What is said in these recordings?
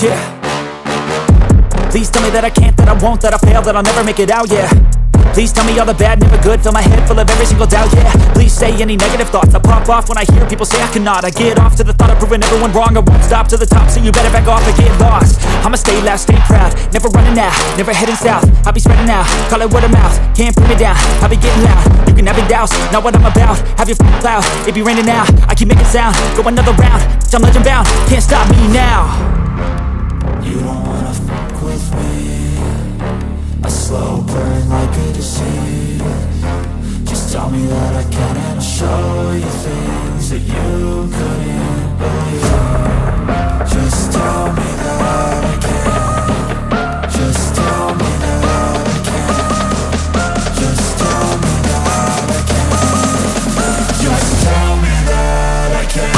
Yeah. Please tell me that I can't, that I won't, that I'll fail, that I'll never make it out, yeah. Please tell me all the bad, never good. Fill my head full of every single doubt, yeah. Please say any negative thoughts. I pop off when I hear people say I cannot. I get off to the thought of proving everyone wrong. I won't stop to the top, so you better back off and get lost. I'ma stay loud, stay proud, never running out, never heading south. I'll be spreading out, call it word of mouth. Can't put me down, I'll be getting loud. You can have it douse, not what I'm about. Have your cloud, it be raining now. I keep making sound, go another round. I'm legend bound, can't stop me now. You don't wanna fuck with me. A slow burn like a disease. Just tell me that I can and I'll show you things that you couldn't believe. Just tell me that I can. Just tell me that I can. Just tell me that I can. Just tell me that I can.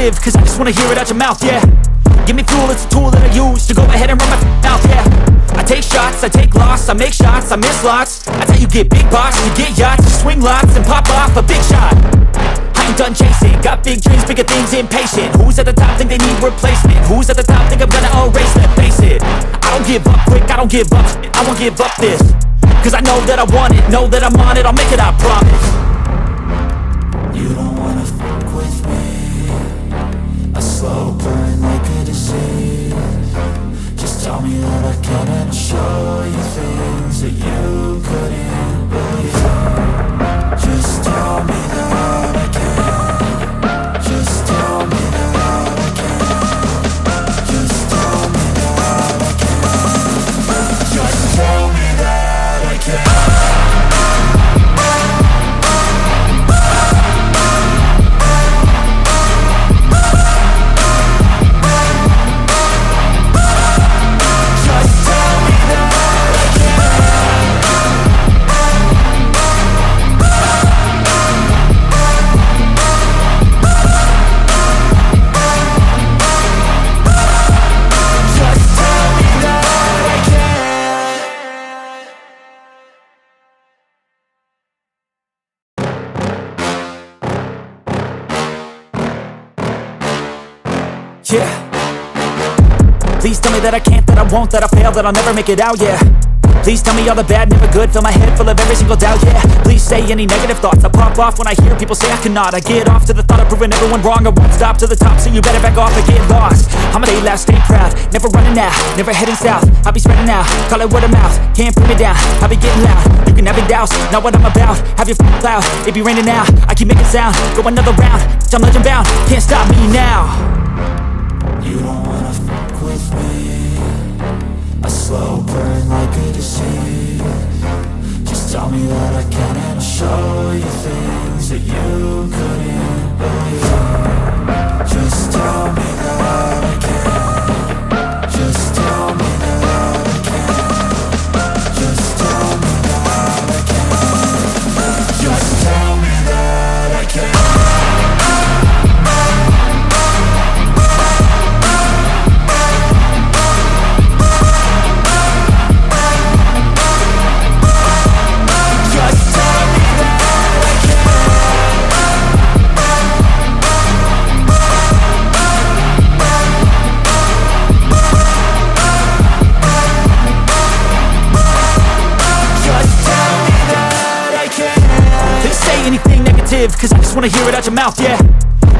Cause I just wanna hear it out your mouth, yeah. Give me fuel, it's a tool that I use to go ahead and run my mouth, yeah. I take shots, I take loss, I make shots, I miss lots. That's how you get big boss, you get yachts, you swing lots and pop off a big shot. I ain't done chasing, got big dreams, bigger things, impatient. Who's at the top think they need replacement? Who's at the top think I'm gonna erase them? Face it, I don't give up quick, I don't give up, I won't give up this. Cause I know that I want it, know that I'm on it, I'll make it, I promise. You don't wanna fuck with me. A slow burn like a disease. Just tell me that I can and I'll show you things that you couldn't believe. Just tell me that I can. Just tell me that I can. Just tell me that I can. Just tell me that I can. Yeah. Please tell me that I can't, that I won't, that I'll fail, that I'll never make it out, yeah. Please tell me all the bad, never good. Fill my head full of every single doubt, yeah. Please say any negative thoughts. I pop off when I hear people say I cannot. I get off to the thought of proving everyone wrong. I won't stop to the top, so you better back off and get lost. I'ma stay loud, stay proud, never running out, never heading south. I'll be spreading out, call it word of mouth. Can't put me down, I'll be getting loud. You can have it douse, not what I'm about. Have your cloud, it be raining now. I keep making sound, go another round. I'm legend bound, can't stop me now. You don't wanna fuck with me. A slow burn like a disease. Just tell me that I can and I'll show you things that you couldn't believe. Just tell me that I can. Just tell me that I can. Just tell me that I can. Just tell me that I can. Cause I just wanna hear it out your mouth, yeah.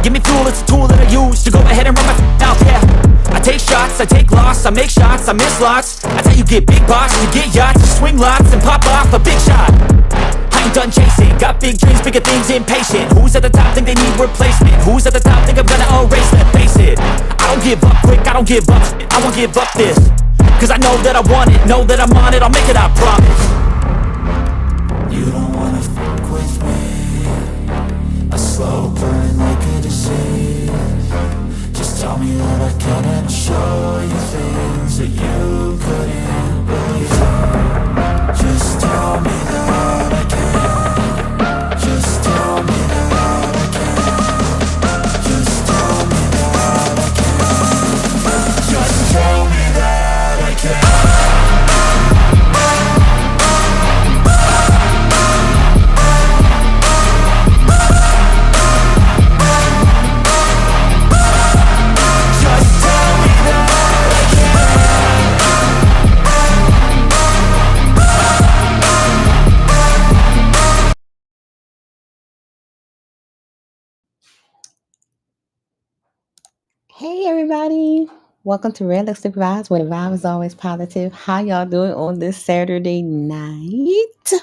Give me fuel, it's a tool that I use to go ahead and run my mouth, yeah. I take shots, I take loss, I make shots, I miss lots. That's how you get big boss, you get yachts, you swing lots and pop off a big shot. I ain't done chasing, got big dreams, bigger things, impatient. Who's at the top think they need replacement? Who's at the top think I'm gonna erase them? Face it, I don't give up quick, I don't give up, I won't give up this. Cause I know that I want it, know that I'm on it, I'll make it, I promise. You don't wanna fuck with me. A slow burn like a disease. Just tell me that I can. can and I'll show you things that you couldn't believe. Just tell me that I can. Just tell me that I can. Just tell me that I can. Just tell me that I can. Hey everybody, welcome to RedLipstickVibes, where the vibe is always positive. How y'all doing on this Saturday night? I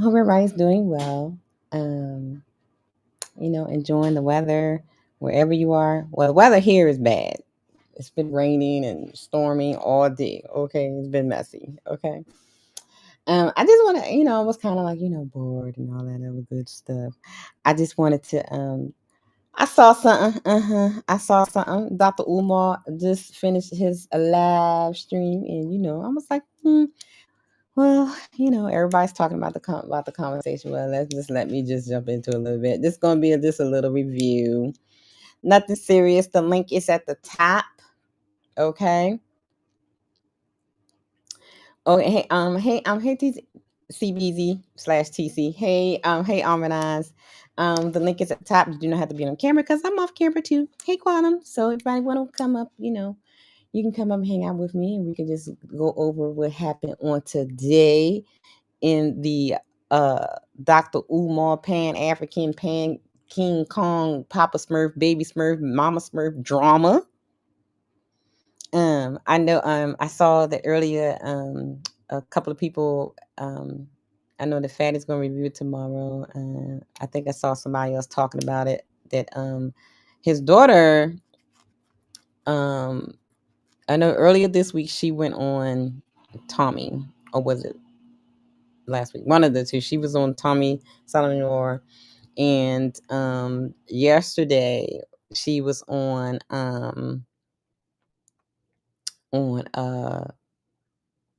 hope everybody's doing well. Enjoying the weather wherever you are. Well, the weather here is bad. It's been raining and storming all day. Okay, it's been messy. Okay. I just want to, I was kind of like, bored and all that other good stuff. I just wanted to I saw something. I saw something. Dr. Umar just finished his live stream, and I was like, well, everybody's talking about the conversation. Well, let me just jump into a little bit. This is gonna be just a little review. Nothing serious. The link is at the top. Okay. Oh, hey, hey, CBZ/TC. Hey, Harmonize. The link is at the top. You do not have to be on camera because I'm off camera too. Hey, Quantum. So if anybody want to come up, you can come up and hang out with me, and we can just go over what happened on today in the Dr. Umar Pan African Pan King Kong Papa Smurf Baby Smurf Mama Smurf drama. I know I saw that earlier a couple of people I know the Fat is going to review it tomorrow. I think I saw somebody else talking about it, that his daughter I know earlier this week she went on Tommy, or was it last week? One of the two. She was on Tommy Sotomayor, and yesterday she was on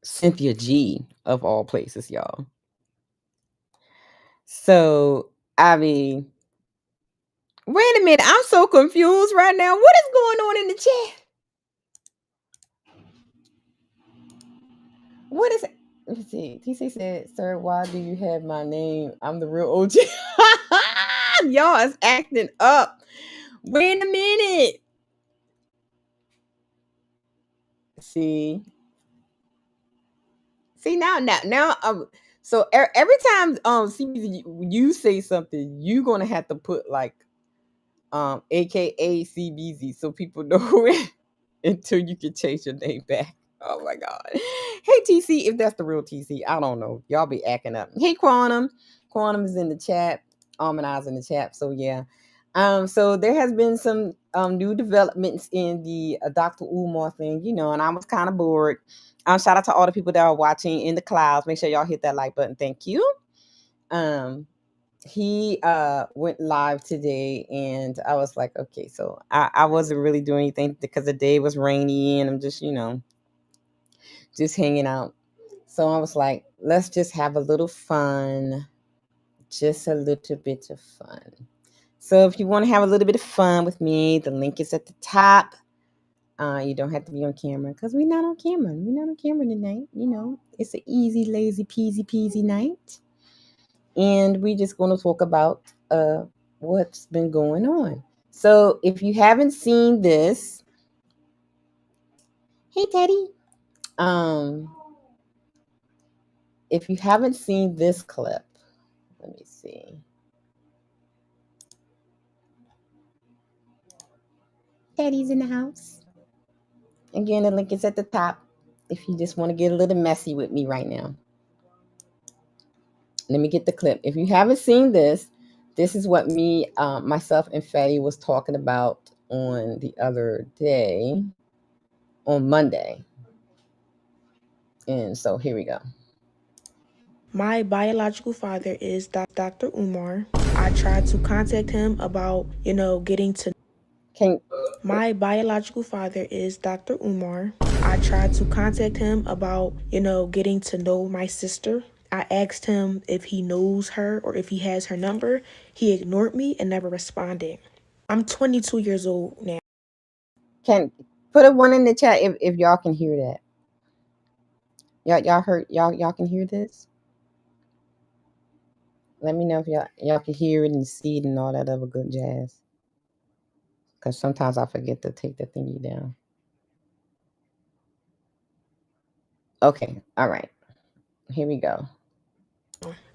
Cynthia G, of all places, y'all. So I mean, wait a minute, I'm so confused right now. What is going on in the chat? What is it? Let's see. TC said, "Sir, why do you have my name? I'm the real OG." Y'all is acting up. Wait a minute. See now. So every time CBZ, you say something, you're gonna have to put like AKA CBZ so people know it until you can change your name back. Oh my God. Hey TC, if that's the real TC, I don't know. Y'all be acting up. Hey Quantum. Quantum is in the chat. Eyes in the chat. So yeah. So there has been some new developments in the Dr. Umar thing, and I was kind of bored. Shout out to all the people that are watching in the clouds. Make sure y'all hit that like button. Thank you. He went live today, and I was like, okay, so I wasn't really doing anything because the day was rainy and I'm just just hanging out. So I was like, let's just have a little fun, just a little bit of fun. So if you want to have a little bit of fun with me, the link is at the top. You don't have to be on camera because we're not on camera. We're not on camera tonight. It's an easy, lazy, peasy night. And we're just going to talk about what's been going on. So if you haven't seen this, hey Teddy, if you haven't seen this clip, let me see. Teddy's in the house. Again, the link is at the top if you just want to get a little messy with me right now. Let me get the clip. If you haven't seen this is what me, myself, and Fatty was talking about on the other day, on Monday. And so here we go. My biological father is Dr. Umar. I tried to contact him about, getting to My biological father is Dr. Umar. I tried to contact him about, getting to know my sister. I asked him if he knows her or if he has her number. He ignored me and never responded. I'm 22 years old now. Can put a 1 in the chat if y'all can hear that. Y'all can hear this? Let me know if y'all can hear it and see it and all that other good jazz. Because sometimes I forget to take the thingy down. Okay, all right. Here we go.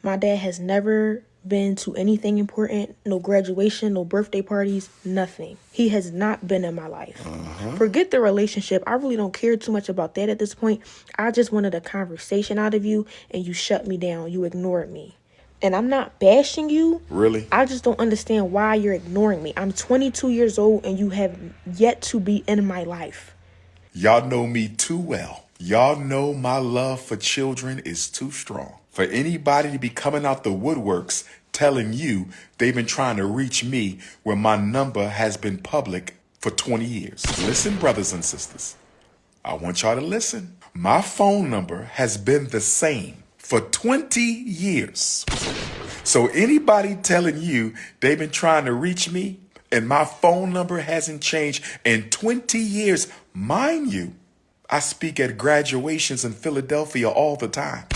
My dad has never been to anything important, no graduation, no birthday parties, nothing. He has not been in my life. Forget the relationship. I really don't care too much about that at this point. I just wanted a conversation out of you and you shut me down. You ignored me. And I'm not bashing you. Really? I just don't understand why you're ignoring me. I'm 22 years old and you have yet to be in my life. Y'all know me too well. Y'all know my love for children is too strong. For anybody to be coming out the woodworks telling you they've been trying to reach me when my number has been public for 20 years. Listen, brothers and sisters, I want y'all to listen. My phone number has been the same for 20 years. So anybody telling you they've been trying to reach me and my phone number hasn't changed in 20 years, mind you, I speak at graduations in Philadelphia all the time.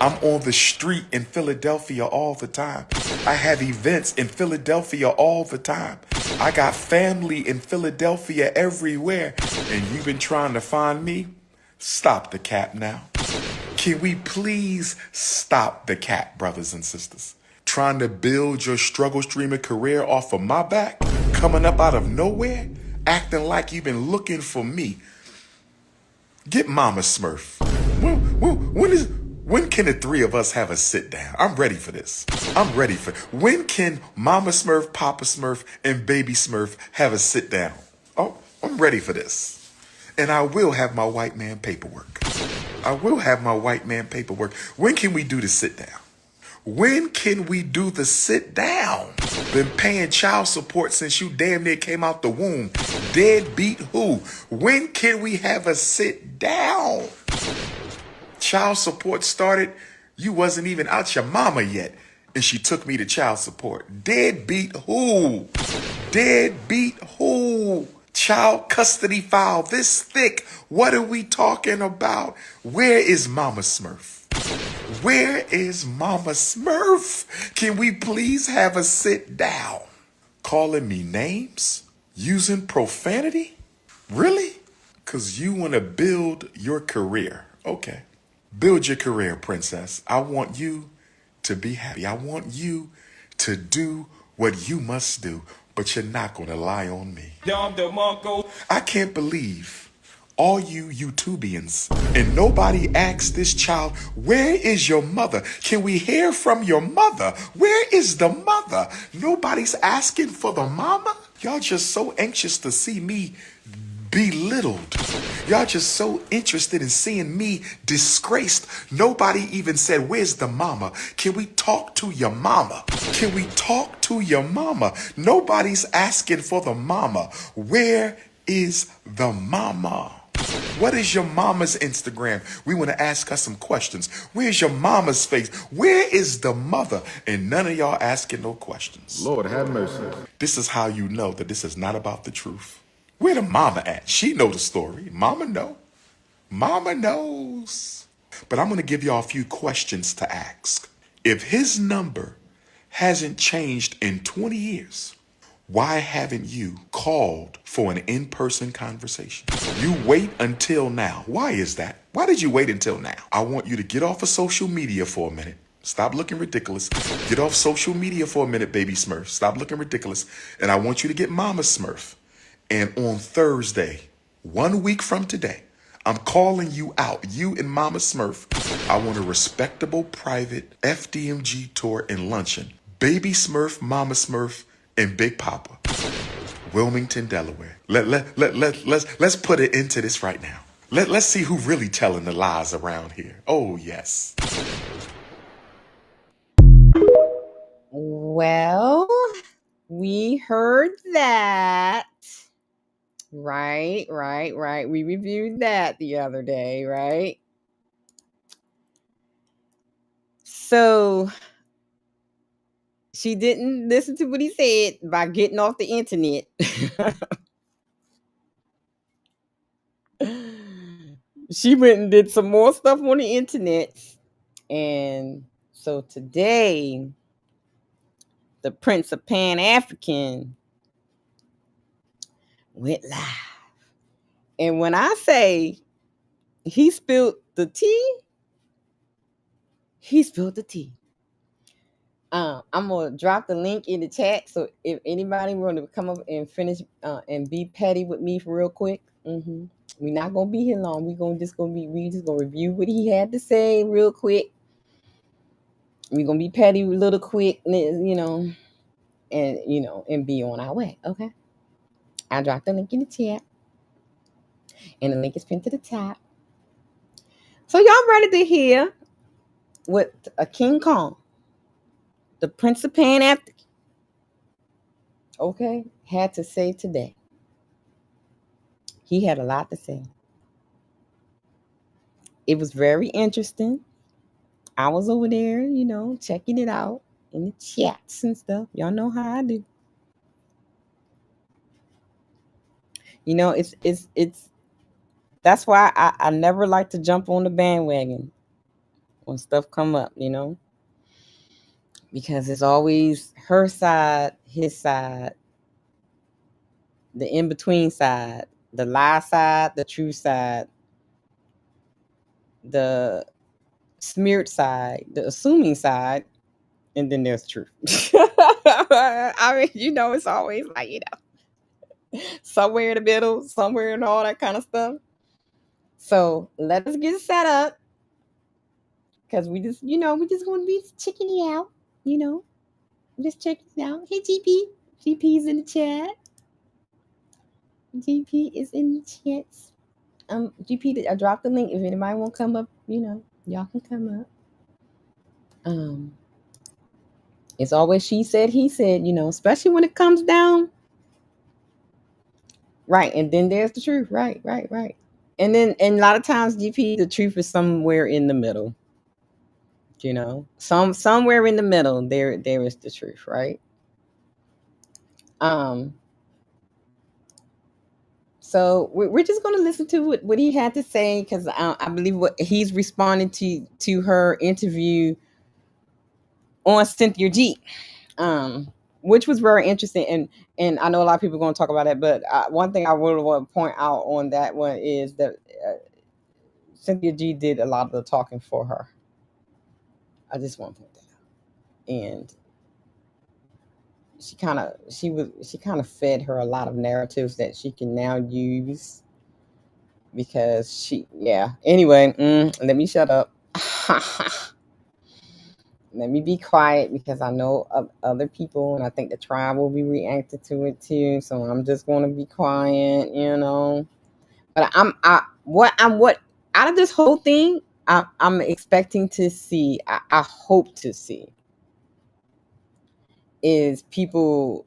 I'm on the street in Philadelphia all the time. I have events in Philadelphia all the time. I got family in Philadelphia everywhere. And you've been trying to find me? Stop the cap now. Can we please stop the cap, brothers and sisters? Trying to build your struggle streamer career off of my back? Coming up out of nowhere? Acting like you've been looking for me? Get Mama Smurf. When can the three of us have a sit down? I'm ready for this. When can Mama Smurf, Papa Smurf, and Baby Smurf have a sit down? Oh, I'm ready for this. And I will have my white man paperwork. When can we do the sit down? When can we do the sit down? Been paying child support since you damn near came out the womb. Deadbeat who? When can we have a sit down? Child support started, you wasn't even out your mama yet, and she took me to child support. Deadbeat who? Child custody file this thick. What are we talking about? Where is Mama Smurf? Can we please have a sit down? Calling me names? Using profanity? Really? Because you want to build your career. Okay. Build your career, princess. I want you to be happy. I want you to do what you must do, but you're not going to lie on me. I can't believe all you YouTubians and nobody asked this child, where is your mother? Can we hear from your mother? Where is the mother? Nobody's asking for the mama? Y'all just so anxious to see me belittled. Y'all just so interested in seeing me disgraced. Nobody even said, where's the mama? Can we talk to your mama? Nobody's asking for the mama. Where is the mama? What is your mama's Instagram? We want to ask her some questions. Where's your mama's face? Where is the mother? And none of y'all asking no questions. Lord have mercy. This is how you know that this is not about the truth. Where the mama at? She know the story. Mama know. Mama knows. But I'm going to give y'all a few questions to ask. If his number hasn't changed in 20 years, why haven't you called for an in-person conversation? You wait until now. Why is that? Why did you wait until now? I want you to get off of social media for a minute. Stop looking ridiculous. Get off social media for a minute, baby Smurf. Stop looking ridiculous. And I want you to get Mama Smurf. And on Thursday, 1 week from today, I'm calling you out, you and Mama Smurf. I want a respectable private FDMG tour and luncheon. Baby Smurf, Mama Smurf, and Big Papa, Wilmington, Delaware. Let's put it into this right now. Let's see who really telling the lies around here. Oh, yes. Well, we heard that. Right. We reviewed that the other day, right? So she didn't listen to what he said by getting off the internet. She went and did some more stuff on the internet. And so today, the Prince of Pan African went live. And when I say he spilled the tea, he spilled the tea. I'm gonna drop the link in the chat. So if anybody want to come up and finish and be petty with me for real quick, we're not gonna be here long. We just gonna review what he had to say real quick. We're gonna be petty a little quick, and be on our way. Okay. I dropped the link in the chat, and the link is pinned to the top. So y'all ready to hear what a King Kong, the Prince of Pan African, okay, had to say today? He had a lot to say. It was very interesting. I was over there, checking it out in the chats and stuff. Y'all know how I do. It's that's why I never like to jump on the bandwagon when stuff come up, because it's always her side, his side, the in-between side, the lie side, the true side, the smeared side, the assuming side, and then there's truth. I mean, it's always like, somewhere in the middle, somewhere and all that kind of stuff. So let us get set up, because we just going to be checking it out, just checking it out. Hey, GP. GP's in the chat. GP is in the chat. GP, I dropped the link. If anybody won't come up, y'all can come up. It's always she said, he said, especially when it comes down. Right. And then there's the truth. Right. And a lot of times, GP, the truth is somewhere in the middle. Somewhere in the middle, there is the truth, right? So we're just going to listen to what he had to say, because I believe what he's responding to her interview on Cynthia G, which was very interesting, and I know a lot of people are going to talk about it, but one thing I really want to point out on that one is that Cynthia G did a lot of the talking for her. I just want to point that out. And she kind of fed her a lot of narratives that she can now use, because anyway, let me shut up. Let me be quiet, because I know other people, and I think the tribe will be reacting to it too. So I'm just going to be quiet, But what out of this whole thing, I'm expecting to see, I hope to see, is people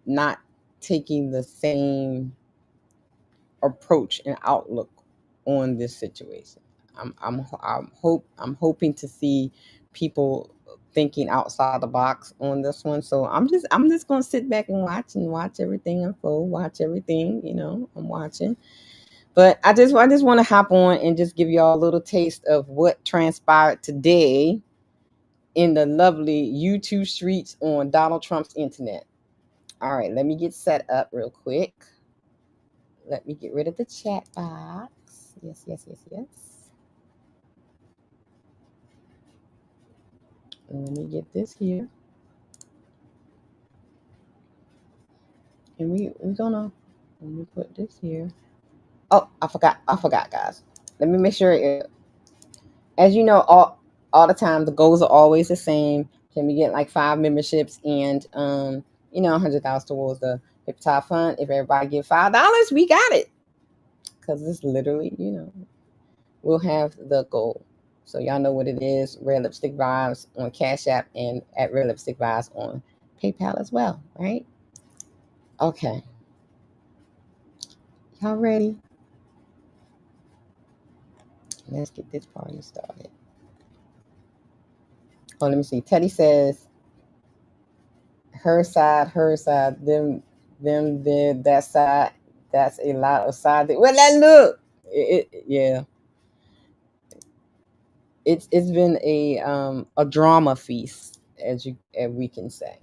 not taking the same approach and outlook on this situation. I'm hoping to see people thinking outside the box on this one. So I'm just gonna sit back and watch everything unfold, watch everything, I'm watching. But I just want to hop on and just give y'all a little taste of what transpired today in the lovely YouTube streets on Donald Trump's internet. All right, let me get set up real quick. Let me get rid of the chat box. Yes. And let me get this here. And let me put this here. Oh, I forgot, guys. Let me make sure. As you know, all the time, the goals are always the same. Can we get like 5 memberships and $100,000 towards the Hip Top Fund? If everybody give $5, we got it. Because it's literally, we'll have the goal. So y'all know what it is. Red Lipstick Vibes on Cashapp, and at Red Lipstick Vibes on PayPal as well, right? Okay. Y'all ready? Let's get this party started. Oh, let me see. Teddy says, her side, them, that side. That's a lot of side. Well, that look. Yeah. It's been a drama feast, as we can say.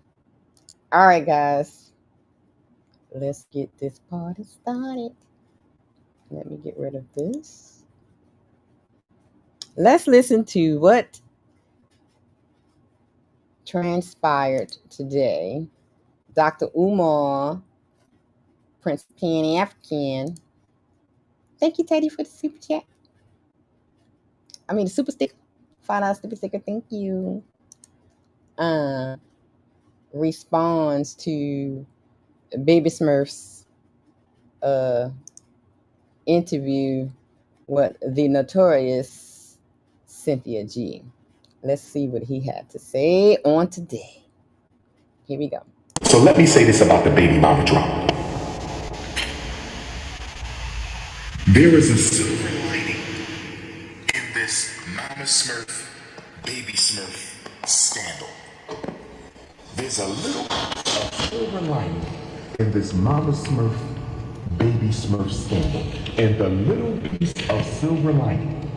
All right, guys. Let's get this party started. Let me get rid of this. Let's listen to what transpired today. Dr. Umar, Prince Pan African. Thank you, Teddy, for the super chat. I mean, the super sticker. $5 super sticker. Thank you. Responds to Baby Smurf's interview with the notorious Cynthia G. Let's see what he had to say on today. Here we go. So let me say this about the baby mama drama. There is a silver lining in this Mama Smurf, Baby Smurf scandal. There's a little silver lining in this Mama Smurf, Baby Smurf scandal. And the little piece of silver lining,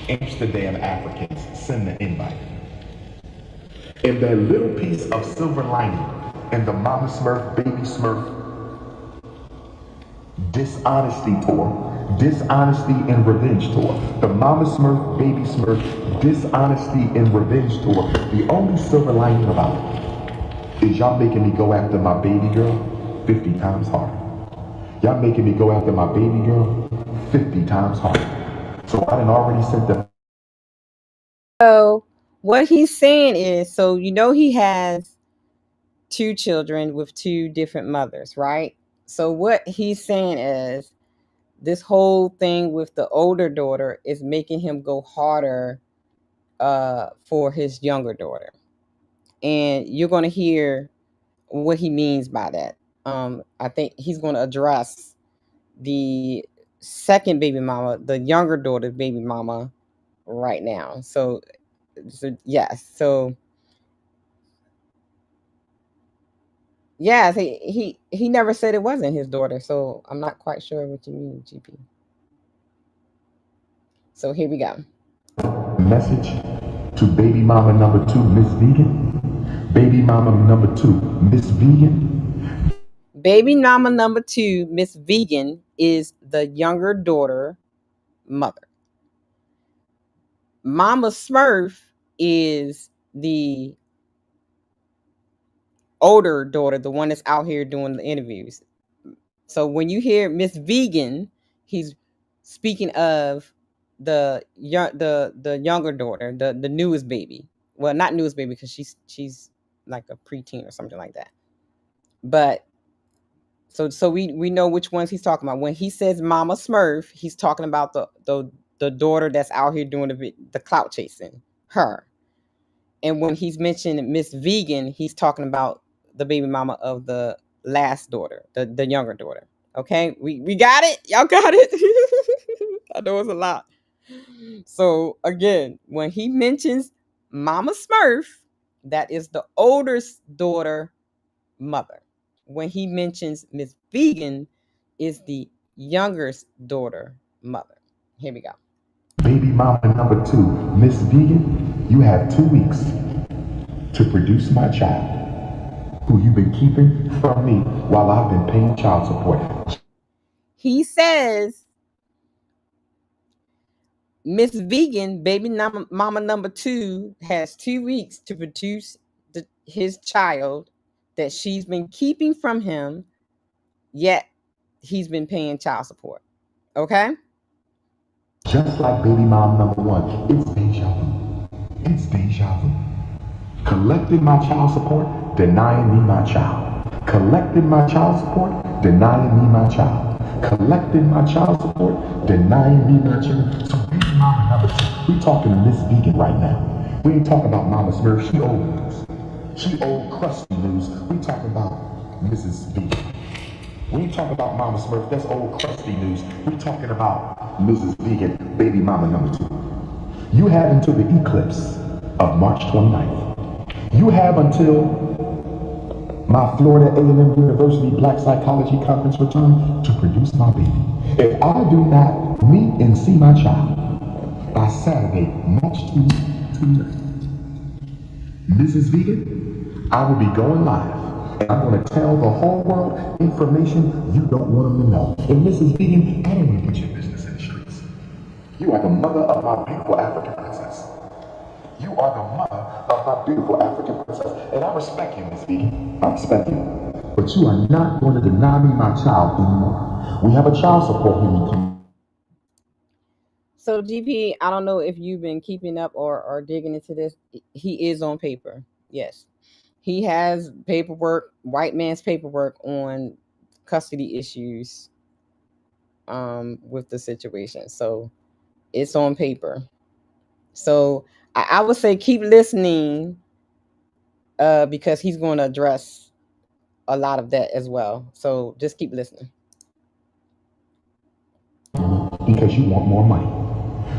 Amsterdam Africans send the invite. And that little piece of silver lining in the Mama Smurf, Baby Smurf dishonesty tour, dishonesty and revenge tour, the Mama Smurf, Baby Smurf dishonesty and revenge tour. The only silver lining about it is y'all making me go after my baby girl 50 times harder. Y'all making me go after my baby girl 50 times harder. So I done already sent the. So what he's saying is, so he has 2 children with 2 different mothers, right? So what he's saying is this whole thing with the older daughter is making him go harder for his younger daughter. And you're going to hear what he means by that. I think he's going to address the second baby mama, the younger daughter's baby mama right now. So yes. So yes, he never said it wasn't his daughter. So I'm not quite sure what you mean, GP. So here we go. Message to baby mama number 2, Miss Vegan. Baby mama number 2, Miss Vegan. Baby mama number 2, Miss Vegan, is the younger daughter mother. Mama Smurf is the older daughter, the one that's out here doing the interviews. So when you hear Miss Vegan, he's speaking of the younger daughter, the newest baby. Well, not newest baby because she's like a preteen or something like that. But so we know which ones he's talking about. When he says Mama Smurf, he's talking about the daughter that's out here doing the clout chasing, her. And when he's mentioned Miss Vegan, he's talking about the baby mama of the last daughter, the younger daughter. Okay, we got it. Y'all got it. I know it's a lot. So again, when he mentions Mama Smurf, that is the oldest daughter mother. When he mentions Miss Vegan, is the youngest daughter mother. Here we go. Baby mama number 2, Miss Vegan, you have 2 weeks to produce my child, who you've been keeping from me while I've been paying child support. He says Miss Vegan, baby mama number 2, has 2 weeks to produce his child that she's been keeping from him, yet he's been paying child support. Okay? Just like baby mom number 1, it's deja vu. It's deja vu. Collecting my child support, denying me my child. Collecting my child support, denying me my child. Collecting my child support, denying me my child. So baby mama number 2, we talking to Miss Vegan right now. We ain't talking about Mama Smurf, she old news. She old crusty news. We talking about Mrs. Vegan. When you talk about Mama Smurf, that's old crusty news. We're talking about Mrs. Vegan, baby mama number 2. You have until the eclipse of March 29th. You have until my Florida A&M University Black Psychology Conference return to produce my baby. If I do not meet and see my child by Saturday, March 29th, Mrs. Vegan, I will be going live. And I'm going to tell the whole world information you don't want them to know. And Mrs. Vegan, I don't want to put your business in the streets. You are the mother of my beautiful African princess. You are the mother of my beautiful African princess. And I respect you, Miss Vegan. I respect you. But you are not going to deny me my child anymore. We have a child support hearing coming. So GP, I don't know if you've been keeping up or digging into this. He is on paper. Yes. He has paperwork, white man's paperwork on custody issues with the situation. So it's on paper. So I would say keep listening because he's going to address a lot of that as well. So just keep listening. Because you want more money.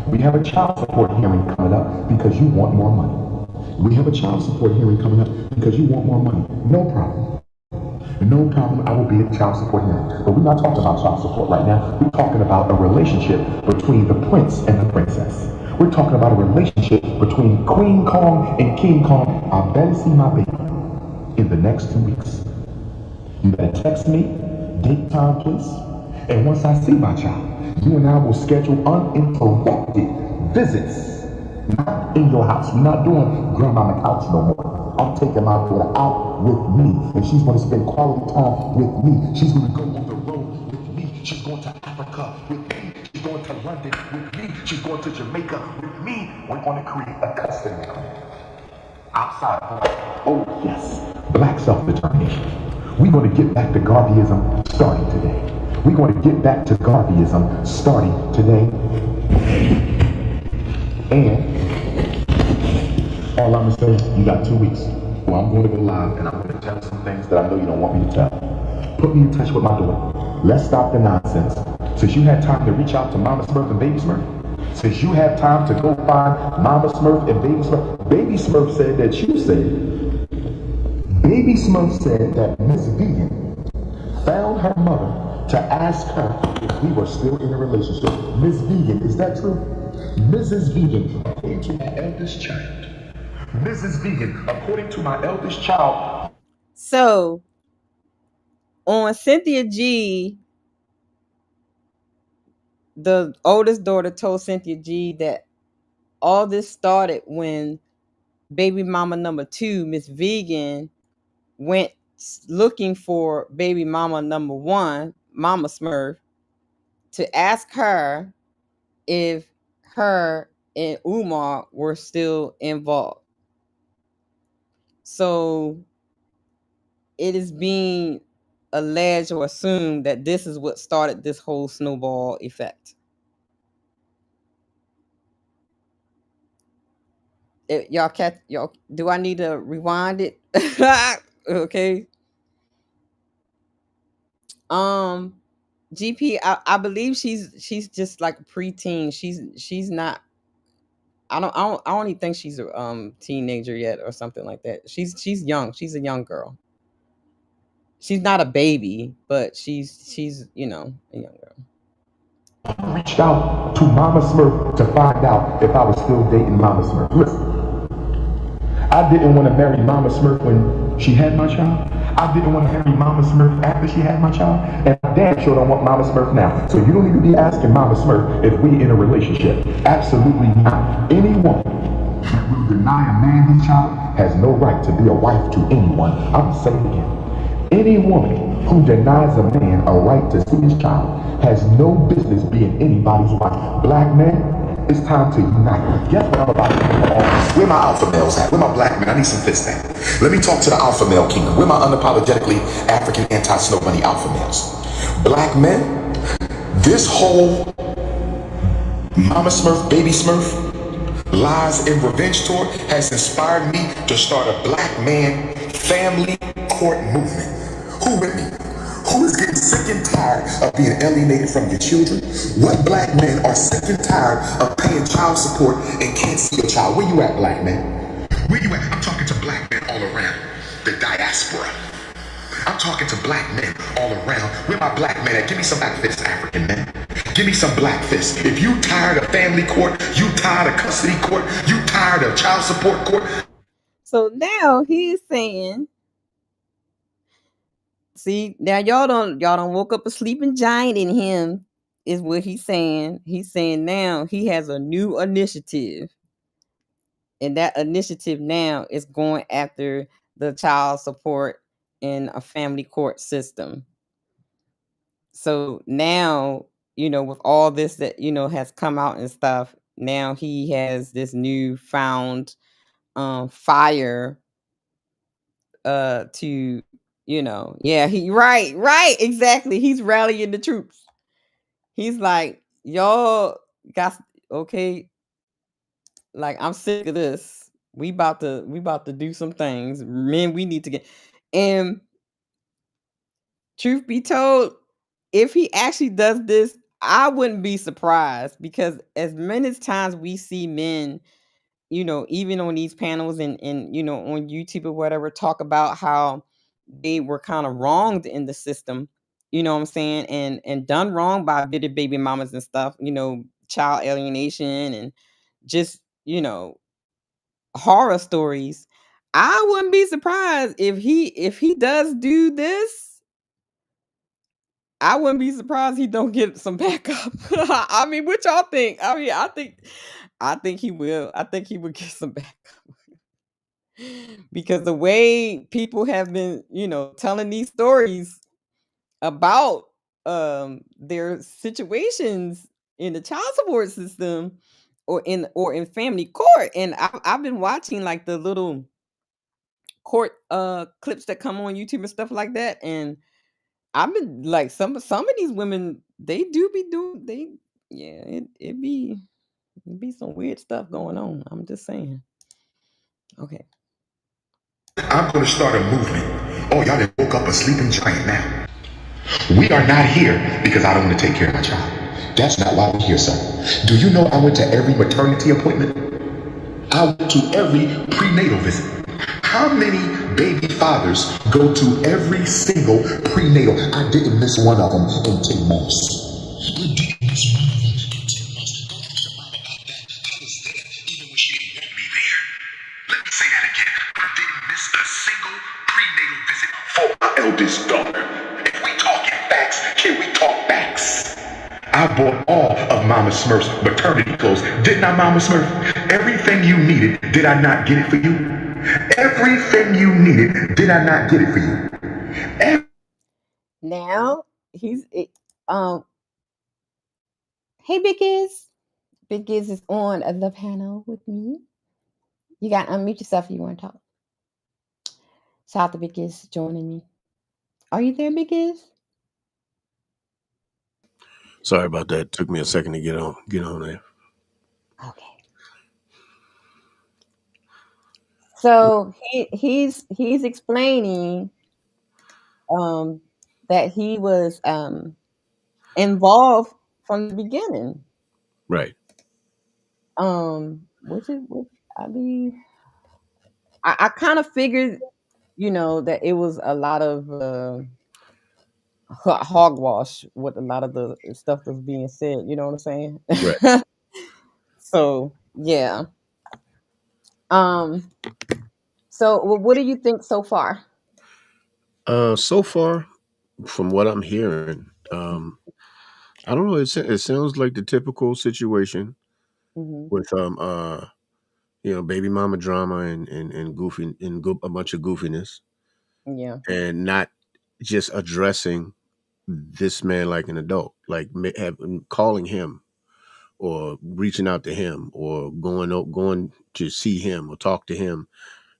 We have a child support hearing coming up because you want more money. We have a child support hearing coming up because you want more money. No problem. No problem. I will be at child support hearing. But we're not talking about child support right now. We're talking about a relationship between the prince and the princess. We're talking about a relationship between Queen Kong and King Kong. I better see my baby in the next 2 weeks. You better text me, date, time, place. And once I see my child, you and I will schedule uninterrupted visits. Not in your house. We're not doing grandmama couch no more. I'm taking my daughter out with me, and she's going to spend quality time with me. She's going to go on the road with me. She's going to Africa with me. She's going to London with me. She's going to Jamaica with me. We're going to create a custody outside. Oh yes, black self-determination. We're going to get back to Garveyism starting today. We're going to get back to Garveyism starting today. And all I'm going to say, you got 2 weeks. Well, I'm going to go live and I'm going to tell some things that I know you don't want me to tell. Put me in touch with my daughter. Let's stop the nonsense. Since you had time to reach out to Mama Smurf and Baby Smurf, since you have time to go find Mama Smurf and Baby Smurf said that you said, Baby Smurf said that Miss Vegan found her mother to ask her if we were still in a relationship. Miss Vegan, is that true? Mrs. Vegan, according to my eldest child. Mrs. Vegan, according to my eldest child. So on Cynthia G, the oldest daughter told Cynthia G that all this started when baby mama number 2, Miss Vegan, went looking for baby mama number 1, Mama Smurf, to ask her if her and Umar were still involved. So it is being alleged or assumed that this is what started this whole snowball effect. Y'all do I need to rewind it? Okay. GP, I believe she's just like a preteen. She's not. I don't even think she's a teenager yet or something like that. She's young. She's a young girl. She's not a baby, but she's a young girl. I reached out to Mama Smurf to find out if I was still dating Mama Smurf. Listen, I didn't want to marry Mama Smurf when she had my child. I didn't want to marry Mama Smurf after she had my child. And I damn sure don't want Mama Smurf now. So you don't need to be asking Mama Smurf if we in a relationship. Absolutely not. Any woman that will deny a man his child has no right to be a wife to anyone. I'm saying it again. Any woman who denies a man a right to see his child has no business being anybody's wife. Black men, it's time to unite. Guess what I'm about to do? Where my alpha males at? Where my black men? I need some fists at. Let me talk to the alpha male kingdom. Where my unapologetically African anti-snow bunny alpha males? Black men, this whole Mama Smurf, Baby Smurf, lies and revenge tour has inspired me to start a black man family court movement. Who with me? Who is getting sick and tired of being alienated from your children? What black men are sick and tired of paying child support and can't see a child? Where you at, black men? Where you at? I'm talking to black men all around the diaspora. I'm talking to black men all around. Where my black men at? Give me some black fists, African men. Give me some black fists. If you tired of family court, you tired of custody court, you tired of child support court. So now he's saying, see, now y'all don't woke up a sleeping giant in him, is what he's saying. He's saying now he has a new initiative. And that initiative now is going after the child support in a family court system. So now, with all this that, has come out and stuff, now he has this newfound fire to, right, exactly. He's rallying the troops. He's like, y'all got, okay, like, I'm sick of this. We about to do some things. Men, we need to get, and truth be told, if he actually does this, I wouldn't be surprised, because as many times we see men, even on these panels and on YouTube or whatever, talk about how they were kind of wronged in the system, you know what I'm saying, and done wrong by baby mamas and stuff, child alienation and just, horror stories. I wouldn't be surprised if he does do this. I wouldn't be surprised he don't get some backup. I mean, what y'all think? I mean, I think he will. I think he would get some backup. Because the way people have been, telling these stories about their situations in the child support system or in family court, and I've been watching like the little court clips that come on YouTube and stuff like that, and I've been like, some of these women, they do be doing, it be some weird stuff going on. I'm just saying. Okay. I'm going to start a movement. Oh, y'all done woke up a sleeping giant now. We are not here because I don't want to take care of my child. That's not why we're here, sir. Do you know I went to every maternity appointment? I went to every prenatal visit. How many baby fathers go to every single prenatal? I didn't miss one of them in 10 months. I didn't miss one of them in 10 months. Don't ask your mama about that. I was there even when she didn't want me there. Let me say that again. I didn't miss a single prenatal visit for my eldest daughter. If we talking facts, can we talk facts? I bought all of Mama Smurf's maternity clothes. Didn't I, Mama Smurf? Everything you needed, did I not get it for you? Everything you needed, did I not get it for you? Now he's hey, Big Giz. Big Giz is on the panel with me. You got to unmute yourself if you want to talk. Shout out to Big Giz joining me. Are you there, Big Giz? Sorry about that. Took me a second to get on there. Okay. So he's explaining that he was involved from the beginning. Right. Which I mean, I kind of figured, that it was a lot of hogwash with a lot of the stuff that's being said. You know what I'm saying? Right. So yeah. So what do you think so far? So far, from what I'm hearing, I don't know. It sounds like the typical situation with baby mama drama and goofy and a bunch of goofiness. Yeah. And not just addressing this man like an adult, like calling him or reaching out to him or going to see him or talk to him.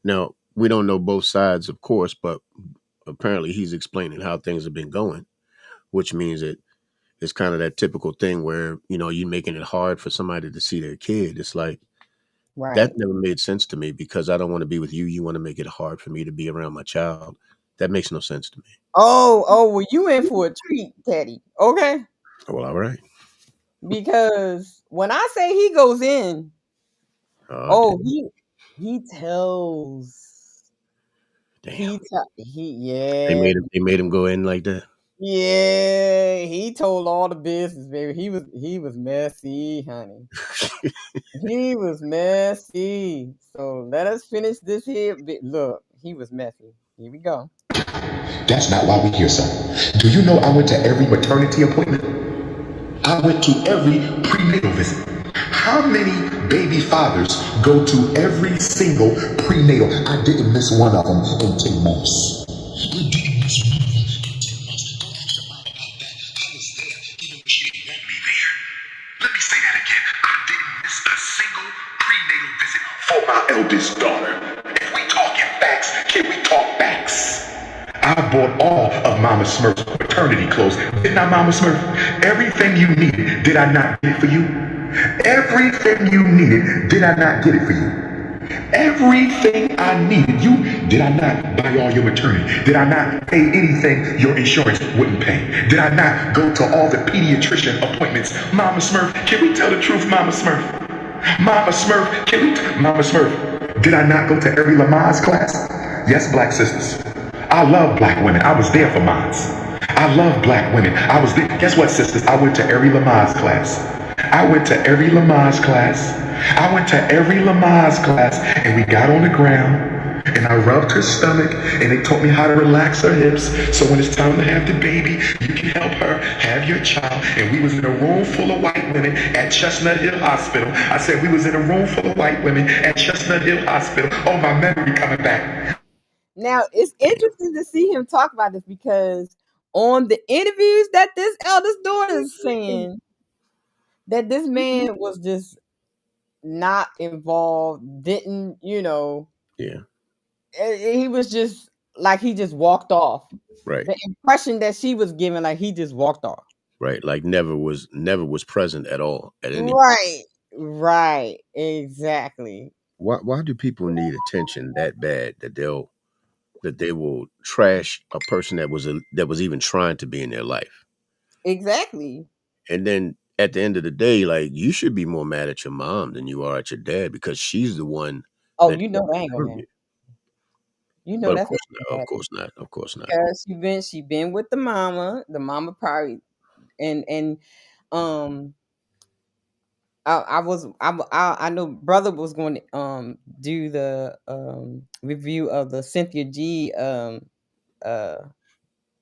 Now, we don't know both sides, of course, but apparently he's explaining how things have been going, which means that it's kind of that typical thing where, you're making it hard for somebody to see their kid. It's like, right. That never made sense to me, because I don't want to be with you. You want to make it hard for me to be around my child. That makes no sense to me. Well, you in for a treat, Teddy. Okay, Well, all right. because when I say he goes in, Damn. he tells. Damn. Yeah. They made him go in like that. Yeah, he told all the business, baby. He was messy, honey. He was messy. So let us finish this here. Look, he was messy. Here we go. That's not why we're here, sir. Do you know I went to every maternity appointment? I went to every prenatal visit. How many baby fathers go to every single prenatal? I didn't miss one of them in 10 months. I didn't miss one of them in 10 months. Go ask your mom about that. I was there even when she didn't want me there. Let me say that again. I didn't miss a single prenatal visit for my eldest daughter. If we talking facts, can we talk facts? I bought all of Mama Smurf's maternity clothes. Didn't I, Mama Smurf? Everything you needed, did I not get it for you? Everything you needed, did I not get it for you? Everything I needed, did I not buy all your maternity? Did I not pay anything your insurance wouldn't pay? Did I not go to all the pediatrician appointments? Mama Smurf, can we tell the truth, Mama Smurf? Mama Smurf, Mama Smurf, did I not go to every Lamaze class? Yes, black sisters. I love black women. I was there for mine. I love black women. I was there. Guess what, sisters? I went to every Lamaze class. I went to every Lamaze class. I went to every Lamaze class, and we got on the ground, and I rubbed her stomach, and they taught me how to relax her hips, so when it's time to have the baby, you can help her have your child. And we was in a room full of white women at Chestnut Hill Hospital. I said we was in a room full of white women at Chestnut Hill Hospital. Oh, my memory coming back. Now, it's interesting to see him talk about this because on the interviews that this eldest daughter is saying that this man was just not involved, didn't, Yeah. he was just like he just walked off. Right. The impression that she was giving, like he just walked off. Right. Like never was present at all at any. Right. Exactly. Why do people need attention that bad that they will trash a person that was even trying to be in their life? Exactly. And then at the end of the day, like, you should be more mad at your mom than you are at your dad because she's the one. Oh, that ain't gonna happen. But that's of course not. Because she been with the mama probably, and I know brother was going to do the review of the Cynthia G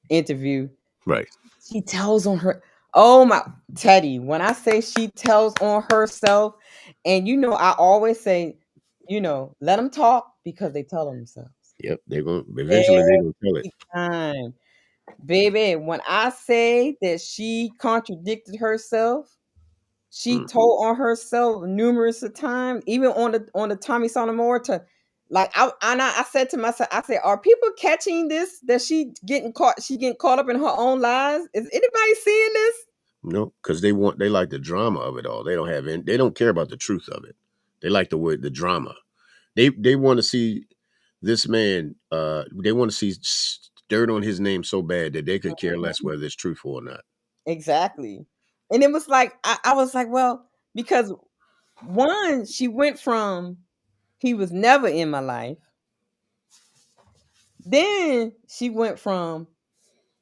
interview. Right. She tells on her. Oh my Teddy, when I say she tells on herself, and I always say, let them talk because they tell on themselves. Yep, they're gonna eventually tell it. Time. Baby, when I say that she contradicted herself, she told on herself numerous of times, even on the Tommy Sotomayor to like I said to myself, I said, are people catching this that she getting caught up in her own lies? Is anybody seeing this? No, because they like the drama of it all. They don't care about the truth of it. They like the drama. They want to see this man, they want to see dirt on his name so bad that they could care less whether it's truthful or not. Exactly. And it was like, I was like, well, because one, she went from he was never in my life. Then she went from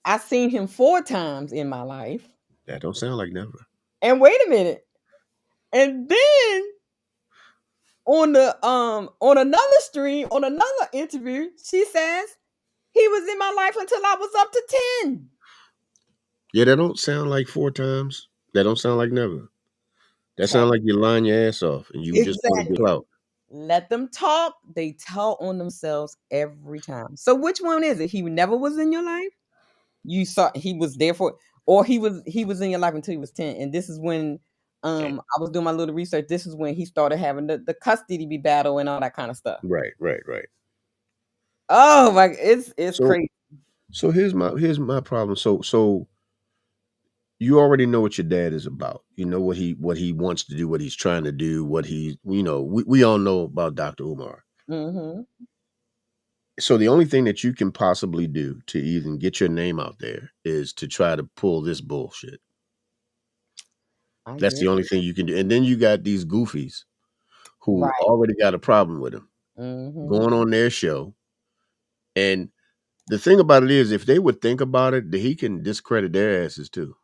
I seen him 4 times in my life. That don't sound like never. And wait a minute. And then on another stream, on another interview, she says he was in my life until I was up to 10. Yeah, that don't sound like 4 times. That don't sound like never. That sounds like you're lying your ass off and you just want to get clout. Let them talk. They tell on themselves every time. So which one is it? He never was in your life? You saw he was there for, or he was in your life until he was 10. And this is when I was doing my little research. This is when he started having the custody battle and all that kind of stuff. Right. Oh my, it's crazy. So here's my problem. So you already know what your dad is about. You know what he wants to do, what he's trying to do, what we all know about Dr. Umar. Mm-hmm. So the only thing that you can possibly do to even get your name out there is to try to pull this bullshit. I That's agree. the only thing you can do. And then you got these goofies who Right. already got a problem with him Mm-hmm. going on their show. And the thing about it is, if they would think about it, that he can discredit their asses too.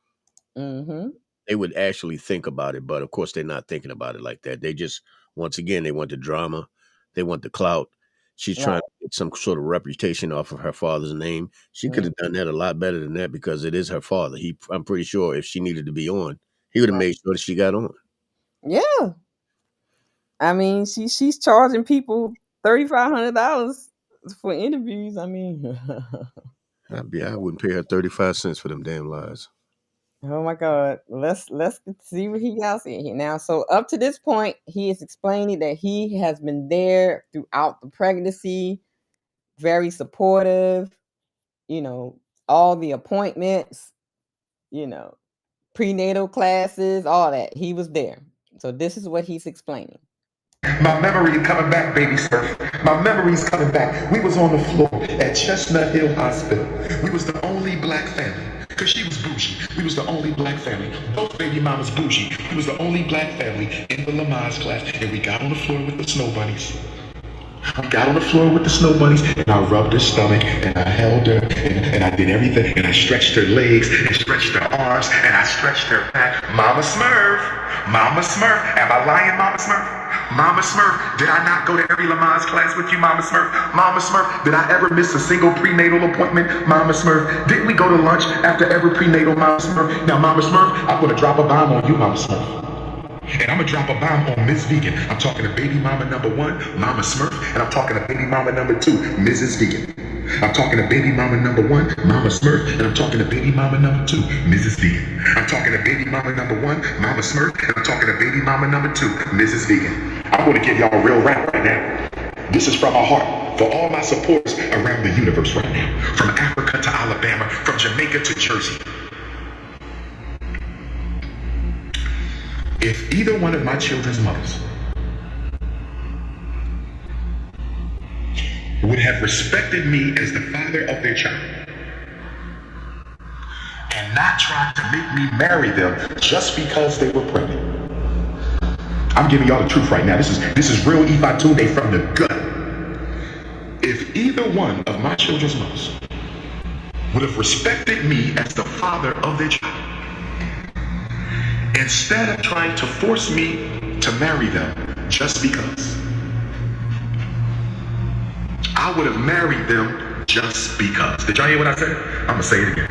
Mm-hmm. They would actually think about it, but of course they're not thinking about it like that. They just, once again, they want the drama, they want the clout. She's Right. trying to get some sort of reputation off of her father's name. She could have done that a lot better than that because it is her father. I'm pretty sure if she needed to be on, he would have made sure that she got on. Yeah. I mean, she's charging people $3,500 for interviews. I mean, I wouldn't pay her 35 cents for them damn lies. oh my God. Let's see what he got here now. So up to this point, he is explaining that he has been there throughout the pregnancy, very supportive, you know, all the appointments, you know, prenatal classes, all that. He was there. So this is what he's explaining. My memory is coming back, baby Smurf. My memory's coming back. We was on the floor at Chestnut Hill Hospital. We was the only black family. Cause she was bougie. We was the only black family. Both baby mamas bougie. We was the only black family in the Lamaze class. And we got on the floor with the snow bunnies. We got on the floor with the snow bunnies, and I rubbed her stomach, and I held her, and I did everything, and I stretched her legs, and stretched her arms, and I stretched her back. Mama Smurf, Mama Smurf, am I lying, Mama Smurf? Mama Smurf, did I not go to every Lamaze class with you, Mama Smurf? Mama Smurf, did I ever miss a single prenatal appointment, Mama Smurf? Didn't we go to lunch after every prenatal, Mama Smurf? Now, Mama Smurf, I'm gonna drop a bomb on you, Mama Smurf. And I'm gonna drop a bomb on Miss Vegan. I'm talking to baby mama number 1, Mama Smurf, and I'm talking to baby mama number 2, Mrs. Vegan. I'm talking to baby mama number 1, Mama Smurf, and I'm talking to baby mama number 2, Mrs. Vegan. I'm talking to baby mama number 1, Mama Smurf, and I'm talking to baby mama number 2, Mrs. Vegan. I'm gonna give y'all a real rap right now. This is from my heart for all my supporters around the universe right now. From Africa to Alabama, from Jamaica to Jersey. If either one of my children's mothers would have respected me as the father of their child and not tried to make me marry them just because they were pregnant. I'm giving y'all the truth right now. This is real Ifatunde from the gut. If either one of my children's mothers would have respected me as the father of their child, instead of trying to force me to marry them just because, I would have married them just because. Did y'all hear what I said? I'm gonna say it again.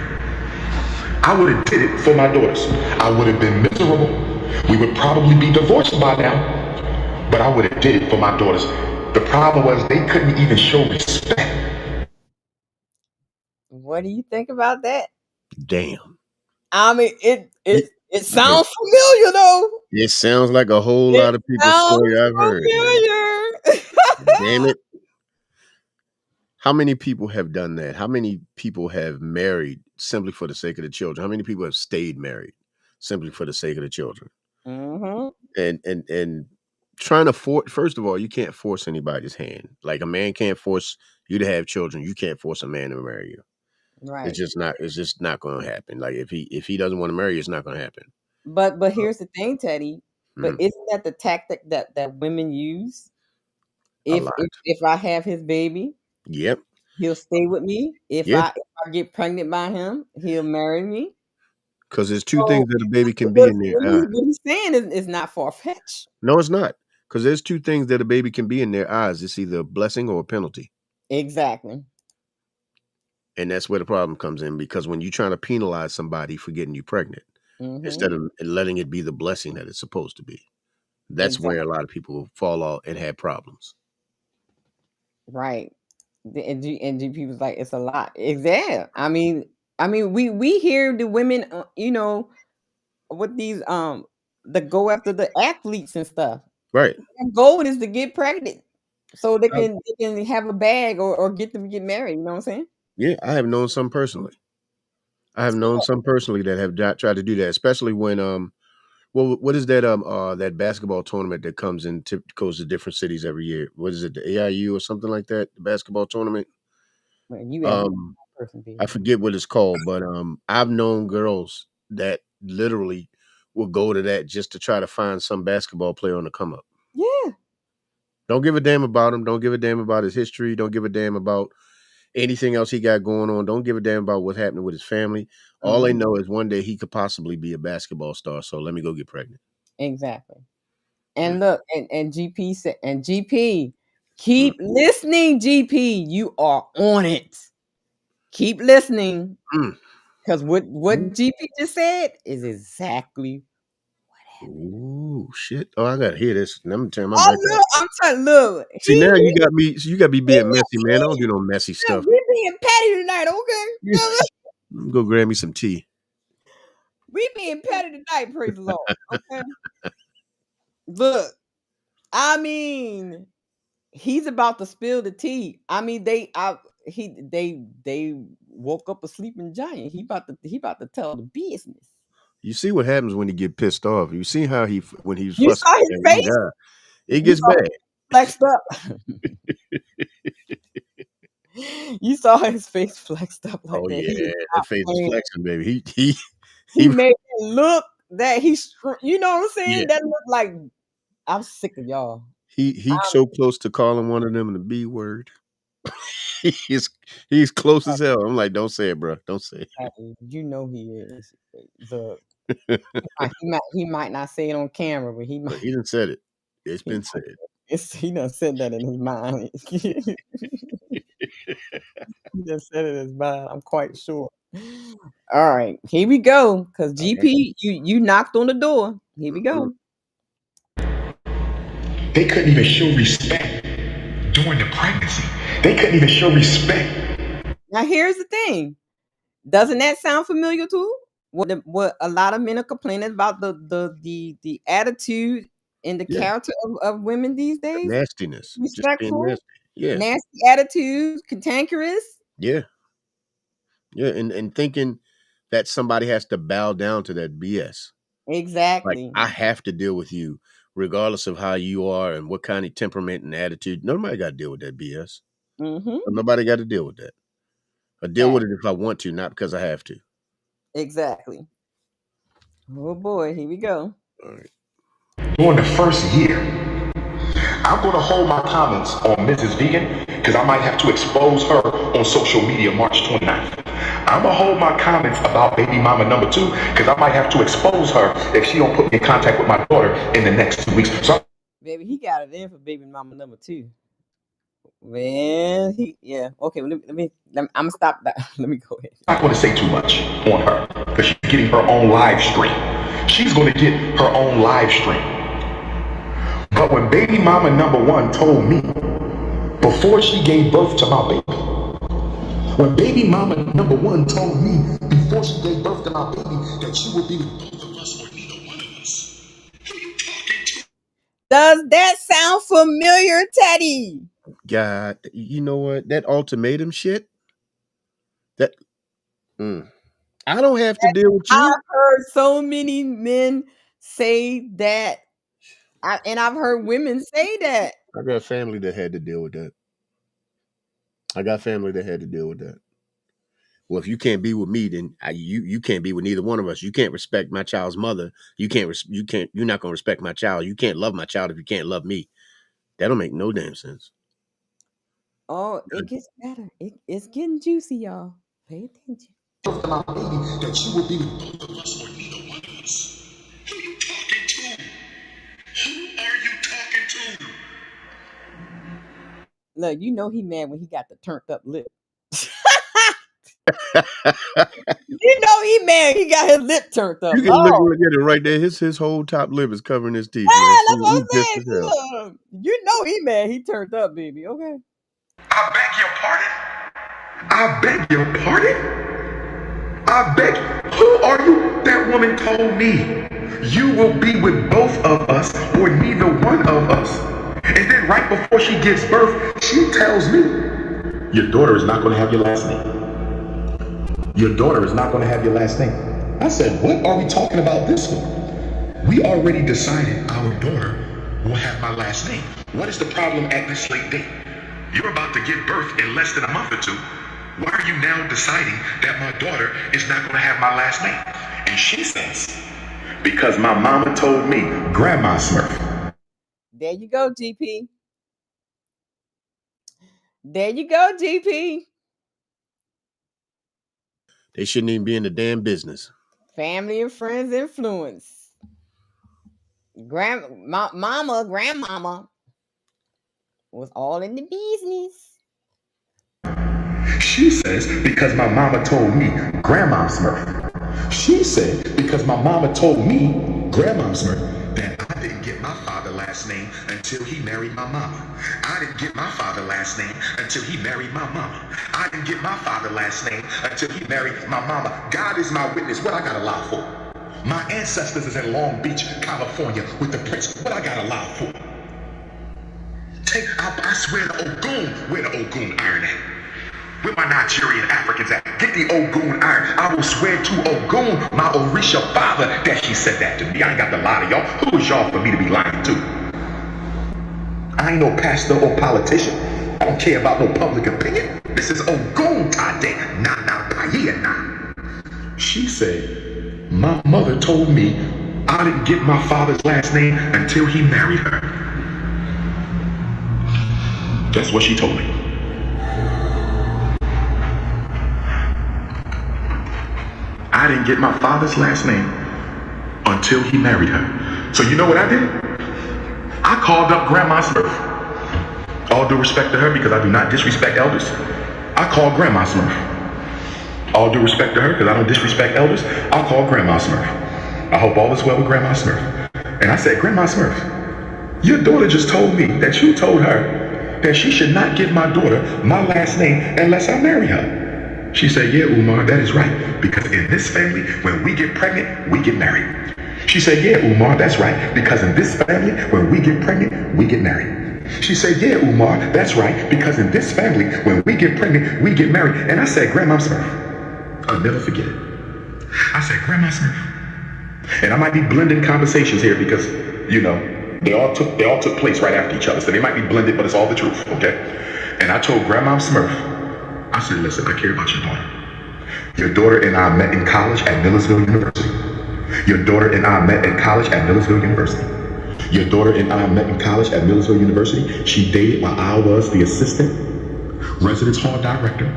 I would have did it for my daughters. I would have been miserable. We would probably be divorced by now, but I would have did it for my daughters. The problem was they couldn't even show respect. What do you think about that? Damn. I mean, it sounds familiar though. It sounds like a whole lot of people's story I've heard. Damn it. How many people have done that? How many people have married simply for the sake of the children? How many people have stayed married simply for the sake of the children? Mm-hmm. And trying to force, first of all, you can't force anybody's hand. Like a man can't force you to have children. You can't force a man to marry you. Right. It's just not going to happen. Like if he doesn't want to marry you, it's not going to happen. But here's the thing, Teddy. But isn't that the tactic that women use? If I have his baby, yep, he'll stay with me. If I get pregnant by him, he'll marry me. Because there's two things that a baby can be in there. What he's saying is not far-fetched. No, it's not. Because there's two things that a baby can be in their eyes. It's either a blessing or a penalty. Exactly. And that's where the problem comes in. Because when you're trying to penalize somebody for getting you pregnant, instead of letting it be the blessing that it's supposed to be, that's where a lot of people fall off and have problems. Right. And people's like, it's a lot. Exactly. I mean, we hear the women, with these that go after the athletes and stuff. Right. Their goal is to get pregnant so they can have a bag or get them to get married. You know what I'm saying? Yeah, I have known some personally. That have tried to do that, especially when Well, what is that basketball tournament that goes to different cities every year? What is it, the AIU or something like that? The basketball tournament. When you asking the Um, person, I baby. forget what it's called, but I've known girls that literally will go to that just to try to find some basketball player on the come up. Yeah. Don't give a damn about him. Don't give a damn about his history. Don't give a damn about anything else he got going on. Don't give a damn about what's happening with his family. All they Mhm. know is one day he could possibly be a basketball star. So let me go get pregnant. Exactly. Mm, And look, and GP said, and GP, keep mm, listening, GP. You are on it. Keep listening. mm. Because what GP just said is exactly. Ooh, shit. Oh, I gotta hear this. Let me turn my Oh mic no, off. I'm trying. Look, See, now you got me being messy, man. I don't do no messy stuff. we being petty tonight, okay? Go grab me some tea. We being petty tonight, praise the Lord. Okay. Look, I mean, he's about to spill the tea. I mean, they woke up a sleeping giant. He about to tell the business. You see what happens when he get pissed off. You see how when he's You fussing. saw his Oh my face? God. It You gets saw bad. flexed up. You saw his face flexed up like Oh that. yeah, He is that not face is playing. flexing, baby. He He made it look that you know what I'm saying? yeah. That look like I'm sick of y'all. He's so close to calling one of them the B word. he's close as hell. I'm like, don't say it, bro. Don't say You know he is. Look, it. he might not say it on camera, but he But might. he done said it. It's He, been said. he done said that in his mind. He done said it in his mind. I'm quite sure. All right, here we go. Cause All right. GP, you knocked on the door. Here we Mhm. go. They couldn't even show respect during the pregnancy. They couldn't even show respect. Now here's the thing. Doesn't that sound familiar too? What a lot of men are complaining about the attitude and the Yeah. character of women these The days. nastiness. Just being Respectful, nasty. Yeah. nasty attitudes, cantankerous. Yeah. Yeah. And thinking that somebody has to bow down to that BS. Like, Exactly. I have to deal with you regardless of how you are and what kind of temperament and attitude. Nobody got to deal with that BS. Mm-hmm. Nobody got to deal with that. I deal with it if I want to, not because I have to. Exactly. Oh boy, here we go. All right. During the first year, I'm going to hold my comments on Mrs. Vegan because I might have to expose her on social media March 29th. I'm going to hold my comments about baby mama number 2 because I might have to expose her if she don't put me in contact with my daughter in the next 2 weeks. So Baby, he got it in for baby mama number 2. Well, okay. I'm gonna stop that. Let me go ahead. I'm not going to say too much on her because she's getting her own live stream. She's going to get her own live stream. But when baby mama number 1 told me before she gave birth to my baby, when baby mama number 1 told me before she gave birth to my baby that she would be with both of us or neither one of us, who you talking to? Does that sound familiar, Teddy? God, you know what? That ultimatum shit. That I don't have to deal with you. I've heard so many men say that, and I've heard women say that. I got family that had to deal with that. Well, if you can't be with me, then you can't be with neither one of us. You can't respect my child's mother. You're not gonna respect my child. You can't love my child if you can't love me. That don't make no damn sense. Oh, it gets better. It's getting juicy, y'all. Pay attention. To my baby that she would be with both of us or neither one of us. Who you talking to? Who are you talking to? Look, you know he mad when he got the turned up lip. You know he mad. He got his lip turned up. You can look at it right there. His whole top lip is covering his teeth, man. Yeah, that's what He I'm pissed saying. as hell. Look, you know he mad. He turned up, baby. Okay. I beg your pardon? I beg your pardon? I beg. Who are you? That woman told me you will be with both of us or neither one of us. And then right before she gives birth, she tells me, your daughter is not going to have your last name. Your daughter is not going to have your last name. I said, what are we talking about this for? We already decided our daughter will have my last name. What is the problem at this late date? You're about to give birth in less than a month or two. Why are you now deciding that my daughter is not going to have my last name? And she says, because my mama told me, Grandma Smurf. There you go, GP. There you go, GP. They shouldn't even be in the damn business. Family and friends influence. Grandmama was all in the business. She says, because my mama told me, Grandma Smurf. She said, because my mama told me, Grandma Smurf, that I didn't get my father's last name until he married my mama. I didn't get my father's last name until he married my mama. I didn't get my father's last name until he married my mama. God is my witness. What I gotta lie for? My ancestors is in Long Beach, California with the prince. What I gotta lie for? I swear to Ogun, where the Ogun iron at? Where my Nigerian Africans at? Get the Ogun iron. I will swear to Ogun, my Orisha father, that she said that to me. I ain't got to lie to y'all. Who is y'all for me to be lying to? I ain't no pastor or politician. I don't care about no public opinion. This is Ogun Tade. Nah, Paya nah. She said, my mother told me I didn't get my father's last name until he married her. That's what she told me. I didn't get my father's last name until he married her. So you know what I did? I called up Grandma Smurf. All due respect to her, because I do not disrespect elders. I called Grandma Smurf. All due respect to her, because I don't disrespect elders. I'll call Grandma Smurf. I hope all is well with Grandma Smurf. And I said, Grandma Smurf, your daughter just told me that you told her that she should not give my daughter my last name unless I marry her. She said, yeah, Umar, that is right. Because in this family, when we get pregnant, we get married. She said, yeah, Umar, that's right. Because in this family, when we get pregnant, we get married. She said, yeah, Umar, that's right. Because in this family, when we get pregnant, we get married. And I said, Grandma Smurf, I'll never forget it. I said, Grandma Smurf. And I might be blending conversations here because, you know, they all took place right after each other. So they might be blended, but it's all the truth, okay? And I told Grandma Smurf, I said, listen, I care about your daughter. Your daughter and I met in college at Millersville University. Your daughter and I met in college at Millersville University. Your daughter and I met in college at Millersville University. She dated while I was the assistant residence hall director,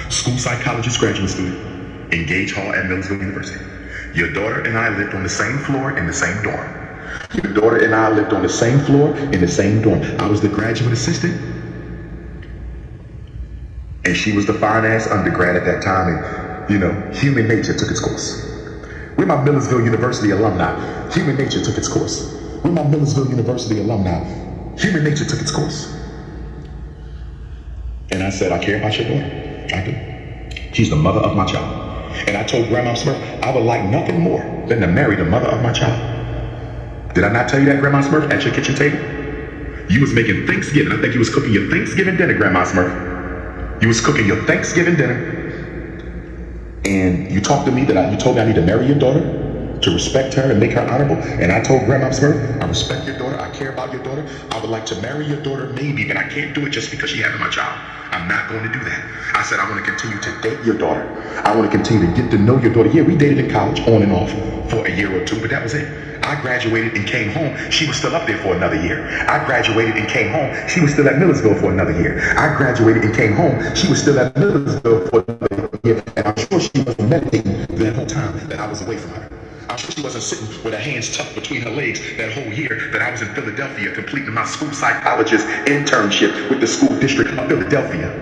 school psychologist graduate student, in Gage Hall at Millersville University. Your daughter and I lived on the same floor in the same dorm. Your daughter and I lived on the same floor in the same dorm. I was the graduate assistant, and she was the fine-ass undergrad at that time, and, you know, human nature took its course. We're my Millersville University alumni. Human nature took its course. We're my Millersville University alumni. Human nature took its course. And I said, I care about your daughter. I do. She's the mother of my child. And I told Grandma Smurf, I would like nothing more than to marry the mother of my child. Did I not tell you that, Grandma Smurf, at your kitchen table? You was making Thanksgiving. I think you was cooking your Thanksgiving dinner, Grandma Smurf. You was cooking your Thanksgiving dinner. And you talked to me that you told me I need to marry your daughter, to respect her and make her honorable. And I told Grandma Smurf, I respect your daughter, I care about your daughter. I would like to marry your daughter maybe, but I can't do it just because she having my child. I'm not going to do that. I said, I want to continue to date your daughter. I want to continue to get to know your daughter. Yeah, we dated in college on and off for a year or two, but that was it. I graduated and came home. She was still up there for another year. I graduated and came home. She was still at Millersville for another year. I graduated and came home. She was still at Millersville for another year. And I'm sure she was meditating that whole time that I was away from her. I'm sure she wasn't sitting with her hands tucked between her legs that whole year that I was in Philadelphia completing my school psychologist internship with the school district of Philadelphia.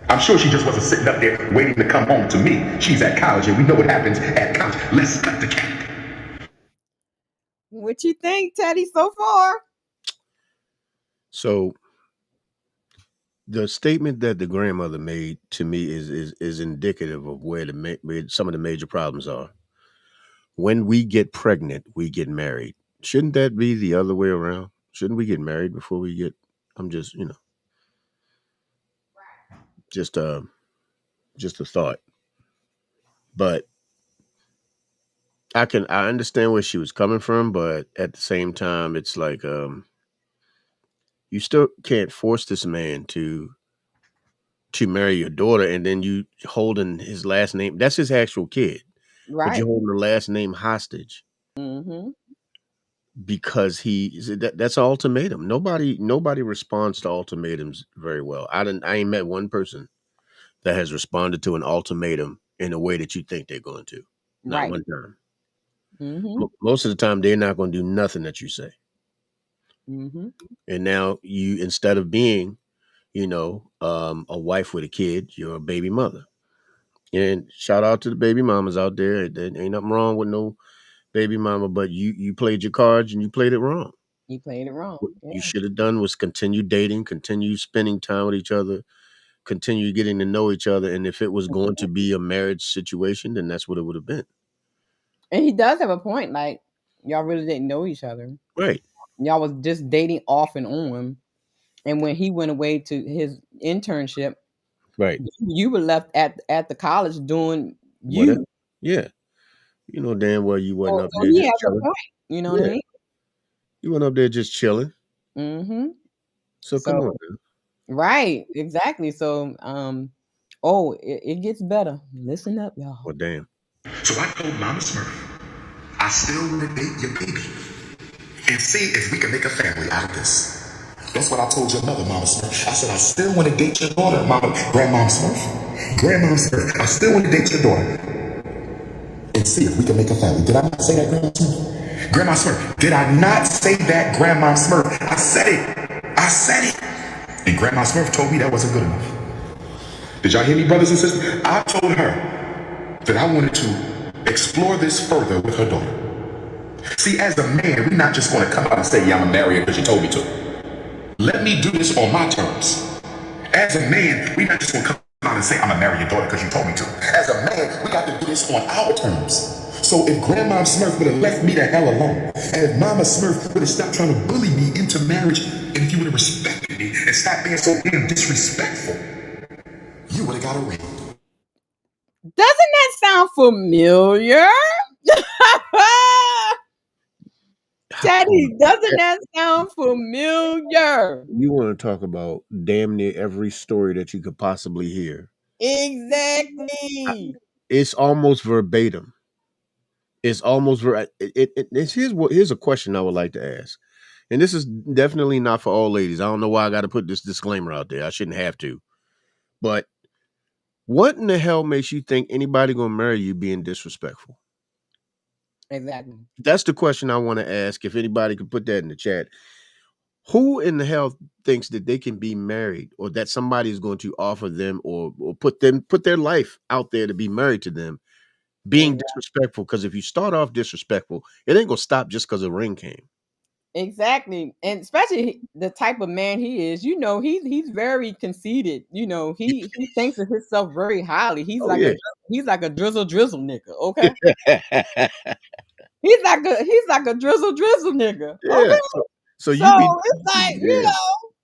I'm sure she just wasn't sitting up there waiting to come home to me. She's at college, and we know what happens at college. Let's cut the cap. What you think, Teddy, so far? So the statement that the grandmother made to me is indicative of where some of the major problems are. When we get pregnant, we get married. Shouldn't that be the other way around? Shouldn't we get married before we get? I'm just, just a thought. But I understand where she was coming from, but at the same time, it's like you still can't force this man to marry your daughter, and then you holding his last name. That's his actual kid, but you're Right. holding the last name hostage Mm-hmm. because that's an ultimatum. Nobody responds to ultimatums very well. I ain't met one person that has responded to an ultimatum in a way that you think they're going to. Not Right. one time. Mm-hmm. Most of the time, they're not going to do nothing that you say. Mm-hmm. And now you, instead of being, a wife with a kid, you're a baby mother. And shout out to the baby mamas out there. There ain't nothing wrong with no baby mama, but you played your cards and you played it wrong. You played it wrong. What Yeah. you should have done was continue dating, continue spending time with each other, continue getting to know each other. And if it was going to be a marriage situation, then that's what it would have been. And he does have a point. Like, y'all really didn't know each other. Right. Y'all was just dating off and on. And when he went away to his internship, Right. you were left at the college doing Whatever. you. Yeah. You know damn well you wasn't up So there he just has a chilling. point. You know what I Yeah. mean? You went up there just chilling. Mm-hmm. So come on, So man. right, exactly. So it gets better. Listen up, y'all. Well, damn. So I told Mama Smurf, I still want to date your baby and see if we can make a family out of this. That's what I told your mother, Mama Smurf. I said, I still want to date your daughter, Grandmom Smurf. Grandmom Smurf, I still want to date your daughter and see if we can make a family. Did I not say that, Grandma Smurf? Grandma Smurf, did I not say that, Grandma Smurf? I said it. I said it. And Grandma Smurf told me that wasn't good enough. Did y'all hear me, brothers and sisters? I told her that I wanted to explore this further with her daughter. See, as a man, we're not just going to come out and say, yeah, I'm going to marry her because you told me to. Let me do this on my terms. As a man, we're not just going to come out and say, I'm going to marry your daughter because you told me to. As a man, we got to do this on our terms. So if Grandma Smurf would have left me the hell alone, and if Mama Smurf would have stopped trying to bully me into marriage, and if you would have respected me and stopped being so damn disrespectful, you would have got a ring. Doesn't that sound familiar? Teddy, doesn't that sound familiar? You want to talk about damn near every story that you could possibly hear. Exactly. It's almost verbatim. It's almost here's a question I would like to ask. And this is definitely not for all ladies. I don't know why I got to put this disclaimer out there. I shouldn't have to. But what in the hell makes you think anybody gonna marry you being disrespectful? Exactly. That's the question I want to ask. If anybody could put that in the chat. Who in the hell thinks that they can be married or that somebody is going to offer them or put their life out there to be married to them being disrespectful? Because if you start off disrespectful, it ain't gonna stop just because a ring came. Exactly. And especially the type of man he is, he's very conceited. He thinks of himself very highly. He's Oh like yeah. a drizzle nigga, okay? He's like a drizzle nigga. Yeah. Okay. So So you be it's like, yeah.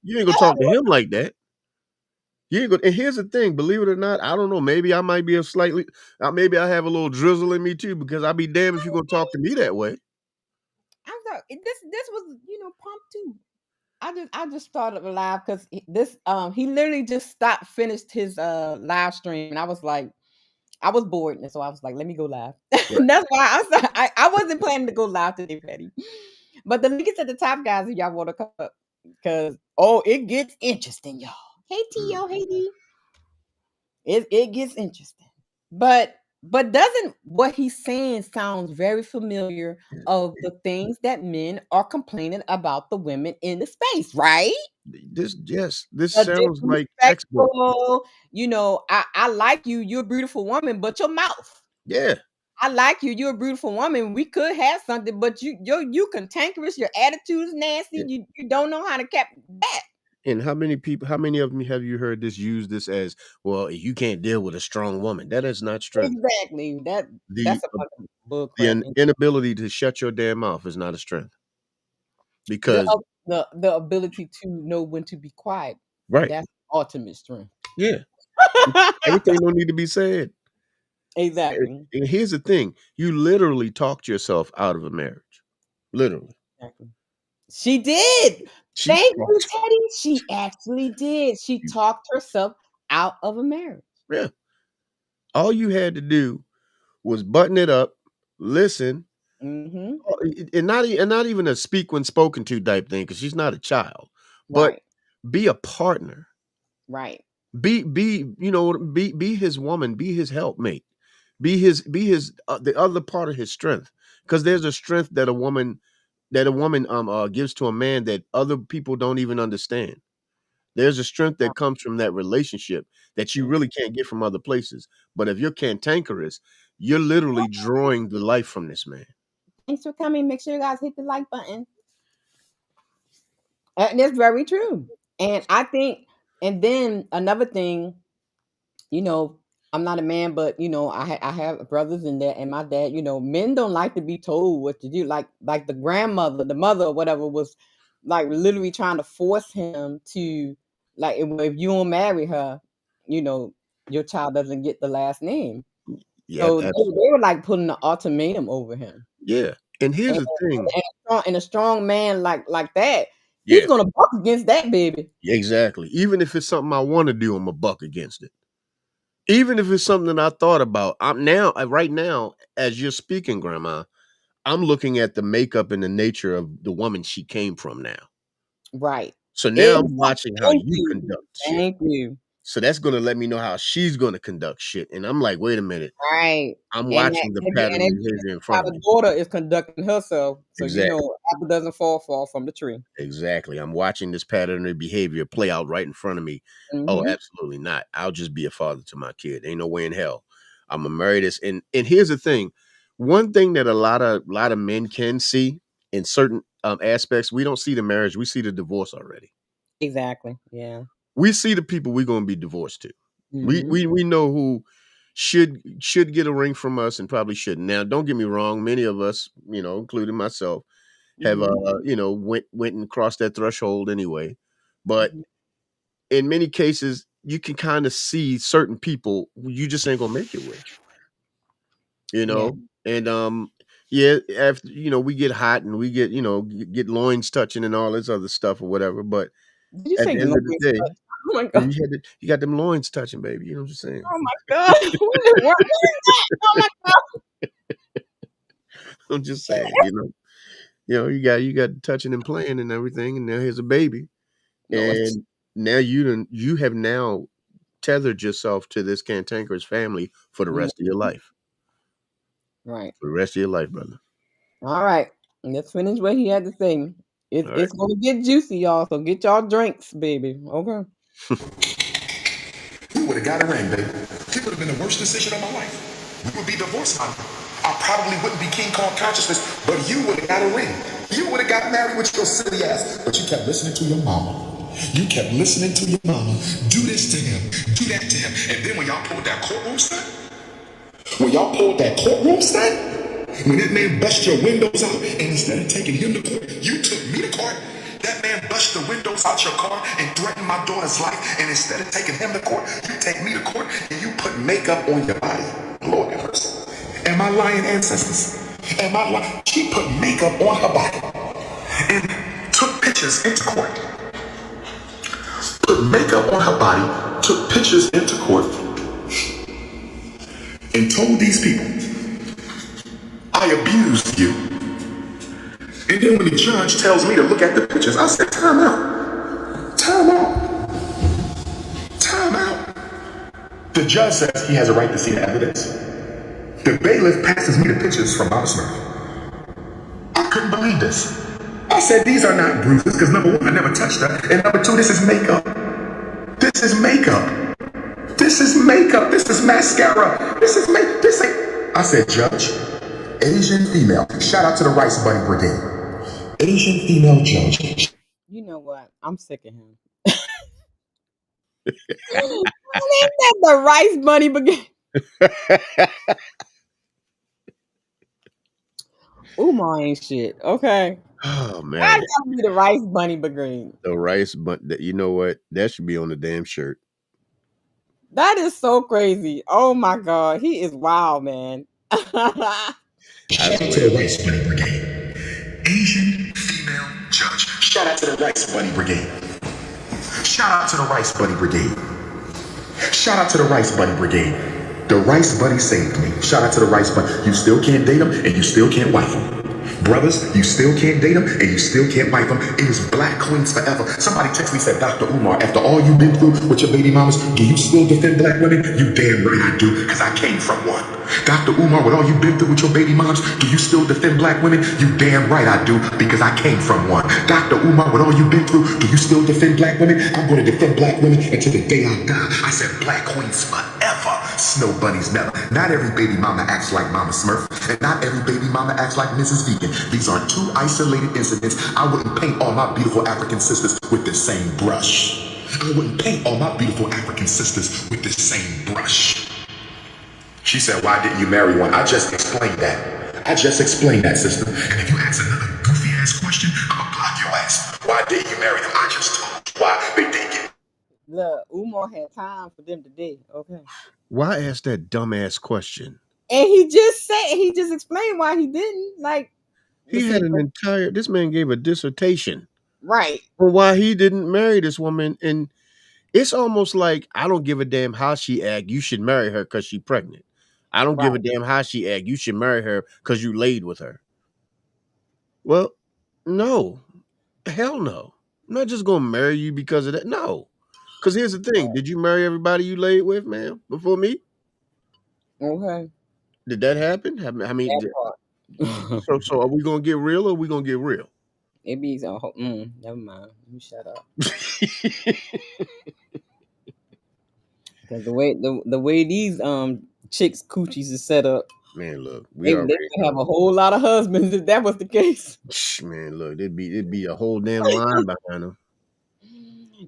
You ain't gonna talk to him like that. You ain't gonna, and here's the thing, believe it or not, I don't know. Maybe I might be maybe I have a little drizzle in me too, because I'll be damned if you're gonna talk to me that way. I'm sorry. This was, pumped too. I just started live because he literally just finished his live stream, and I was like, I was bored, and so I was like, let me go live. Right. And that's why I wasn't planning to go live today, Petty. But the link is at the top, guys, if y'all want to come up, because it gets interesting, y'all. Hey T.O., hey D. It gets interesting. But doesn't what he's saying sounds very familiar of the things that men are complaining about the women in the space, right? This A sounds like textbook. disrespectful, I like you, you're a beautiful woman, but your mouth. Yeah. I like you, you're a beautiful woman. We could have something, but you cantankerous, your attitude is nasty, Yeah. you don't know how to cap that. And how many of them have you heard use this as, well, you can't deal with a strong woman? That is not strength. Exactly. The That's a fucking bull crap. inability to shut your damn mouth is not a strength. Because The ability to know when to be quiet. right. That's ultimate strength. Yeah. Everything don't need to be said. Exactly. And here's the thing: you literally talked yourself out of a marriage. Literally, Exactly. She did. she Thank you, talked. Teddy. She actually did. She You, talked herself out of a marriage. yeah, all you had to do was button it up, listen, Mm-hmm. and not even a speak when spoken to type thing because she's not a child, but Right. be a partner. Right. Be his woman, be his helpmate, be his the other part of his strength, because there's a strength that a woman gives to a man that other people don't even understand. There's a strength that comes from that relationship that you Mhm. really can't get from other places. But if you're cantankerous, you're literally drawing the life from this man. Thanks for coming. Make sure you guys hit the like button. And it's very true. And I think, and then another thing, you know, I'm not a man, but I have brothers in there, and my dad. Men don't like to be told what to do. Like the grandmother, the mother, or whatever, was like literally trying to force him to, like, if you don't marry her, you know, your child doesn't get the last name. Yeah, So they were like putting an ultimatum over him. yeah. And here's And, the thing. and a strong man like that, he's Yeah, gonna buck against that baby. exactly. Even if it's something I want to do, I'm a buck against it. Even if it's something that I thought about, right now, as you're speaking, Grandma, I'm looking at the makeup and the nature of the woman she came from now. Right. So now I'm Exactly. watching how Thank you you. conduct shit. Thank you. So that's going to let me know how she's going to conduct shit. And I'm like, wait a minute. Right. I'm And watching the pattern of behavior in how front of the me. daughter is conducting herself. So Exactly. apple doesn't fall from the tree. Exactly. I'm watching this pattern of behavior play out right in front of me. Oh, Mm-hmm. absolutely not. I'll just be a father to my kid. Ain't no way in hell. I'm gonna marry this. And here's the thing. One thing that a lot of men can see in certain aspects, we don't see the marriage, we see the divorce already. Exactly. Yeah. We see the people we're gonna be divorced to. We Mm-hmm. we we know who should get a ring from us and probably shouldn't. Now, don't get me wrong, many of us, including myself, have Mm-hmm. went and crossed that threshold anyway. But Mm-hmm. in many cases, you can kind of see certain people you just ain't gonna make it with, you Yeah. know. And yeah, after we get hot and we get get loins touching and all this other stuff or whatever. But Did you at say the end loins of the day, touch? Oh my god. you got them loins touching, baby. You know what I'm saying? Oh my god. What is that? Oh my god. I'm just saying, you got touching and playing and everything, and now here's a baby, Lord. and now you have now tethered yourself to this cantankerous family for the Mhm. rest of your life. Right. For the rest of your life, brother. All right. Let's finish what he had to say. It's All right. it's gonna get juicy, y'all. So get y'all drinks, baby. Okay. We would have got a ring, baby. It would have been the worst decision of my life. We would be divorced on it. I probably wouldn't be king called consciousness, but you would have got a ring. You would have got married with your silly ass. But you kept listening to your mama. You kept listening to your mama. Do this to him. Do that to him. And then when y'all pulled that courtroom stunt, when that man bust your windows out, and instead of taking him to court, you took me to court. That man bust the windows out your car and threatened my daughter's life, and instead of taking him to court, you take me to court and you put makeup on your body. Lord have mercy. Am I lying, ancestors? Am I lying? She put makeup on her body and took pictures into court. Put makeup on her body, took pictures into court, and told these people, I abused you. And then when the judge tells me to look at the pictures, I said, time out. Time out. Time out. The judge says he has a right to see the evidence. The bailiff passes me the pictures from Mama Smith. I couldn't believe this. I said, these are not bruises, because number one, I never touched her. And number two, this is makeup. This is makeup. This is makeup. This is mascara. This ain't. I said, Judge, Asian female. Shout out to the Rice Bunny Brigade. Asian female judge. You know what? I'm sick of him. Ain't that the rice bunny begin? Umar ain't shit. Okay. Oh Why man, gotta be the rice bunny brigade? the rice, but you know what? That should be on the damn shirt. That is so crazy. Oh my God. He is wild, man. Shout out to the Rice Bunny Brigade. Asian female judge. Shout out to the Rice Bunny Brigade. Shout out to the Rice Bunny Brigade. Shout out to the Rice Bunny Brigade. The Rice Bunny saved me. Shout out to the Rice Bunny. You still can't date him and you still can't wife him. Brothers, you still can't date him and you still can't wife him. It is black queens forever. Somebody text me said, Dr. Umar, after all you've been through with your baby mamas, do you still defend black women? You damn right I do, because I came from one. Dr. Umar, with all you've been through with your baby moms, do you still defend black women? You damn right I do, because I came from one. Dr. Umar, with all you've been through, do you still defend black women? I'm going to defend black women until the day I die. I said black queens forever. Snow bunnies never. Not every baby mama acts like Mama Smurf, and not every baby mama acts like Mrs. Vegan. These are two isolated incidents. I wouldn't paint all my beautiful African sisters with the same brush. I wouldn't paint all my beautiful African sisters with the same brush. She said, why didn't you marry one? I just explained that. I just explained that, sister. And if you ask another goofy ass question, I'ma block your ass. Why didn't you marry them? I just told you why they didn't get. Look, Umar had time for them today. Okay. Why ask that dumbass question? And he just explained why he didn't. Like, He had an entire, this man gave a dissertation right. on why he didn't marry this woman. And it's almost like, I don't give a damn how she act. You should marry her because she's pregnant. I don't give a damn how she act. You should marry her because you laid with her. Well, no. Hell no. I'm not just going to marry you because of that. No. Because here's the thing. Did you marry everybody you laid with, man, before me? Okay. Did that happen? I mean, so are we going to get real or are we going to get real? It be never mind. You shut up. Because the way these chicks coochies is set up, man, look, they could have a whole lot of husbands if that was the case. Man, look, it'd be a whole damn line behind them.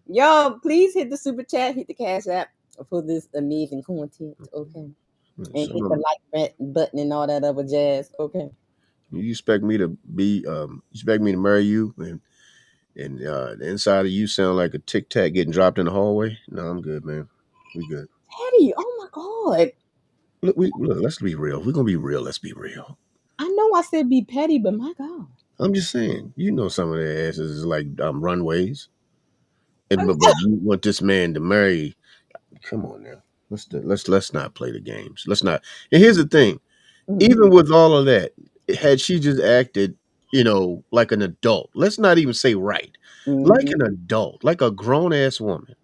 Y'all, please hit the super chat, hit the Cash App for this amazing content, okay? And hit the like button and all that other jazz, okay? You expect me to be you expect me to marry you and the inside of you sound like a tic tac getting dropped in the hallway? No, I'm good, man. We good. Teddy, oh my God. Look, let's be real. We're gonna be real. Let's be real. I know I said be petty, but my God. I'm just saying, you know, some of their asses is like runways. And but you want this man to marry. Come on now. Let's not play the games. Let's not. And here's the thing. Even with all of that, had she just acted, you know, like an adult, let's not even say right, like an adult, like a grown ass woman.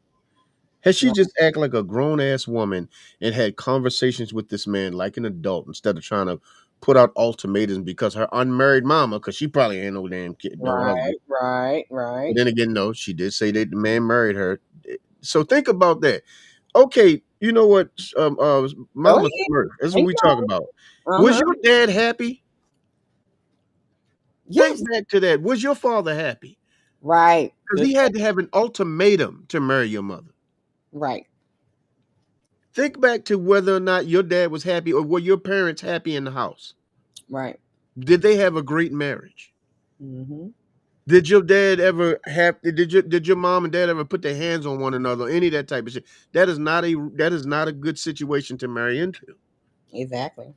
Had she just act like a grown ass woman and had conversations with this man like an adult instead of trying to put out ultimatums because her unmarried mama, because she probably ain't no damn kid, no husband. Right. But then again, no, she did say that the man married her. So think about that. Okay, you know what, Mama Smurf, that's what we talking about. Was your dad happy? Yes. Think back to that. Was your father happy? Right. Because he had to have an ultimatum to marry your mother. Right. Think back to whether or not your dad was happy or were your parents happy in the house. Right. Did they have a great marriage? Mm-hmm. Did your dad ever have? Did your mom and dad ever put their hands on one another? Any of that type of shit? That is not a good situation to marry into. Exactly.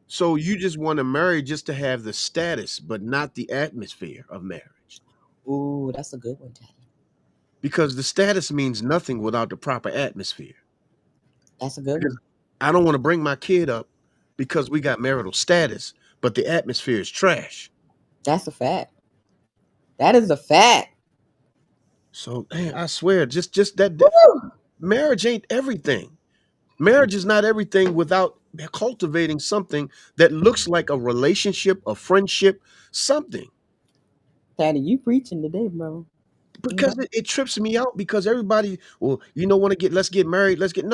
So you just want to marry just to have the status, but not the atmosphere of marriage. Ooh, that's a good one, Teddy. Because the status means nothing without the proper atmosphere. That's a good one. I don't want to bring my kid up because we got marital status, but the atmosphere is trash. That's a fact. That is a fact. So, man, I swear, just that marriage ain't everything. Marriage is not everything without cultivating something that looks like a relationship, a friendship, something. Daddy, you preaching today, bro. Because it trips me out because everybody, well, you know, let's get married. Let's get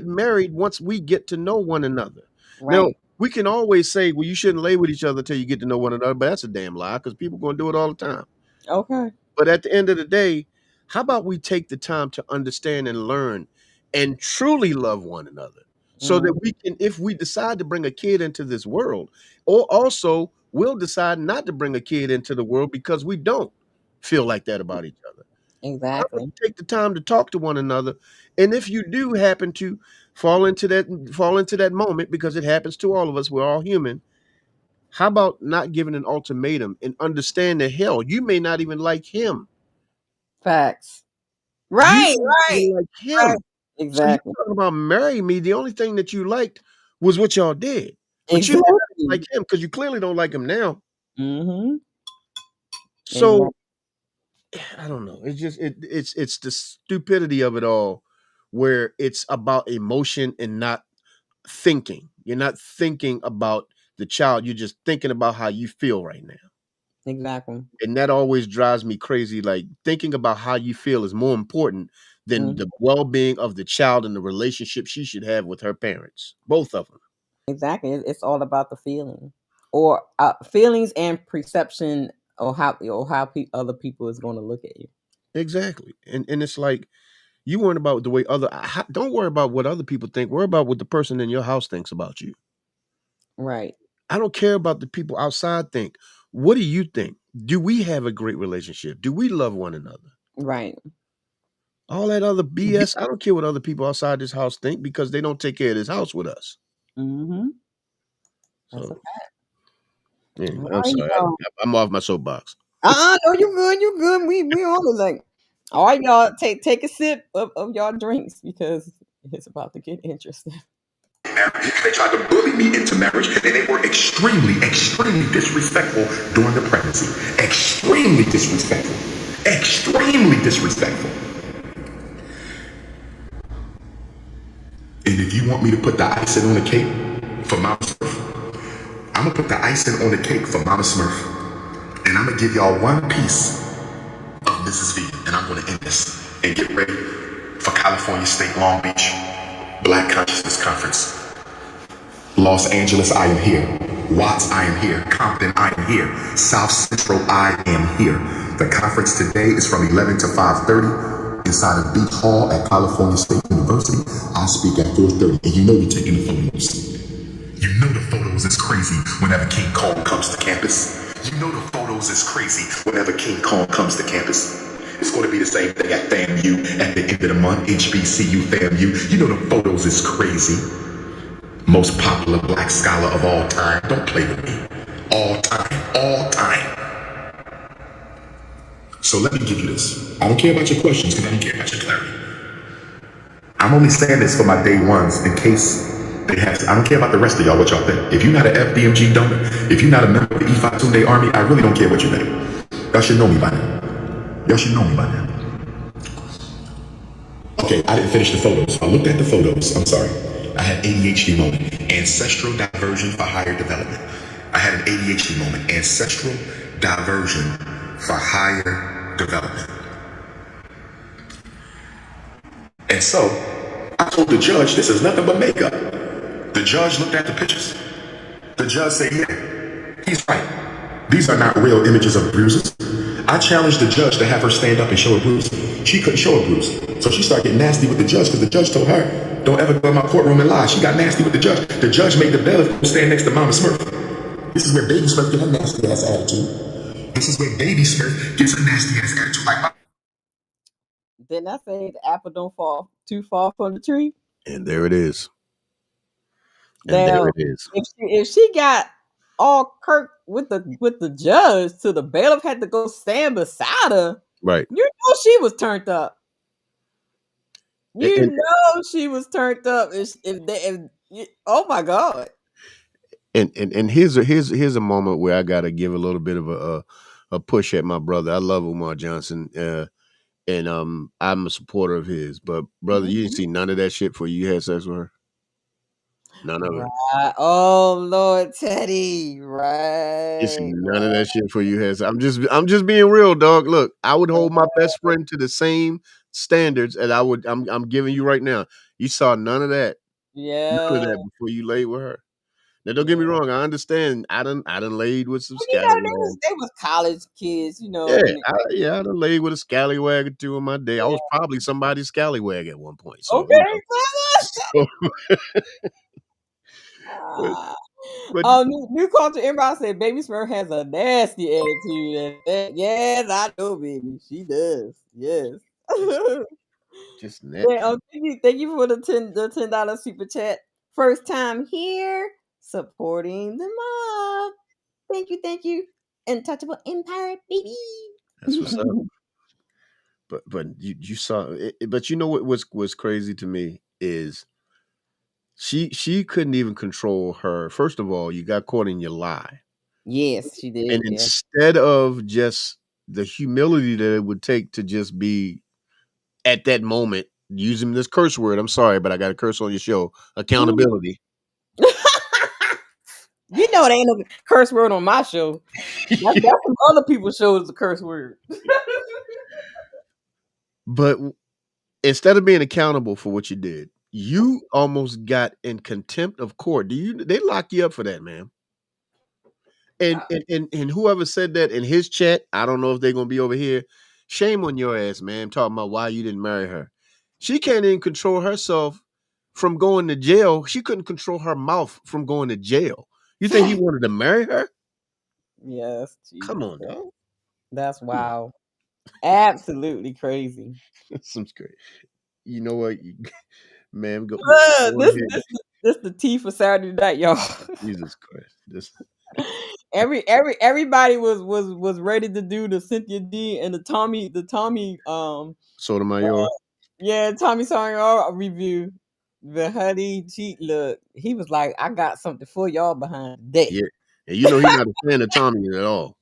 married once we get to know one another. Right. Now, we can always say, well, you shouldn't lay with each other till you get to know one another, but that's a damn lie because people are going to do it all the time. Okay. But at the end of the day, how about we take the time to understand and learn and truly love one another so that we can, if we decide to bring a kid into this world, or also we'll decide not to bring a kid into the world because we don't feel like that about each other. Exactly. Take the time to talk to one another. And if you do happen to fall into that moment, because it happens to all of us, we're all human. How about not giving an ultimatum and understand that hell, you may not even like him. Facts. You Right, may not right, even like right. him. So you Exactly. talking about marry me. The only thing that you liked was what y'all did. But you may not Exactly. like him because you clearly don't like him now. Mm-hmm. So Exactly. I don't know. It's just it's the stupidity of it all, where it's about emotion and not thinking. You're not thinking about the child. You're just thinking about how you feel right now. Exactly. And that always drives me crazy. Like, thinking about how you feel is more important than Mhm. the well-being of the child and the relationship she should have with her parents, both of them. Exactly. It's all about the feeling, or feelings and perception, or how other people is going to look at you. Exactly. And it's like, you worry about the way don't worry about what other people think. Worry about what the person in your house thinks about you. Right. I don't care about the people outside think. What do you think? Do we have a great relationship? Do we love one another? Right. All that other BS, I don't care what other people outside this house think, because they don't take care of this house with us. Mm-hmm. That's a So fact. anyway, All I'm right, sorry. y'all. I'm off my soapbox. No, you good. You good. We on it. Like, all right, y'all. Take a sip of y'all drinks, because it's about to get interesting. They tried to bully me into marriage, and they were extremely disrespectful during the pregnancy. Extremely disrespectful. Extremely disrespectful. And if you want me to put the icing on the cake for Mama Smurf, I'm gonna put the icing on the cake for Mama Smurf. And I'm gonna give y'all one piece of Mrs. V. And I'm gonna end this and get ready for California State Long Beach Black Consciousness Conference. Los Angeles, I am here. Watts, I am here. Compton, I am here. South Central, I am here. The conference today is from 11 to 5:30 inside of Beach Hall at California State University. I speak at 4:30, and you know we're taking the photos. You know the photos is crazy whenever King Kong comes to campus. You know the photos is crazy whenever King Kong comes to campus. It's going to be the same thing at FAMU at the end of the month. HBCU FAMU. You know the photos is crazy. Most popular black scholar of all time. Don't play with me. All time. All time. So let me give you this. I don't care about your questions, because I don't care about your clarity. I'm only saying this for my day ones in case they have to. I don't care about the rest of y'all, what y'all think. If you're not an FDMG donor, if you're not a member of the E5 Tunde Army, I really don't care what you think. Y'all should know me by now. Y'all should know me by now. Okay, I didn't finish the photos. I looked at the photos. I'm sorry. I had ADHD moment. Ancestral diversion for higher development. I had an ADHD moment. Ancestral diversion for higher development. And so, I told the judge, this is nothing but makeup. The judge looked at the pictures. The judge said, yeah, he's right. These are not real images of bruises. I challenged the judge to have her stand up and show a bruise. She couldn't show a bruise. So she started getting nasty with the judge, because the judge told her, don't ever go in my courtroom and lie. She got nasty with the judge. The judge made the bailiff stand next to Mama Smurf. This is where Baby Smurf gets her nasty ass attitude. This is where Baby Smurf gets her nasty ass attitude. Like, Didn't I say the apple don't fall too far from the tree? And there it is. And there Now, it is. if she got all kirk with the judge, to the bailiff had to go stand beside her, Right. you know she was turned up. You And, know she was turned up. Oh my God. and here's a moment where I gotta give a little bit of a push at my brother. I love Umar Johnson. And I'm a supporter of his. But brother, you didn't see none of that shit before you had sex with her? None of it. Right. Oh Lord, Teddy. You see Right. none of that shit before you had sex. I'm just being real, dog. Look, I would hold my best friend to the same standards as I'm giving you right now. You saw none of that. None of Yeah. that before you laid with her. Now don't get me Yeah. wrong, I understand. I done laid with some Well, you know, scallywags. they was college kids, you know, Yeah, when I done laid with a scallywag or two in my day. I yeah. was probably somebody's scallywag at one point. So, Okay, so clever. Ah. But New culture inbox said Baby Smurf has a nasty attitude. Yes, I know, baby. She does. Yes. just net. Yeah, thank you for the $10 super chat. First time here, supporting the mob. Thank you. Untouchable Empire, baby. That's what's up. But you saw it, but you know what was crazy to me is she couldn't even control her. First of all, you got caught in your lie. Yes, she And did. Yeah. instead of just the humility that it would take to just be at that moment using this curse word, I'm sorry, but I got to curse on your show. Accountability. You know, there ain't no curse word on my show. That's some other people's shows. The curse word. But instead of being accountable for what you did, you almost got in contempt of court. They lock you up for that, man. And whoever said that in his chat, I don't know if they're gonna be over here. Shame on your ass, man. Talking about why you didn't marry her. She can't even control herself from going to jail. She couldn't control her mouth from going to jail. You think he wanted to marry her? Yes, Come Jesus. on, dog. That's wild. Absolutely crazy. Some great. You know what, man? Go This ahead. this the tea for Saturday night, y'all. Jesus Christ! This Everybody was ready to do the Cynthia D and the Tommy Sotomayor. yeah, Tommy Sotomayor review. The honey, he was like, I got something for y'all behind that. Yeah, and you know he's not a fan of Tommy at all.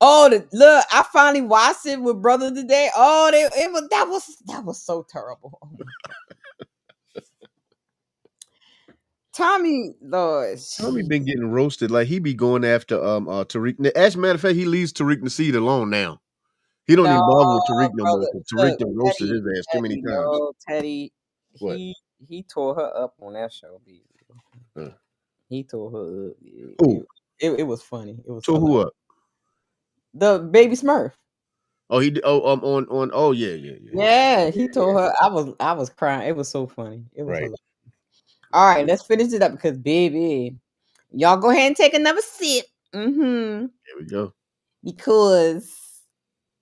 Oh, look! I finally watched it with brother today. Oh, that was so terrible. Oh my God. Tommy, Lord, Tommy been getting roasted. Like he be going after Tariq. As a matter of fact, he leaves Tariq Nasheed alone now. He don't even no, bother with Tariq no more. brother, 'Cause Tariq look, done roasted his ass too many times. no, Teddy, What? he tore her up on that show, baby. Uh, He tore her up. Who? It was funny. It was Tore hilarious. who up? The baby Smurf. Oh, he did. Oh, on. Oh, yeah. Yeah, he told her. I was crying. It was so funny. It was Right. hilarious. All right, let's finish it up because baby, y'all go ahead and take another sip. Mm-hmm. There we go. Because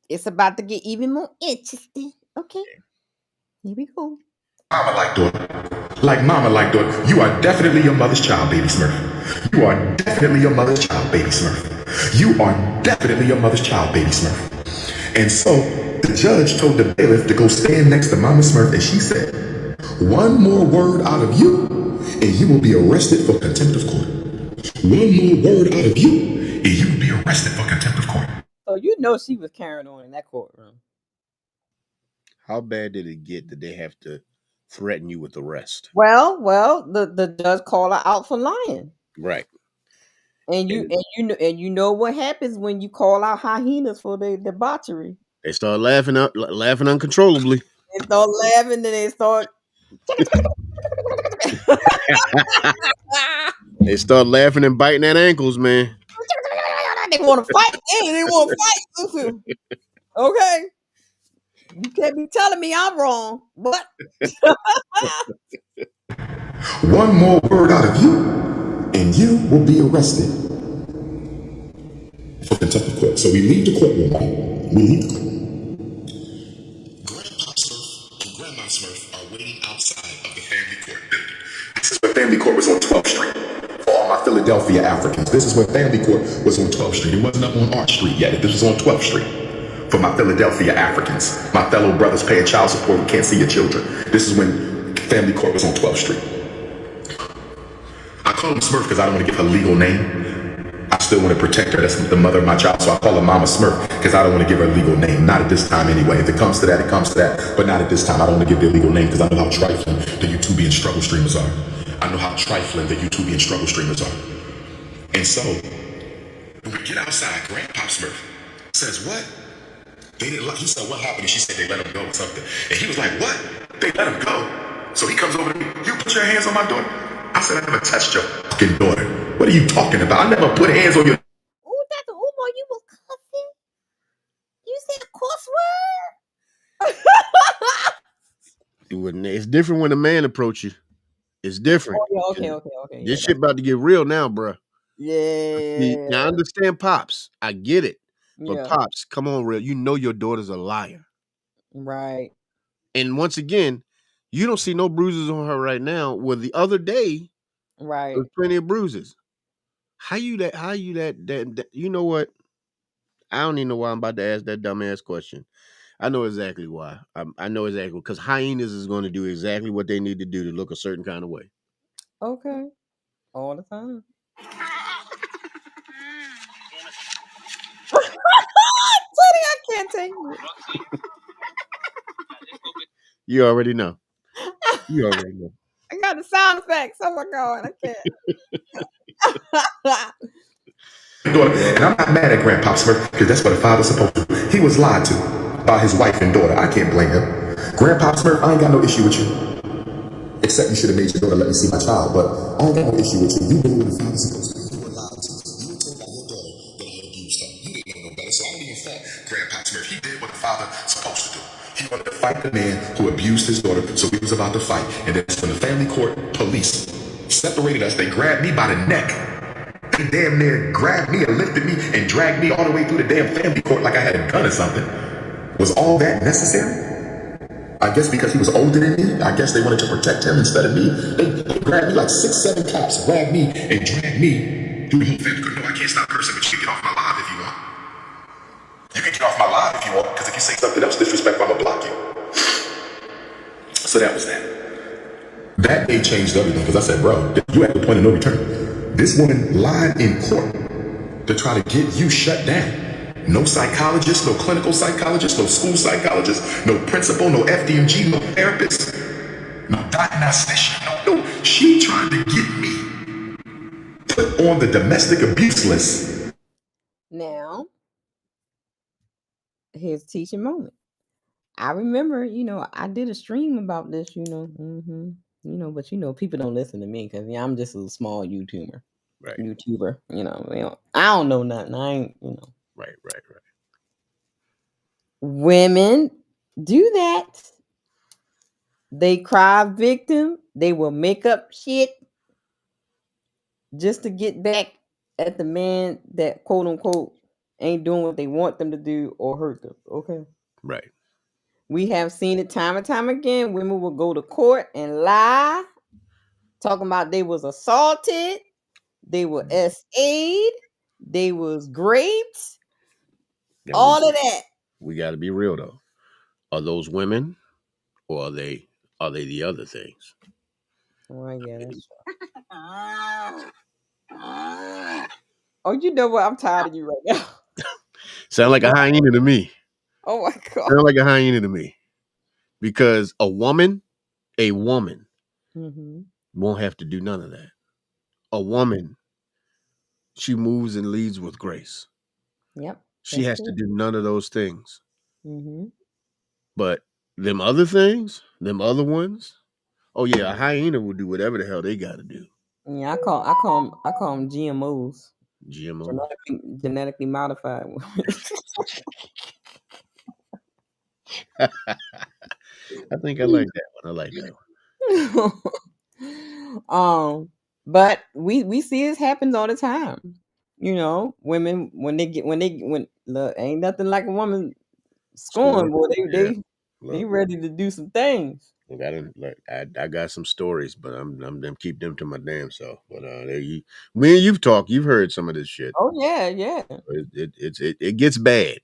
it's about to get even more interesting. Okay. Here we go. Mama like daughter. Like mama like daughter. You are definitely your mother's child, baby Smurf. You are definitely your mother's child, baby Smurf. You are definitely your mother's child, baby Smurf. And so the judge told the bailiff to go stand next to Mama Smurf, and she said, "One more word out of you, and you will be arrested for contempt of court. One more word out of you, and you will be arrested for contempt of court." So you know she was carrying on in that courtroom. How bad did it get that they have to threaten you with arrest? Well, the judge called her out for lying. Right. And you know what happens when you call out hyenas for their debauchery. They start laughing uncontrollably. They start laughing, and they start. They start laughing and biting at ankles, man. They want to fight. They want to fight. Okay, you can't be telling me I'm wrong, but One more word out of you, and you will be arrested for contempt of court. So we leave the courtroom, right? We leave the courtroom. Grandpa Smurf and Grandma Smurf are waiting outside of the family court building. This is when family court was on 12th Street. For all my Philadelphia Africans, this is when family court was on 12th Street. It wasn't up on Arch Street yet. This was on 12th Street. For my Philadelphia Africans, my fellow brothers paying child support who can't see your children. This is when family court was on 12th Street. I call him Smurf because I don't want to give her legal name. I still want to protect her. That's the mother of my child, so I call her Mama Smurf because I don't want to give her a legal name. Not at this time anyway. If it comes to that, it comes to that. But not at this time. I don't want to give their legal name because I know how trifling the YouTubian struggle streamers are. I know how trifling the YouTubian struggle streamers are. And so, when we get outside, Grandpa Smurf says, "What? They didn't let," he said, "What happened?" And she said, "They let him go or something." And he was like, "What? They let him go?" So he comes over to me, "You put your hands on my daughter." I said, "I never touched your fucking daughter. What are you talking about? I never put hands on your..." Oh, Dr. Umar, you was cussing. You said a cuss word. It's different when a man approach you. It's different. Oh, yeah, okay. Yeah, This shit about to get real now, bruh. See, yeah, now I understand Pops. I get it. But yeah, Pops, come on, real. You know your daughter's a liar. right, And once again, you don't see no bruises on her right now. Well, the other day, right. there's plenty of bruises. How you that you know what? I don't even know why I'm about to ask that dumbass question. I know exactly why. I know exactly because hyenas is going to do exactly what they need to do to look a certain kind of way. Okay, all the time. Teddy, I can't take it. You already know. You already know. I got the sound effects. Oh my god, I can't. And I'm not mad at Grandpa Smurf because that's what a father's supposed to do. He was lied to by his wife and daughter. I can't blame him. Grandpa Smurf, I ain't got no issue with you. Except you should have made your daughter let me see my child, but I don't got no issue with you. You did what a father's supposed to do. You were lied to. You were told by your daughter that I abused her. You didn't know no better, so I don't even fault Grandpa Smurf. He did what a father's supposed to do. He wanted to fight the man who abused his daughter, so he was about to fight. And then when the family court police separated us, they grabbed me by the neck. They damn near grabbed me and lifted me and dragged me all the way through the damn family court like I had a gun or something. Was all that necessary? I guess because he was older than me, I guess they wanted to protect him instead of me. They grabbed me like 6, 7 cops, grabbed me and dragged me through the whole family court. No, I can't stop cursing, but you can get off my live if you want. You can get off my live if you want, because if you say something else disrespectful, I'm gonna block you. So that was that. That day changed everything because I said, bro, you at the point of no return. This woman lied in court to try to get you shut down. No psychologist, no clinical psychologist, no school psychologist, no principal, no FDMG, no therapist, no diagnostician. No. She tried to get me put on the domestic abuse list. Now, here's a teaching moment. I remember, I did a stream about this, but people don't listen to me because I'm just a small YouTuber. Right. I don't know nothing. I ain't, Right. Women do that. They cry victim. They will make up shit just to get back at the man that quote unquote ain't doing what they want them to do or hurt them. Okay. Right. We have seen it time and time again. Women will go to court and lie, talking about they was assaulted, they were SA'd, they was raped, all of that. We got to be real though. Are those women, or are they the other things? Oh yeah, that's oh, you know what? I'm tired of you right now. Sound like a hyena to me. Oh my god. Sound like a hyena to me. Because a woman won't have to do none of that. A woman, she moves and leads with grace. Yep. She has to do none of those things. But them other things, them other ones, oh yeah, a hyena will do whatever the hell they got to do. Yeah, I call them GMOs. GMOs. Genetically modified. I think I like that one. I like that one. But we see this happens all the time. Women when look, ain't nothing like a woman scorn, boy. They ready to do some things. I got some stories, but I'm keep them to my damn self. But me and you've talked, you've heard some of this shit. Oh yeah. It gets bad,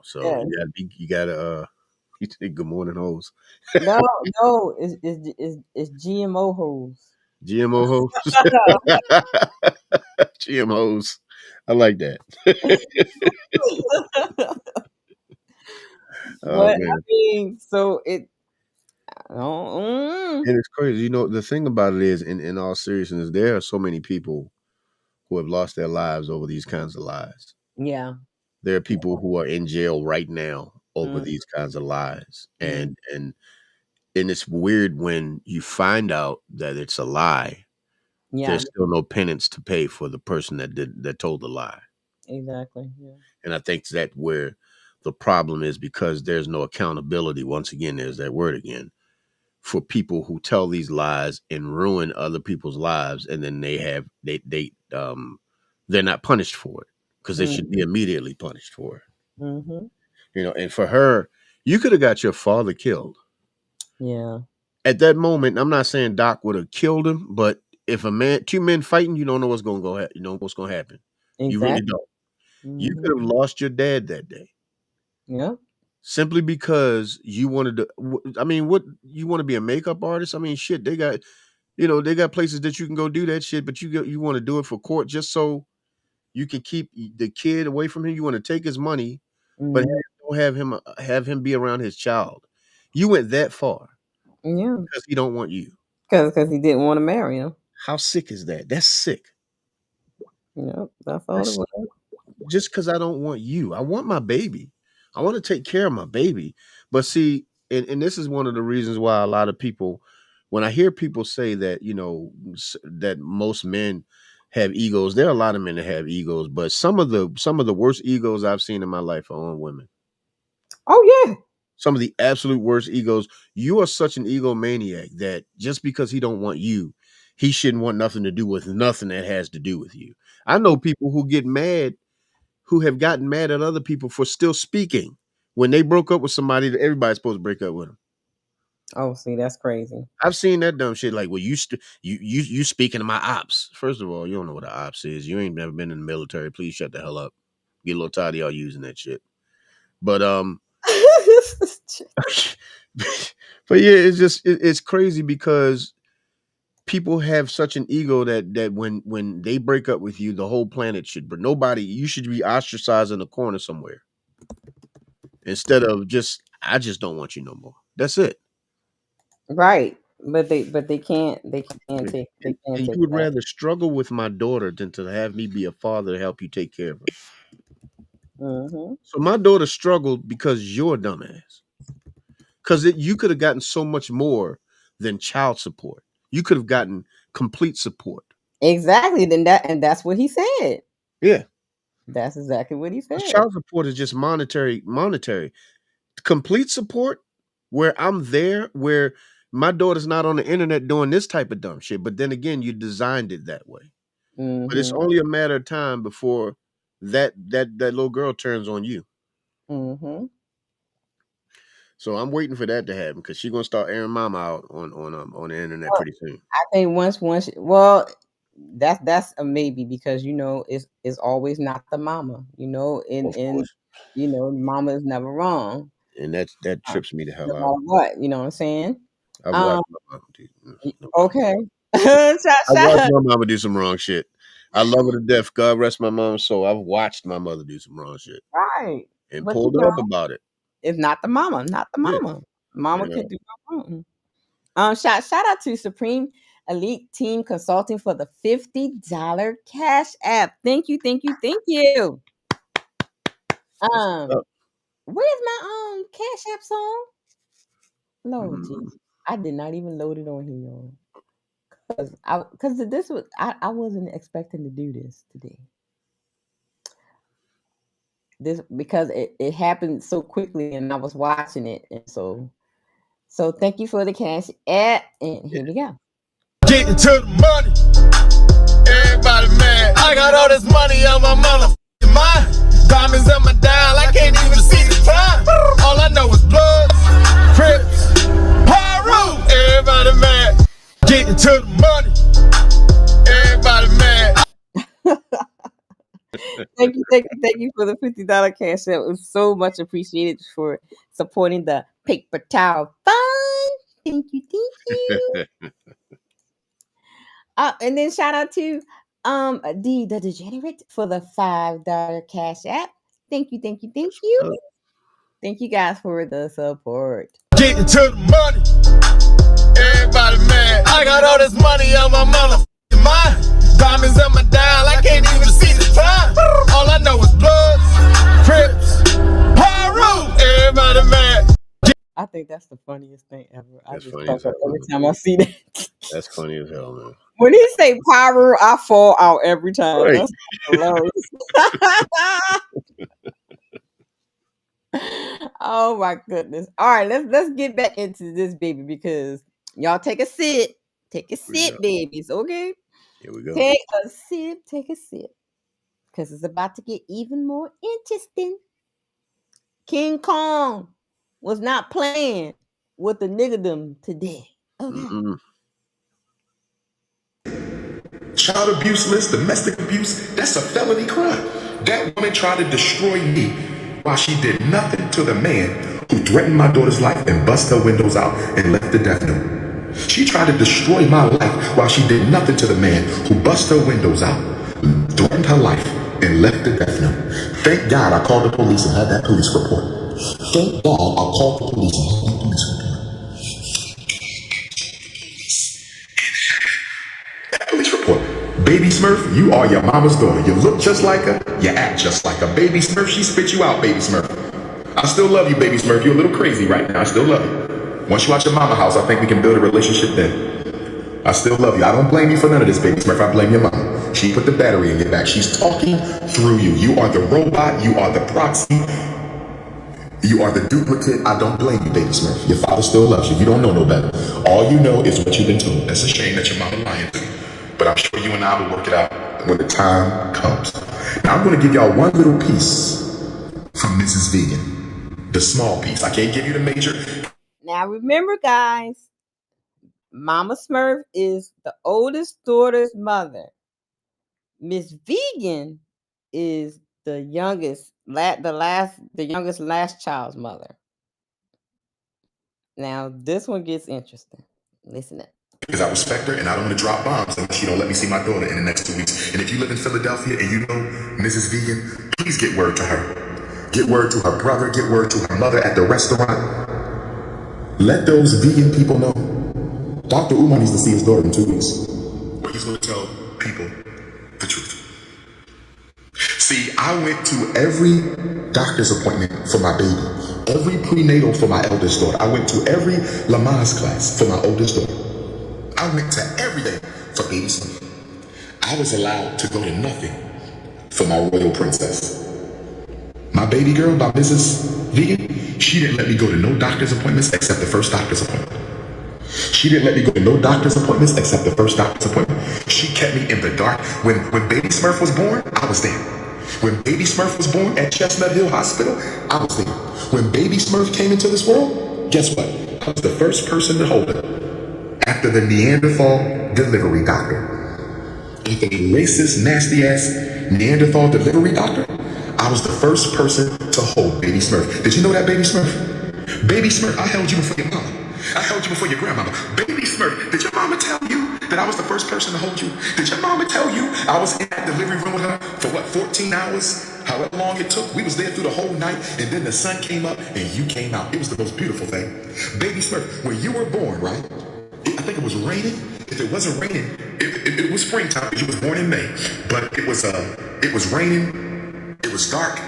So Yeah. you gotta you say good morning hoes. No, it's GMO hoes. GMO hoes. GMOs. I like that. But man. I mean, so it. And it's crazy. The thing about it is, in all seriousness, there are so many people who have lost their lives over these kinds of lies. Yeah. There are people who are in jail right now over these kinds of lies. And it's weird when you find out that it's a lie. Yeah. There's still no penance to pay for the person that told the lie. Exactly. Yeah. And I think that's where the problem is, because there's no accountability. Once again, there's that word again, for people who tell these lies and ruin other people's lives, and then they're not punished for it because they should be immediately punished for it. Mm-hmm. And for her, you could have got your father killed. Yeah. At that moment, I'm not saying Doc would have killed him, but if two men fighting, you don't know what's going to go. You know what's going to happen. You really Exactly. don't. You Mm-hmm. could have lost your dad that day. Yep. Simply because you wanted to. I mean, what, you want to be a makeup artist? I mean, shit, they got places that you can go do that shit, but you want to do it for court just so you can keep the kid away from him. You want to take his money, but don't have him be around his child. You went that far Yeah. because he don't want you. Because he didn't want to marry him. How sick is that? That's sick. Yep. That's all it was. Just because I don't want you. I want my baby. I want to take care of my baby. But see, and this is one of the reasons why a lot of people, when I hear people say that, that most men have egos, there are a lot of men that have egos, but some of the worst egos I've seen in my life are on women. Oh yeah. Some of the absolute worst egos. You are such an egomaniac that just because he don't want you, he shouldn't want nothing to do with nothing that has to do with you. I know people who get mad, who have gotten mad at other people for still speaking when they broke up with somebody that everybody's supposed to break up with them. Oh, see, that's crazy. I've seen that dumb shit. Like, well, you speaking to my ops. First of all, you don't know what an ops is. You ain't never been in the military. Please shut the hell up. Get a little tired of y'all using that shit. But but yeah, it's crazy because people have such an ego that when they break up with you, the whole planet should, but you should be ostracized in a corner somewhere. Instead of I just don't want you no more. That's it. Right. But they can't take You would rather struggle with my daughter than to have me be a father to help you take care of her. Mm-hmm. So my daughter struggled because you're a dumbass. Because you could have gotten so much more than child support. You could have gotten complete support. Exactly. That's what he said. Yeah. That's exactly what he said. Child support is just monetary. Complete support, where I'm there, where my daughter's not on the internet doing this type of dumb shit. But then again, you designed it that way. Mm-hmm. But it's only a matter of time before that little girl turns on you. Mm-hmm. So I'm waiting for that to happen because she's gonna start airing mama out on the internet pretty soon. I think once well, that's a maybe because it's always not the mama, and mama is never wrong. And that trips me the hell No out. matter what, you know what I'm saying? I've watched my mama do. Okay. I watched my mama do some wrong shit. I love her to death. God rest my mom's soul. I've watched my mother do some wrong shit. Right. And pulled her up about it. It's not the mama. Not the mama. Yeah. Mama could do no wrong. Shout out to Supreme Elite Team Consulting for the $50 Cash App. Thank you. Where's my Cash App song? No, geez. I did not even load it on here, y'all. Because this was I wasn't expecting to do this today. This because it happened so quickly and I was watching it, and so thank you for the Cash App, and here we go. Getting to the money, everybody mad. I got all this money on my motherfucking mind. Diamonds on my dial, I can't even see the time. All I know is blood, Crips, Pyro. Everybody mad. Getting to the money, everybody mad. Thank you for the $50 Cash App. It was so much appreciated for supporting the paper towel fund. Thank you. And then shout out to the Degenerate for the $5 Cash App. Thank you. Thank you guys for the support. Getting to the money, everybody mad. I got all this money on my motherfucking mind. Diamonds on my dial, I can't even see the time. All I know is blood, Crips, Pyro. Everybody mad. I think that's the funniest thing ever. That's I just funny talk as hell, every time I see that. That's funny as hell, man. When he say Pyro, I fall out every time. Right. That's hilarious. Oh my goodness. All right, let's get back into this baby because Y'all take a sip. Take a Here we sip, go. babies, okay? Here we go. Take a sip, take a sip. Because it's about to get even more interesting. King Kong was not playing with the niggerdom today. Okay. Mm-mm. Child abuse list, domestic abuse, that's a felony crime. That woman tried to destroy me while she did nothing to the man who threatened my daughter's life and bust her windows out and left the death note. She tried to destroy my life while she did nothing to the man who bust her windows out, threatened her life, and left the death note. Thank God I called the police and had that police report. Thank God I called the police and had that police report. Police report. Baby Smurf, you are your mama's daughter. You look just like her. You act just like her. Baby Smurf, she spit you out, Baby Smurf. I still love you, Baby Smurf. You're a little crazy right now. I still love you. Once you out your mama house, I think we can build a relationship then. I still love you. I don't blame you for none of this, Baby Smurf. I blame your mama. She put the battery in your back. She's talking through you. You are the robot. You are the proxy. You are the duplicate. I don't blame you, Baby Smurf. Your father still loves you. You don't know no better. All you know is what you've been told. That's a shame that your mama lying to you. But I'm sure you and I will work it out when the time comes. Now I'm going to give y'all one little piece from Mrs. Vegan. The small piece. I can't give you the major. Now remember, guys, Mama Smurf is the oldest daughter's mother. Miss Vegan is the youngest last child's mother. Now this one gets interesting. Listen up. Because I respect her and I don't want to drop bombs unless she don't let me see my daughter in the next 2 weeks. And if you live in Philadelphia and you know Mrs. Vegan, please get word to her. Get word to her brother, get word to her mother at the restaurant. Let those vegan people know. Dr. Umar needs to see his daughter in 2 weeks. Where he's going to tell people the truth. See, I went to every doctor's appointment for my baby, every prenatal for my eldest daughter. I went to every Lamaze class for my oldest daughter. I went to every day for baby Smurf. I was allowed to go to nothing for my royal princess. My baby girl, by Mrs. Vegan, she didn't let me go to no doctor's appointments except the first doctor's appointment. She didn't let me go to no doctor's appointments except the first doctor's appointment. She kept me in the dark. When baby Smurf was born, I was there. When baby Smurf was born at Chestnut Hill Hospital, I was there. When baby Smurf came into this world, guess what? I was the first person to hold her. After the Neanderthal delivery doctor. After the racist, nasty-ass Neanderthal delivery doctor, I was the first person to hold baby Smurf. Did you know that, baby Smurf? Baby Smurf, I held you before your mama. I held you before your grandmama. Baby Smurf, did your mama tell you that I was the first person to hold you? Did your mama tell you I was in that delivery room with her for what, 14 hours? However long it took, we was there through the whole night, and then the sun came up and you came out. It was the most beautiful thing. Baby Smurf, when you were born, right? I think it was raining. If it wasn't raining, it was springtime. You was born in May, but it was raining. It was dark.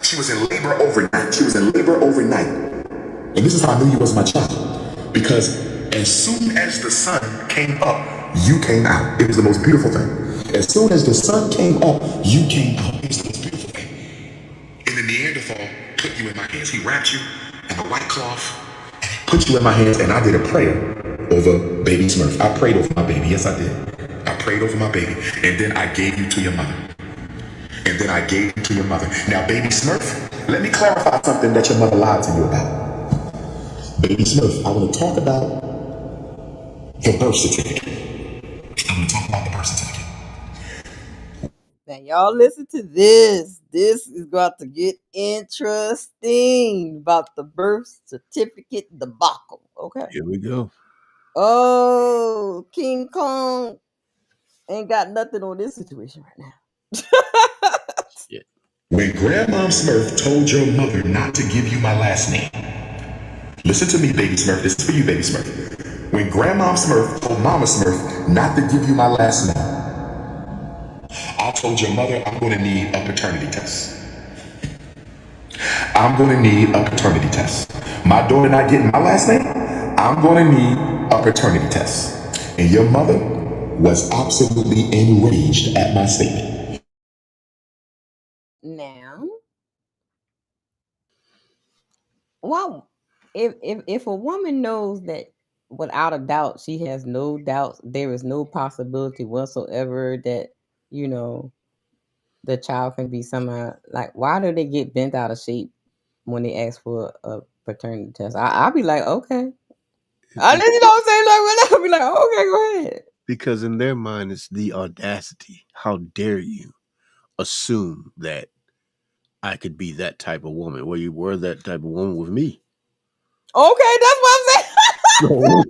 She was in labor overnight. And this is how I knew you was my child, because as soon as the sun came up, you came out. It was the most beautiful thing. As soon as the sun came up, you came out. It was the most beautiful thing. And the Neanderthal put you in my hands. He wrapped you in a white cloth. Put you in my hands, and I did a prayer over baby Smurf. I prayed over my baby. Yes, I did. I prayed over my baby. And then I gave you to your mother. Now, baby Smurf, let me clarify something that your mother lied to you about. Baby Smurf, I want to talk about the birth certificate. Now y'all listen to this. This is about to get interesting about the birth certificate debacle. Okay. Here we go. Oh, King Kong ain't got nothing on this situation right now. Yeah. When Grandma Smurf told your mother not to give you my last name, listen to me, baby Smurf. This is for you, baby Smurf. When Grandma Smurf told Mama Smurf not to give you my last name, I told your mother I'm going to need a paternity test. My daughter not getting my last name, I'm going to need a paternity test. And your mother was absolutely enraged at my statement. Now, well, if a woman knows that without a doubt, she has no doubts. There is no possibility whatsoever that, you know, the child can be somehow like, why do they get bent out of shape when they ask for a paternity test? I'll be like, okay. I Be- you know what I'm saying? Like, I'll be like, okay, go ahead. because in their mind, it's the audacity. How dare you assume that I could be that type of woman? Well, you were that type of woman with me. Okay, that's what I'm saying. So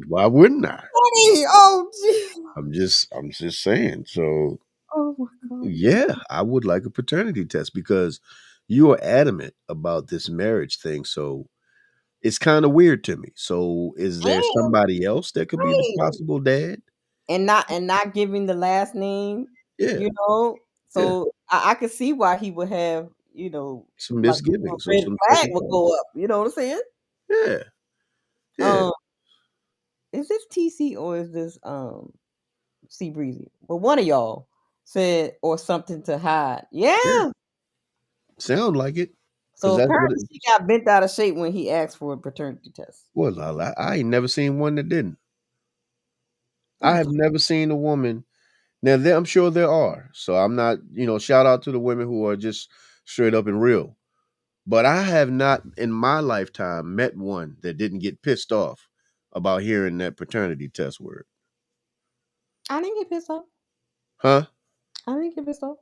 why wouldn't I? Funny. Oh, gee. I'm just saying. So Oh my god. yeah, I would like a paternity test because you are adamant about this marriage thing. So it's kind of weird to me. So is there And, somebody else that could be the right. possible dad? And not giving the last name, Yeah, you know. yeah. So I could see why he would have, you know, Some like a misgivings or red some flag second would thoughts. go up. You know what I'm saying? Yeah, yeah, Um, is this TC or is this Sea Breezy? But one of y'all said or something to hide. yeah. Yeah. Sound like it. Because So that's what it apparently she got bent out of shape when he asked for a paternity test. was. I ain't never seen one that didn't. I I'm have sorry. never seen a woman. Now, I'm sure there are. So I'm not, shout out to the women who are just straight up and real. But I have not in my lifetime met one that didn't get pissed off about hearing that paternity test word. I didn't get pissed off. Huh? I didn't get pissed off.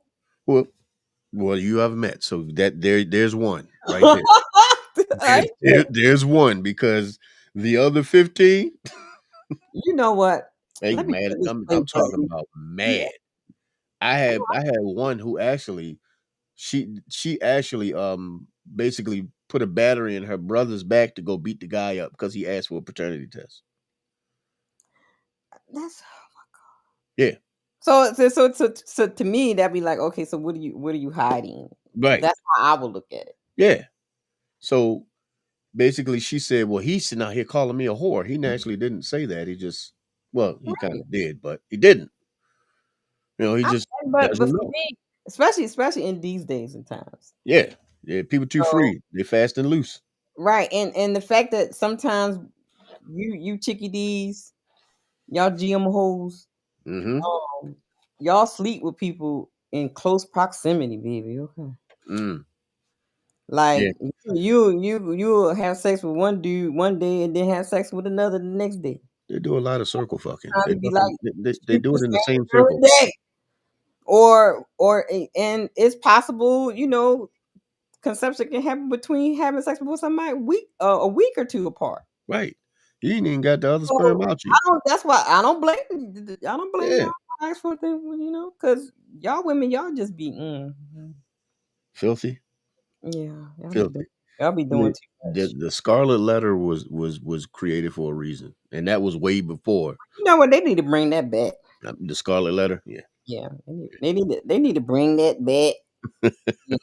Well, you have met. So there's one right there. I, There's one because the other 15, you know what? they Let me mad. put this I'm place right. talking about Yeah. mad. I had one who actually she actually basically put a battery in her brother's back to go beat the guy up because he asked for a paternity test. That's Yeah, so to me that'd be like, okay, so what are you hiding? right. That's how I would look at it. Yeah. So basically, she said, "Well, he's sitting out here calling me a whore." He naturally didn't say that. He just, well, he kind Right. of did, but he didn't. He I, just but doesn't for know. me, especially in these days and times. Yeah, yeah. People too So free. They fast and loose. right, and the fact that sometimes you chickadees, y'all GM hoes, Mm-hmm. um, y'all sleep with people in close proximity, baby. Okay. Mm. Yeah, Like you have sex with one dude one day and then have sex with another the next day. they do a lot of circle fucking. Trying They to be like fucking. They sleep do with it in the the same same girl circle. every day. And it's possible, conception can happen between having sex with somebody a week or two apart. Right. You ain't even got the other sperm So out you. that's why I don't blame Yeah. y'all for asking for things, because y'all women, y'all just be Filthy. yeah, Filthy. y'all be I doing mean, too much. the Scarlet Letter was created for a reason, and that was way before You know what? They need to bring that back. the Scarlet Letter. Yeah. Yeah, they need to bring that back. Yeah,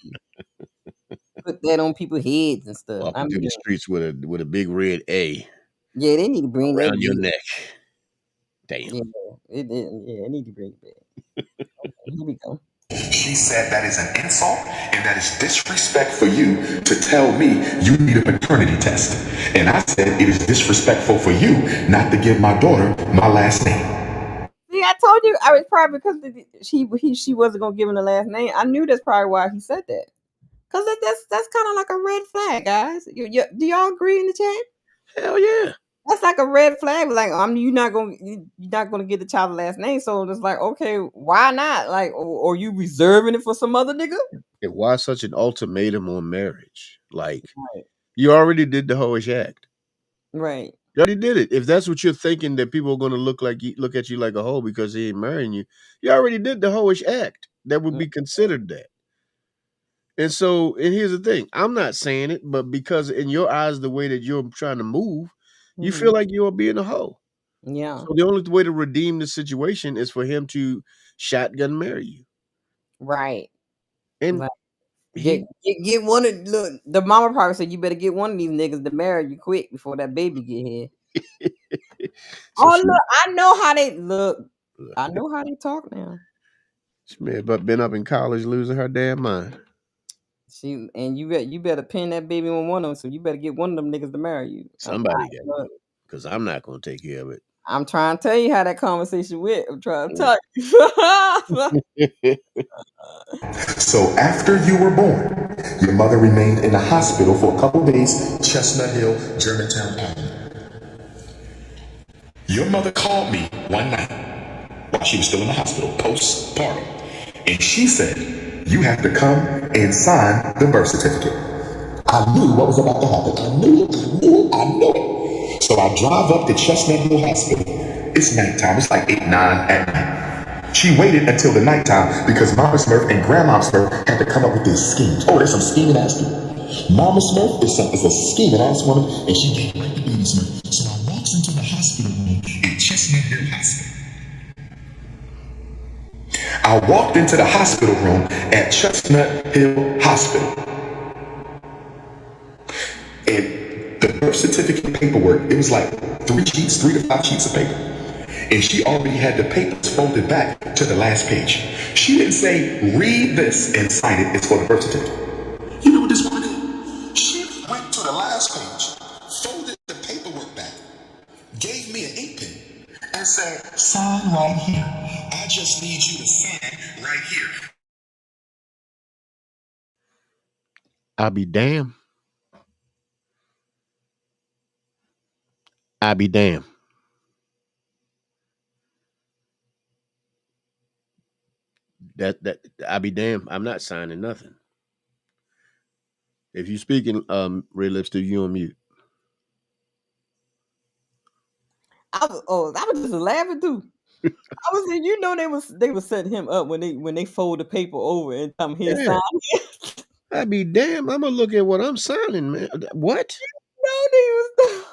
put that on people's heads and stuff. I Walking through mean, the streets with a big red A yeah, they need to bring that around your back. neck. Damn. Yeah, they need to bring it back. Okay, here we go. She said that is an insult and that is disrespect for you to tell me you need a paternity test. And I said it is disrespectful for you not to give my daughter my last name. See, I told you I was probably because she wasn't gonna give him the last name. I knew that's probably why he said that. Cause that's kind of like a red flag, guys. Do y'all agree in the chat? Hell yeah. That's like a red flag. Like, you're not gonna get the child the last name. So it's like, okay, why not? Like, or you reserving it for some other nigga? And why such an ultimatum on marriage? Like, Right. you already did the hoish act. Right. You already did it. If that's what you're thinking, that people are going to look at you like a hoe because he ain't marrying you, you already did the hoish act. That would be considered that. And here's the thing. I'm not saying it, but because in your eyes, the way that you're trying to move, you Mm-hmm. feel like you're being a hoe. Yeah. So the only way to redeem the situation is for him to shotgun marry you. Right. And Like, get he, get one of look. The mama probably said you better get one of these niggas to marry you quick before that baby get here. so Oh she, look, I know how they look. I know how they talk now. she may have been up in college losing her damn mind. You better pin that baby on one of them, so you better get one of them niggas to marry you. Somebody got to do it because I'm not going to take care of it. I'm trying to tell you how that conversation went. I'm trying to tell you. So after you were born, your mother remained in the hospital for a couple days, Chestnut Hill, Germantown Avenue. Your mother called me one night while she was still in the hospital, postpartum, and she said, you have to come and sign the birth certificate. I knew what was about to happen. I knew it. So I drive up to Chestnut Hill Hospital. It's nighttime. It's like 8, 9 at night. She waited until the nighttime because Mama Smurf and Grandma Smurf had to come up with these schemes. Oh, there's some scheming ass people. Mama Smurf is a scheming ass woman, and she gave right to baby Smurf. So I walks into the hospital room in Chestnut Hill Hospital. I walked into the hospital room at Chestnut Hill Hospital. And the birth certificate paperwork, it was like 3 to 5 sheets of paper. And she already had the papers folded back to the last page. She didn't say, read this and sign it. It's for the birth certificate. You know what this woman did? She went to the last page, folded the paperwork back, gave me an ink pen, and said, sign right here. I just need you to sign right here. I'll be damned. I'll be damned. That I'll be damned. I'm not signing nothing. If you speaking Red Lipstick, you on mute. I was just laughing too. I was saying, they was setting him up when they fold the paper over and come here sign it. I'd be damned. I'm gonna look at what I'm signing, man. What? No, they was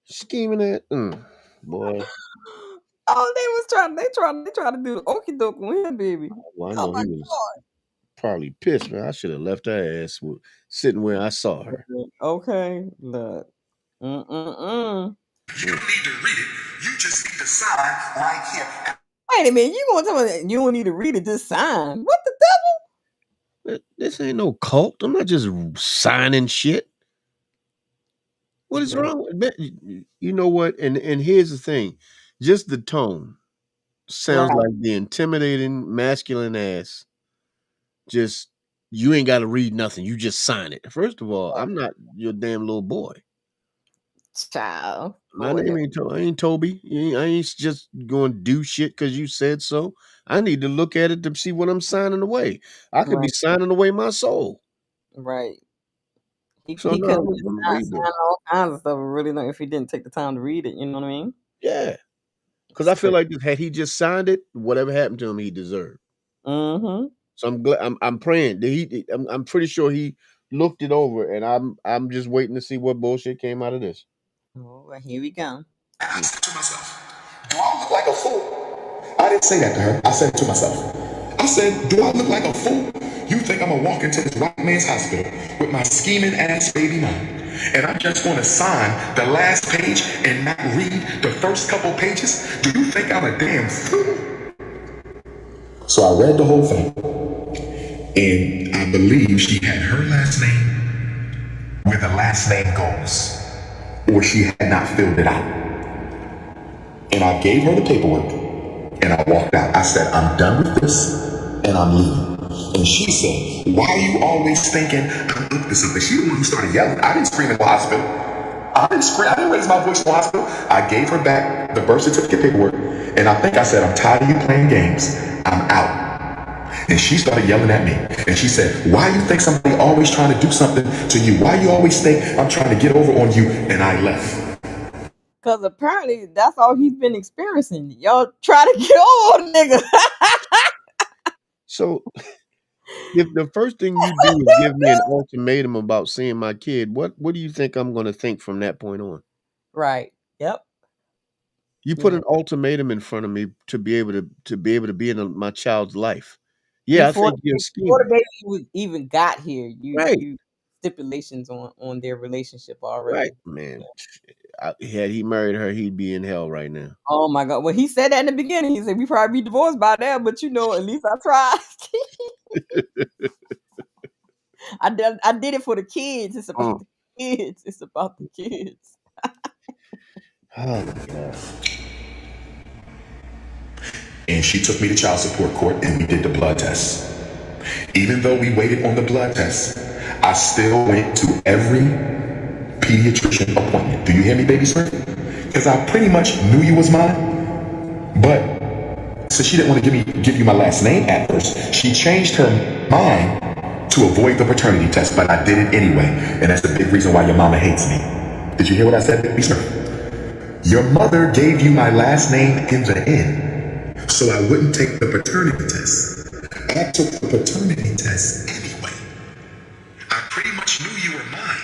Scheming at boy. Oh, they trying to do the okie doke with him, baby. Well, I know he was probably pissed, man. I should have left her ass sitting where I saw her. Okay, look. You don't need to read it. You just need to sign right here. Wait a minute, you gonna tell me you don't need to read it, just sign? What the devil? This ain't no cult. I'm not just signing shit. What is wrong with that? You know what? And here's the thing. Just the tone sounds like the intimidating masculine ass. Just you ain't got to read nothing. You just sign it. First of all, I'm not your damn little boy. Child. My name ain't Toby. I ain't just going to do shit because you said so. I need to look at it to see what I'm signing away. I could be signing away my soul. Right. He So could have signed all kinds of stuff, really, if he didn't take the time to read it. You know what I mean? Yeah. Because I feel like had he just signed it, whatever happened to him, he deserved. Mm-hmm. So I'm glad. I'm praying. I'm pretty sure he looked it over, and I'm just waiting to see what bullshit came out of this. Oh, well, here we go. I said to myself, do I look like a fool? I didn't say that to her. I said it to myself. I said, do I look like a fool? You think I'm gonna walk into this white man's hospital with my scheming ass baby mom, and I just want to sign the last page and not read the first couple pages? Do you think I'm a damn fool? So I read the whole thing, and I believe she had her last name where the last name goes, or she had not filled it out. And I gave her the paperwork, and I walked out. I said, I'm done with this, and I'm leaving. And she said, why are you always thinking I'm up to something? She the one who started yelling. I didn't scream in the hospital. I didn't raise my voice in the hospital. I gave her back the birth certificate paperwork, and I think I said, I'm tired of you playing games. I'm out. And she started yelling at me. And she said, why you think somebody always trying to do something to you? Why you always think I'm trying to get over on you? And I left. Because apparently that's all he's been experiencing. Y'all try to get over on nigga. So if the first thing you do is give me an ultimatum about seeing my kid, what do you think I'm going to think from that point on? Right. Yep. You put an ultimatum in front of me to be able to be in my child's life. Yeah, Before, I think you're scheming. Before the baby even got here, you stipulations on their relationship already. Right, man. Had he married her, he'd be in hell right now. Oh my God! Well, he said that in the beginning. He said we probably be divorced by now, but at least I tried. I did it for the kids. It's about the kids. It's about the kids. Oh my God. And she took me to child support court and we did the blood test. Even though we waited on the blood test, I still went to every pediatrician appointment. Do you hear me, baby Smith? Because I pretty much knew you was mine, but so she didn't want to give you my last name at first. She changed her mind to avoid the paternity test, but I did it anyway, and that's the big reason why your mama hates me. Did you hear what I said, baby Smith? Your mother gave you my last name in the end, so I wouldn't take the paternity test. I took the paternity test anyway. I pretty much knew you were mine,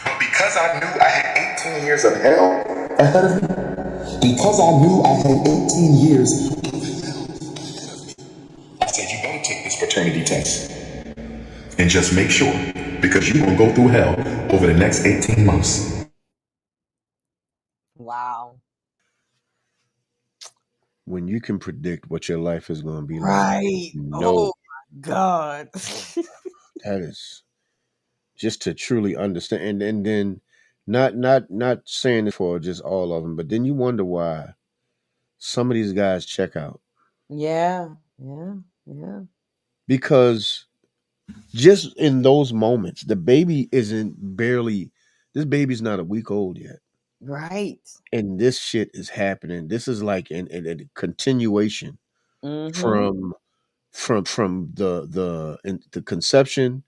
but because I knew I had 18 years of hell ahead of me, because I knew I had 18 years, I said, you better take this paternity test and just make sure, because you're going to go through hell over the next 18 months. Wow. When you can predict what your life is going to be like, Right. no, Oh my God. that is just to truly understand. And then not saying this for just all of them, but then you wonder why some of these guys check out. Yeah. Yeah. Yeah. Because just in those moments, the baby this baby's not a week old yet. Right. And this shit is happening. This is like a continuation Mm-hmm. from the conception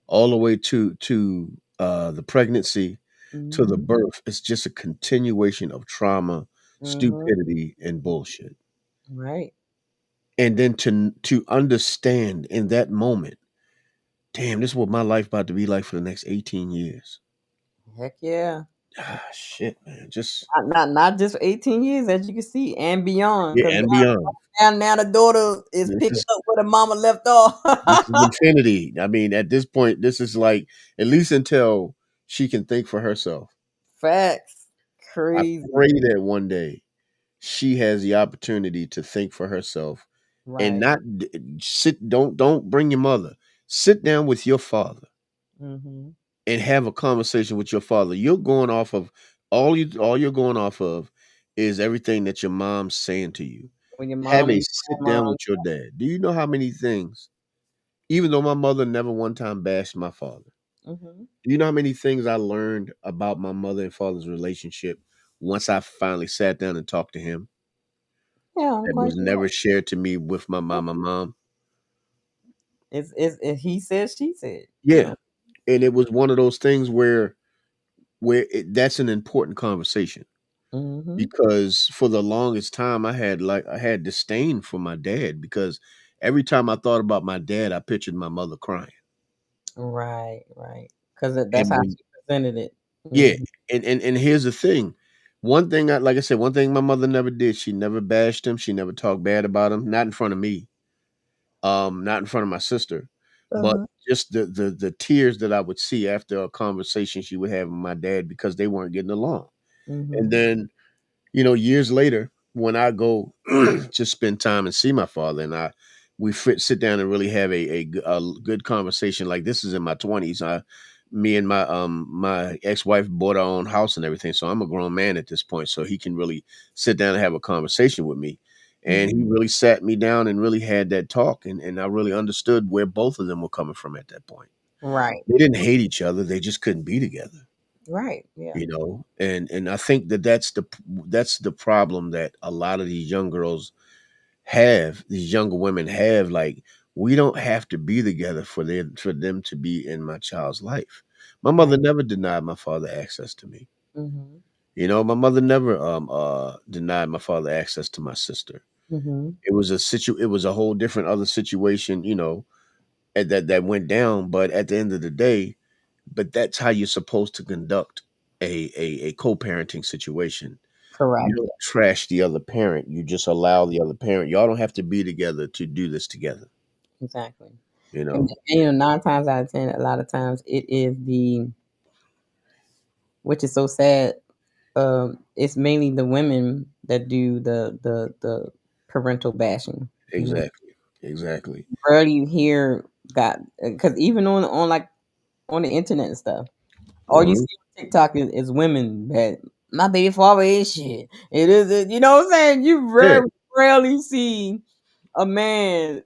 all the way to the pregnancy to the Mm-hmm. birth. It's just a continuation of trauma, Mm-hmm. stupidity, and bullshit. Right. And then to understand in that moment, damn, this is what my life about to be like for the next 18 years. Heck yeah. Ah, shit, man. Just Not just for 18 years, as you can see, and beyond. yeah, Because and beyond. now the daughter is This picking is up where the mama left off. this is infinity. I mean, at this point, this is like at least until she can think for herself. Facts. I Crazy. pray that one day she has the opportunity to think for herself and Right. not sit. Don't bring your mother. Sit down with your father Mm-hmm. and have a conversation with your father. You're going off of all you're going off of is everything that your mom's saying to you. When your Have mom a and sit your down grandma. with your dad. Do you know how many things? Even though my mother never one time bashed my father. Mm-hmm. Do you know how many things I learned about my mother and father's relationship once I finally sat down and talked to him Yeah, I'm that quite was sure. never shared to me with my mom? It's he said, she said. You Yeah. know. And it was one of those things that's an important conversation Mm-hmm. because for the longest time I had disdain for my dad because every time I thought about my dad, I pictured my mother crying. Right. Right. Because that's And how when she presented it. Yeah, Mm-hmm. and here's the thing. One thing like I said, one thing my mother never did, she never bashed him, she never talked bad about him, not in front of me, not in front of my sister, but Uh-huh. just the tears that I would see after a conversation she would have with my dad because they weren't getting along. And Mm-hmm. then years later, when I go to spend time and see my father, and we sit down and really have a good conversation. Like this is in my 20s. Me and my ex-wife bought our own house and everything, so I'm a grown man at this point. So he can really sit down and have a conversation with me. And he Mm-hmm. really sat me down and really had that talk, and I really understood where both of them were coming from at that point. Right. They didn't hate each other; they just couldn't be together. Right. Yeah. And I think that's the problem that a lot of these young girls have, these younger women have. Like, we don't have to be together for them to be in my child's life. My mother Right. never denied my father access to me. Mm-hmm. My mother never denied my father access to my sister. Mm-hmm. It was a whole different other situation, that went down. But at the end of the day, but that's how you're supposed to conduct a co-parenting situation. You Correct. don't trash the other parent. You just allow the other parent. Y'all don't have to be together to do this together. Exactly. You And, know and 9 times out of 10, a lot of times it is which is so sad. It's mainly the women that do the parental bashing. exactly, exactly. Rarely you hear that because even on like on the internet and stuff. All you see on TikTok is women that my baby father is shit. It is, you know what I'm saying? You Yeah, rarely see a man,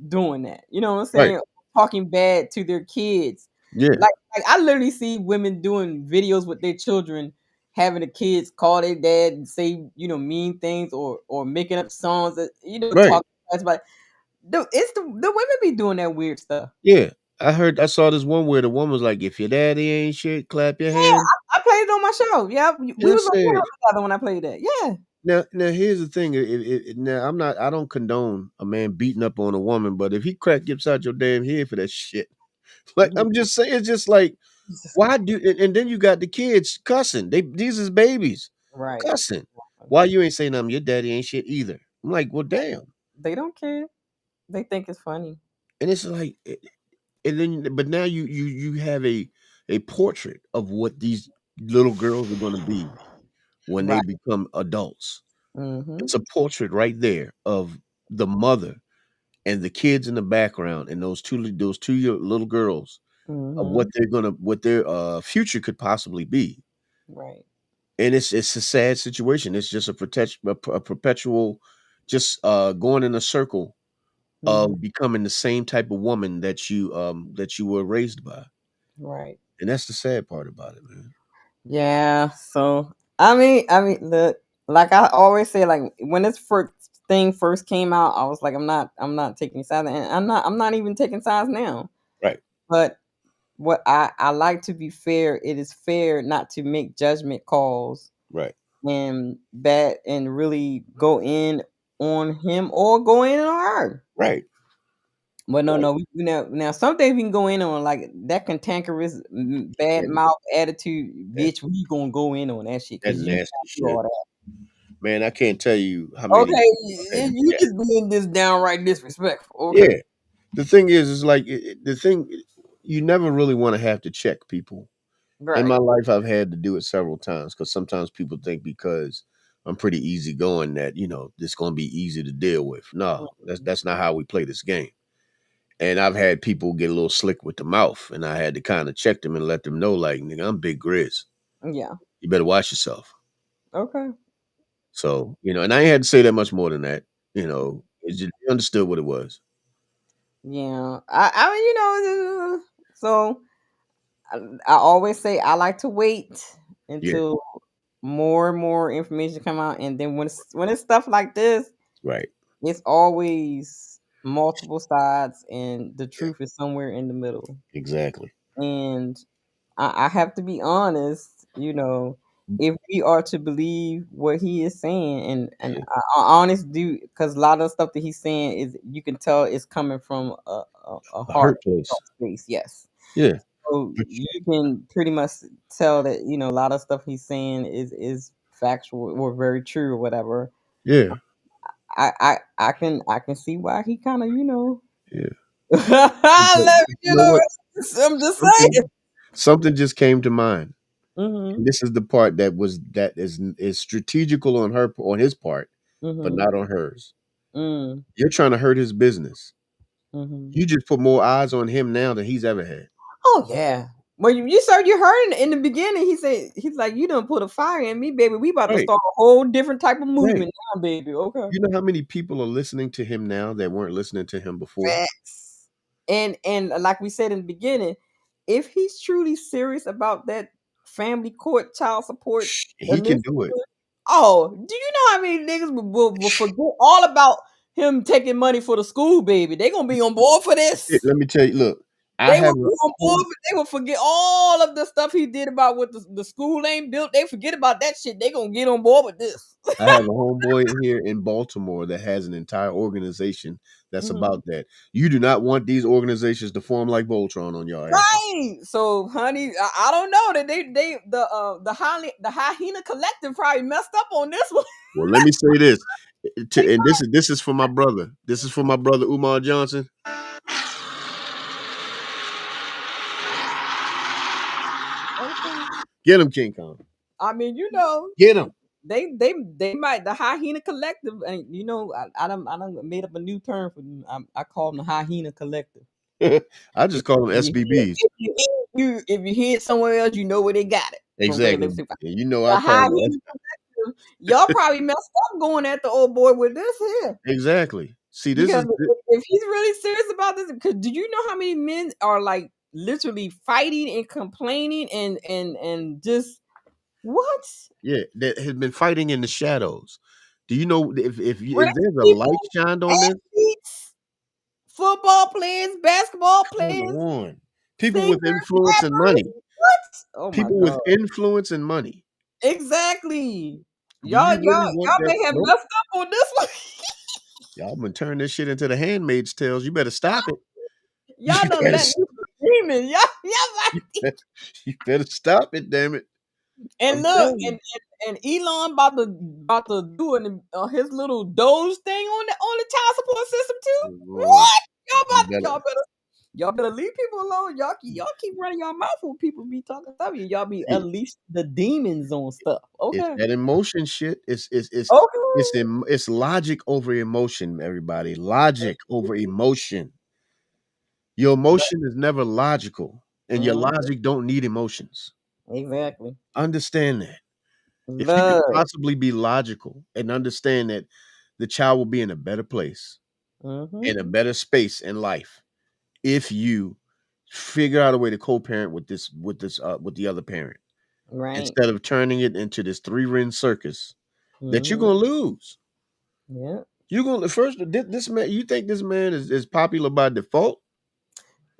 doing that. You know what I'm right. saying? Talking bad to their kids. Yeah, Like I literally see women doing videos with their children, having the kids call their dad and say, mean things or making up songs that, right. talking about. It's the women be doing that weird stuff. Yeah. I saw this one where the woman was like, if your daddy ain't shit, clap your Yeah, hand. I played it on my show. Yeah, And we I was on the said, house together when I played that. Yeah. now here's the thing. Now I don't condone a man beating up on a woman, but if he crack gips out your damn head for that shit, like Yeah. I'm just saying, it's just like, why do and then you got the kids cussing. These is babies Right. cussing. Why you ain't saying nothing? Your daddy ain't shit either. I'm like, well, damn. They don't care. They think it's funny. And it's like, and then but now you have a portrait of what these little girls are going to be when they Right. become adults. Mm-hmm. It's a portrait right there of the mother and the kids in the background and those two little girls of Mm-hmm. what their future could possibly be. Right. And it's a sad situation. It's just a perpetual just going in a circle Mm-hmm. of becoming the same type of woman that you were raised by. Right. And that's the sad part about it, man. Yeah. So I mean, like I always say, like when this first thing first came out, I was like, I'm not taking sides, and I'm not even taking sides now. Right, But what I like to be fair. It is fair not to make judgment calls right, and really go in on him or go in on her. right, But no, right. no, now some things we can go in on like that cantankerous, bad And mouth attitude, that bitch. We gonna go in on that shit that because you nasty can't do shit. all that. Man, I can't tell you how many Okay, I've had to you check. just being this downright disrespectful. Okay, Yeah. The thing is like the thing you never really want to have to check people. In my right. life, I've had to do it several times because sometimes people think because I'm pretty easygoing that this going to be easy to deal with. No, that's not how we play this game. And I've had people get a little slick with the mouth, and I had to kind of check them and let them know, like, nigga, I'm Big Grizz. Yeah. You better watch yourself. Okay. So and I ain't had to say that much more than that. It's just they understood what it was. Yeah. I mean, so I always say I like to wait Yeah, until more and more information come out, and then when it's stuff like this, right. it's always multiple sides, and the Yeah, truth is somewhere in the middle. exactly. And I have to be honest, if we are to believe what he is saying, and Yeah, I honest do, because a lot of the stuff that he's saying is you can tell it's coming from a a heart hurt place. space. Yes. Yeah, So but you can pretty much tell that a lot of stuff he's saying is factual or very true or whatever. yeah, I can see why he kind of yeah. I But love you know what? I'm just saying. Something just came to mind. And Mhm. this is the part that is strategical on his part, but Mhm. not on hers. Mm. You're trying to hurt his business. Mhm. You just put more eyes on him now than he's ever had. Oh yeah. Well, you heard in the beginning. He said he's like, you done put a fire in me, baby. We about to Right, start a whole different type of right. movement now, baby. Okay. You know how many people are listening to him now that weren't listening to him before? Facts. And like we said in the beginning, if he's truly serious about that family court child support He can initiative, do it. oh, do you know how many niggas will forget all about him taking money for the school, baby? They gonna be on board for this. Let me tell you, look, I They will have be a on board, whole but they will forget all of the stuff he did about what the school ain't built. They forget about that shit. They gonna get on board with this. I have a homeboy here in Baltimore that has an entire organization that's Mhm. about that. You do not want these organizations to form like Voltron on your asses. Right. So, honey, I don't know that the hyena collective probably messed up on this one. Well, let me say this, and this is for my brother. This is for my brother Umar Johnson. Okay. Get him, King Kong. I mean, Get him. they might the hyena collective, and I done made up a new term for them. I call them the hyena collective. I just call them SBBs. If you hear it somewhere else, you know where they got it. From Red Exactly. Lipstick Vibes. And you know I The call high them heat collective, y'all probably messed up going at the old boy with this here. exactly. See, this Because is if he's really serious about this, because do you know how many men are like literally fighting and complaining and just what? yeah, that has been fighting in the shadows. Do you know if Rich there's a light people, shined on this? athletes, football players, basketball Come players, on. People singers, with influence and rappers. money. What? Oh my People with god. influence and money. Exactly. Do you really want Y'all that? may have Nope. messed up on this one. Y'all been turn this shit into the Handmaid's Tales. You better stop it. Y'all You done better, let me demon. Y'all you better stop it, damn it. and I'm look, telling you. and Elon about to do his little Doge thing on the child support system too. Lord, What? you better. Y'all better leave people alone. Y'all keep running your mouth when people be talking stuff. Y'all be See, unleash the demons on stuff. it's Okay. that emotion shit. Okay. It's logic over emotion, everybody. Logic over emotion. Your emotion is never logical, and your Mhm. logic don't need emotions. Exactly. Understand that. If you could Love. possibly be logical and understand that the child will be in a better place, Mm-hmm. in a better space in life, if you figure out a way to co-parent with the other parent Right. instead of turning it into this three-ring circus that you're Mm-hmm. gonna lose. Yeah. You're gonna first this man. You think this man is popular by default?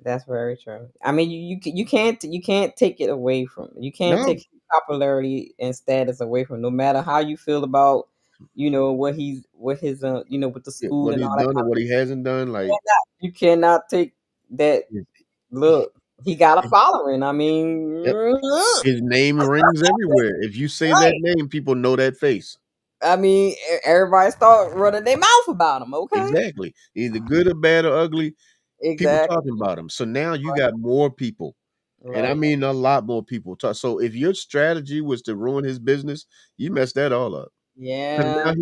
That's very true. I mean, you can't take it away from you can't No. take his popularity and status away from no matter how you feel about what his with the Yeah, school what and he's all that done or kind of what he hasn't done, like you cannot take that look. He got a his, following. I mean, yep, his name rings everywhere. If you say that right. name, people know that face. I mean, everybody start running their mouth about him. Okay, Exactly. Either good or bad or ugly, people talking exactly. about him. So now you got more people. And I Right. mean a lot more people talk. So if your strategy was to ruin his business, you messed that all up. Because Yeah. now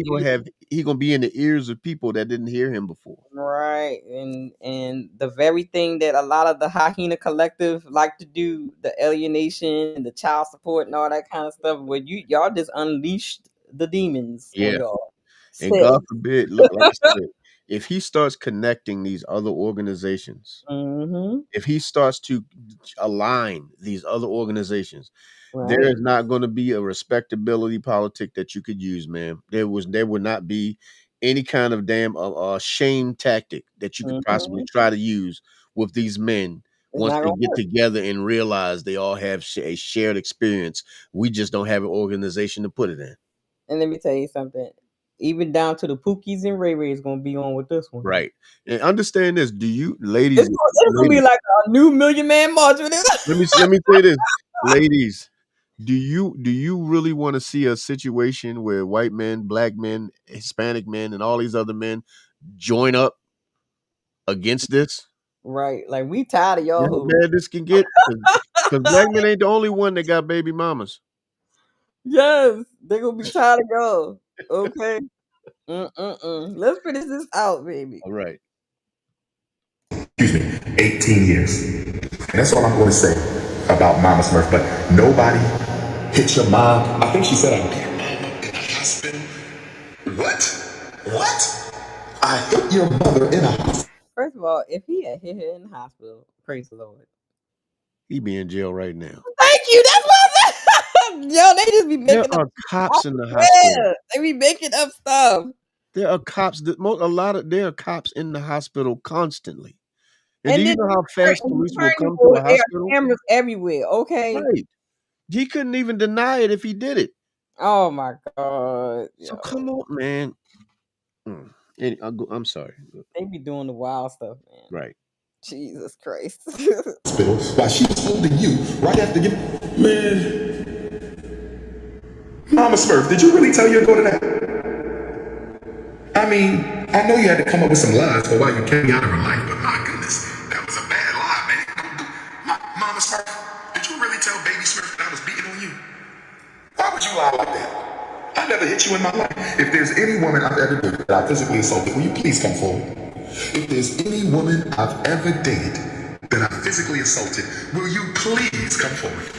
he gonna be in the ears of people that didn't hear him before. Right, and the very thing that a lot of the hyena collective like to do, the alienation and the child support and all that kind of stuff, where y'all just unleashed the demons on Yeah. y'all. And God Self. forbid, look, like I said, if he starts connecting these other organizations, Mm-hmm. if he starts to align these other organizations, there Right. is not going to be a respectability politic that you could use, man. There would not be any kind of damn shame tactic that you could possibly Mm-hmm. try to use with these men It's once not they gonna get work. together and realize they all have a shared experience. We just don't have an organization to put it in. And let me tell you something. Even down to the Pookies and Ray Ray is gonna be on with this one. Right. And understand this. Do you ladies, It's gonna be ladies, like a new Million Man March with this. let me say this. Ladies, do you really want to see a situation where white men, black men, Hispanic men, and all these other men join up against this? Right, like we tired of You y'all know how hoes. bad this can get? Because black men ain't the only one that got baby mamas. Yes, they gonna be tired of y'all. Okay. Let's finish this out, baby. All right. 18 years. And that's all I'm going to say about Mama Smurf. But nobody hit your mom. I think she said I beat her mom up in the hospital. What? What? I hit your mother in a hospital. First of all, if he had hit her in the hospital, praise the Lord. He be in jail right now. Thank you. That's what I said. Yo, they just be There making up. are I cops in the hospital. swear, they be making up stuff. There are cops there are cops in the hospital constantly. And do And you then know how in fast police will Attorney come to Board, the there are hospital? cameras everywhere. Okay. Right. He couldn't even deny it if he did it. Oh my God. So Yo, come on, man. I'm sorry. they be doing the wild stuff, man. Right. Jesus Christ. While she was holding you right after you. Man. Mama Smurf, did you really tell your daughter that? I mean, I know you had to come up with some lies for why you came out of her life, but my goodness, that was a bad lie, man. Mama Smurf, did you really tell Baby Smurf that I was beating on you? Why would you lie like that? I never hit you in my life. If there's any woman I've ever been that I physically assaulted, will you please come forward? If there's any woman I've ever dated that I physically assaulted, will you please come forward?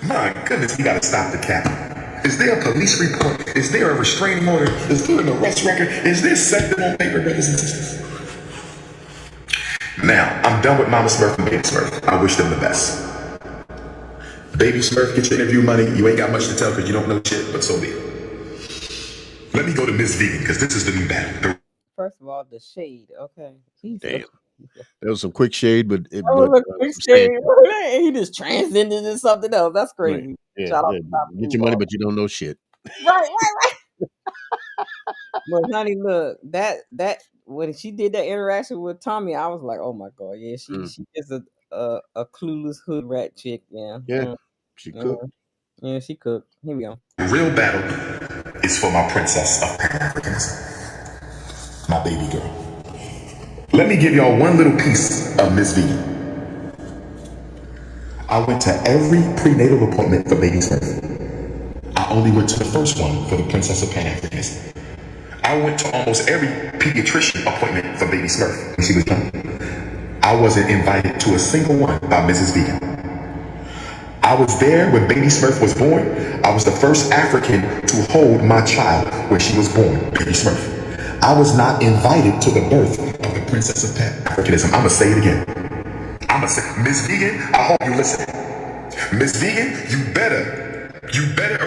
My goodness, we gotta stop the cap. Is there a police report? Is there a restraining order? Is there an arrest record? Is there something on paper, brothers and sisters? Now, I'm done with Mama Smurf and Baby Smurf. I wish them the best. Baby Smurf, get your interview money. You ain't got much to tell because you don't know shit, but so be it. Let me go to Miss Vegan because this is the new battle. First of all, the shade. Okay. Damn. That was some quick shade, but He just transcended into something else. That's crazy. Right. Yeah, Shout out yeah. to Get your money, but you don't know shit. Right. But honey, look, that when she did that interaction with Tommy, I was like, oh my god, yeah, she is a clueless hood rat chick, man. Yeah, she cooked. Yeah, she cooked. Here we go. The real battle is for my princess of Pan-Africans, my baby girl. Let me give y'all one little piece of Miss Vegan. I went to every prenatal appointment for baby Smurf. I only went to the first one for the princess of Pan-Africans. I went to almost every pediatrician appointment for baby Smurf when she was young. I wasn't invited to a single one by Mrs. Vegan. I was there when baby Smurf was born. I was the first African to hold my child when she was born, baby Smurf. I was not invited to the birth of the princess of Pan-Africanism. I'ma say it again. I'ma say, Miss Vegan, I hope you listen. Miss Vegan, you better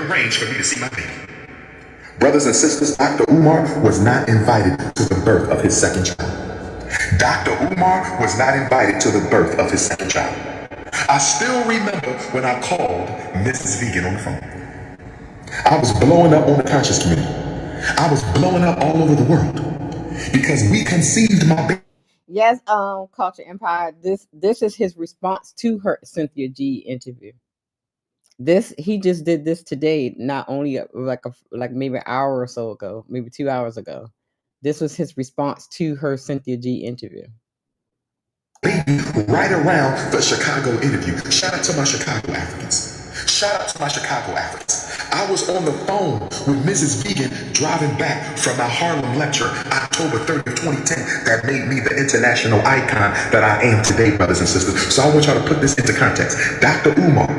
arrange for me to see my baby. Brothers and sisters, Dr. Umar was not invited to the birth of his second child. Dr. Umar was not invited to the birth of his second child. I still remember when I called Mrs. Vegan on the phone. I was blowing up on the conscious community. I was blowing up all over the world because we conceived my baby. Yes, Culture Empire. This is his response to her Cynthia G interview. He just did this today, not only like maybe an hour or so ago, maybe 2 hours ago. This was his response to her Cynthia G interview. Right around the Chicago interview. Shout out to my Chicago Africans. Shout out to my Chicago Africans. I was on the phone with Mrs. Vegan driving back from my Harlem lecture, October 30th, 2010, that made me the international icon that I am today, brothers and sisters. So I want y'all to put this into context. Dr. Umar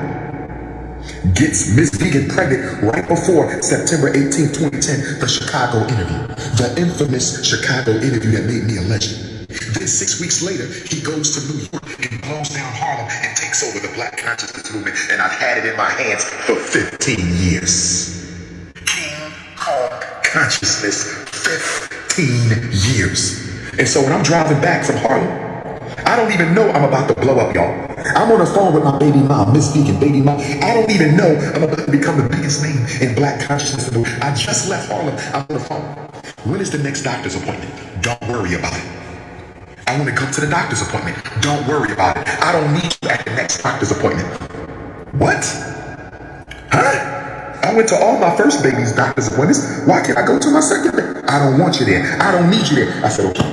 gets Miss Vegan pregnant right before September 18th, 2010, the Chicago interview. The infamous Chicago interview that made me a legend. Then 6 weeks later, he goes to New York and blows down Harlem and takes over the Black consciousness movement, and I've had it in my hands for 15 years. King Kong consciousness, 15 years. And so when I'm driving back from Harlem, I don't even know I'm about to blow up, y'all. I'm on the phone with my baby mom, Miss Vegan, baby mom. I don't even know I'm about to become the biggest name in Black consciousness. I just left Harlem. I'm on the phone. When is the next doctor's appointment? Don't worry about it. I want to come to the doctor's appointment. Don't worry about it. I don't need you at the next doctor's appointment. What? Huh? I went to all my first baby's doctor's appointments. Why can't I go to my second baby? I don't want you there. I don't need you there. I said, okay.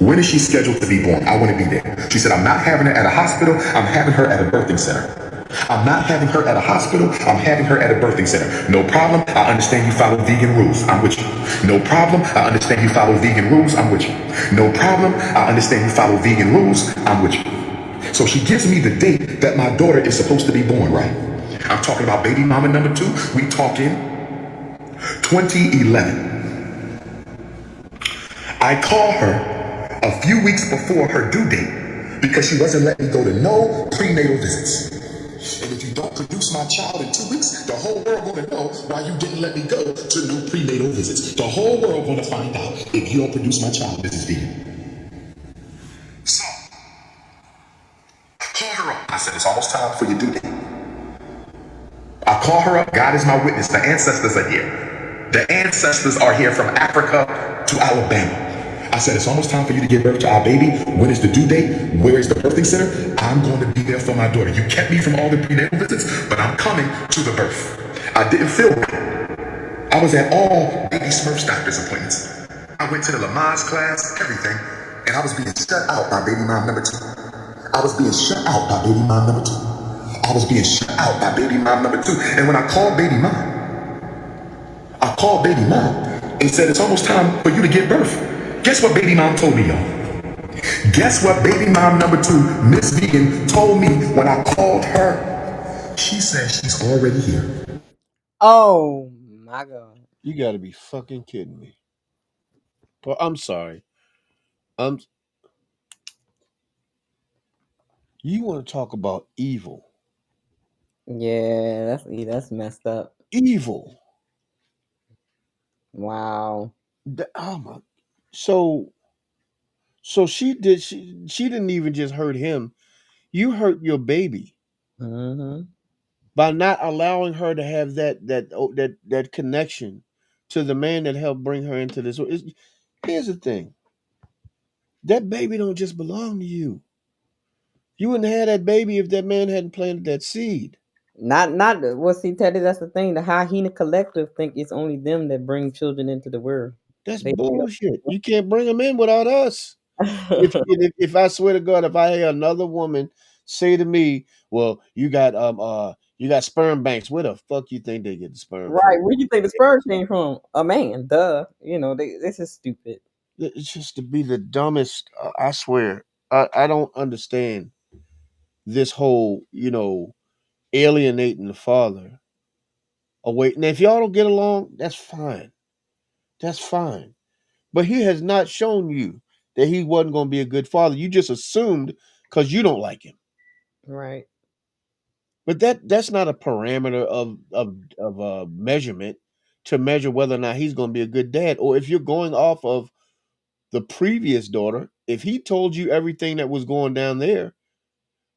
When is she scheduled to be born? I want to be there. She said, I'm not having her at a hospital. I'm having her at a birthing center. I'm not having her at a hospital. I'm having her at a birthing center. No problem. I understand you follow vegan rules. I'm with you. No problem. I understand you follow vegan rules. I'm with you. No problem. I understand you follow vegan rules. I'm with you. So she gives me the date that my daughter is supposed to be born, right? I'm talking about baby mama number 2. We talking 2011. I call her a few weeks before her due date because she wasn't letting me go to no prenatal visits. And if you don't produce my child in 2 weeks, the whole world gonna know why you didn't let me go to no prenatal visits. The whole world gonna find out if you don't produce my child, Mrs. Vegan. So, I call her up. I said, it's almost time for your due date. I call her up. God is my witness. The ancestors are here. The ancestors are here from Africa to Alabama. I said, it's almost time for you to give birth to our baby. When is the due date? Where is the birthing center? I'm going to be there for my daughter. You kept me from all the prenatal visits, but I'm coming to the birth. I didn't feel right. I was at all baby Smurf's doctor's appointments. I went to the Lamaze class, everything, and I was being shut out by baby mom number 2. I was being shut out by baby mom number 2. I was being shut out by baby mom number 2. And when I called baby mom and said, it's almost time for you to give birth. Guess what baby mom told me, y'all? Guess what baby mom number 2, Miss Vegan, told me when I called her? She said she's already here. Oh my God. You gotta be fucking kidding me. But I'm sorry. You want to talk about evil? Yeah, that's messed up. Evil. Wow. Oh my. So she didn't even just hurt him. You hurt your baby Mm-hmm. by not allowing her to have that connection to the man that helped bring her into this. Here's the thing. That baby don't just belong to you. You wouldn't have that baby if that man hadn't planted that seed. Not well, see, Teddy, that's the thing. The hyena collective think it's only them that bring children into the world. That's They bullshit. You can't bring them in without us. If I swear to God, if I hear another woman say to me, "Well, you got sperm banks," where the fuck you think they get the sperm from? Right. Where do you think the sperm came from? A man. Duh. You know, this is stupid. It's just to be the dumbest. I swear, I don't understand this whole alienating the father away. Now, if y'all don't get along, that's fine. That's fine. But he has not shown you that he wasn't going to be a good father. You just assumed because you don't like him. Right. But that's not a parameter of measurement to measure whether or not he's going to be a good dad. Or if you're going off of the previous daughter, if he told you everything that was going down there,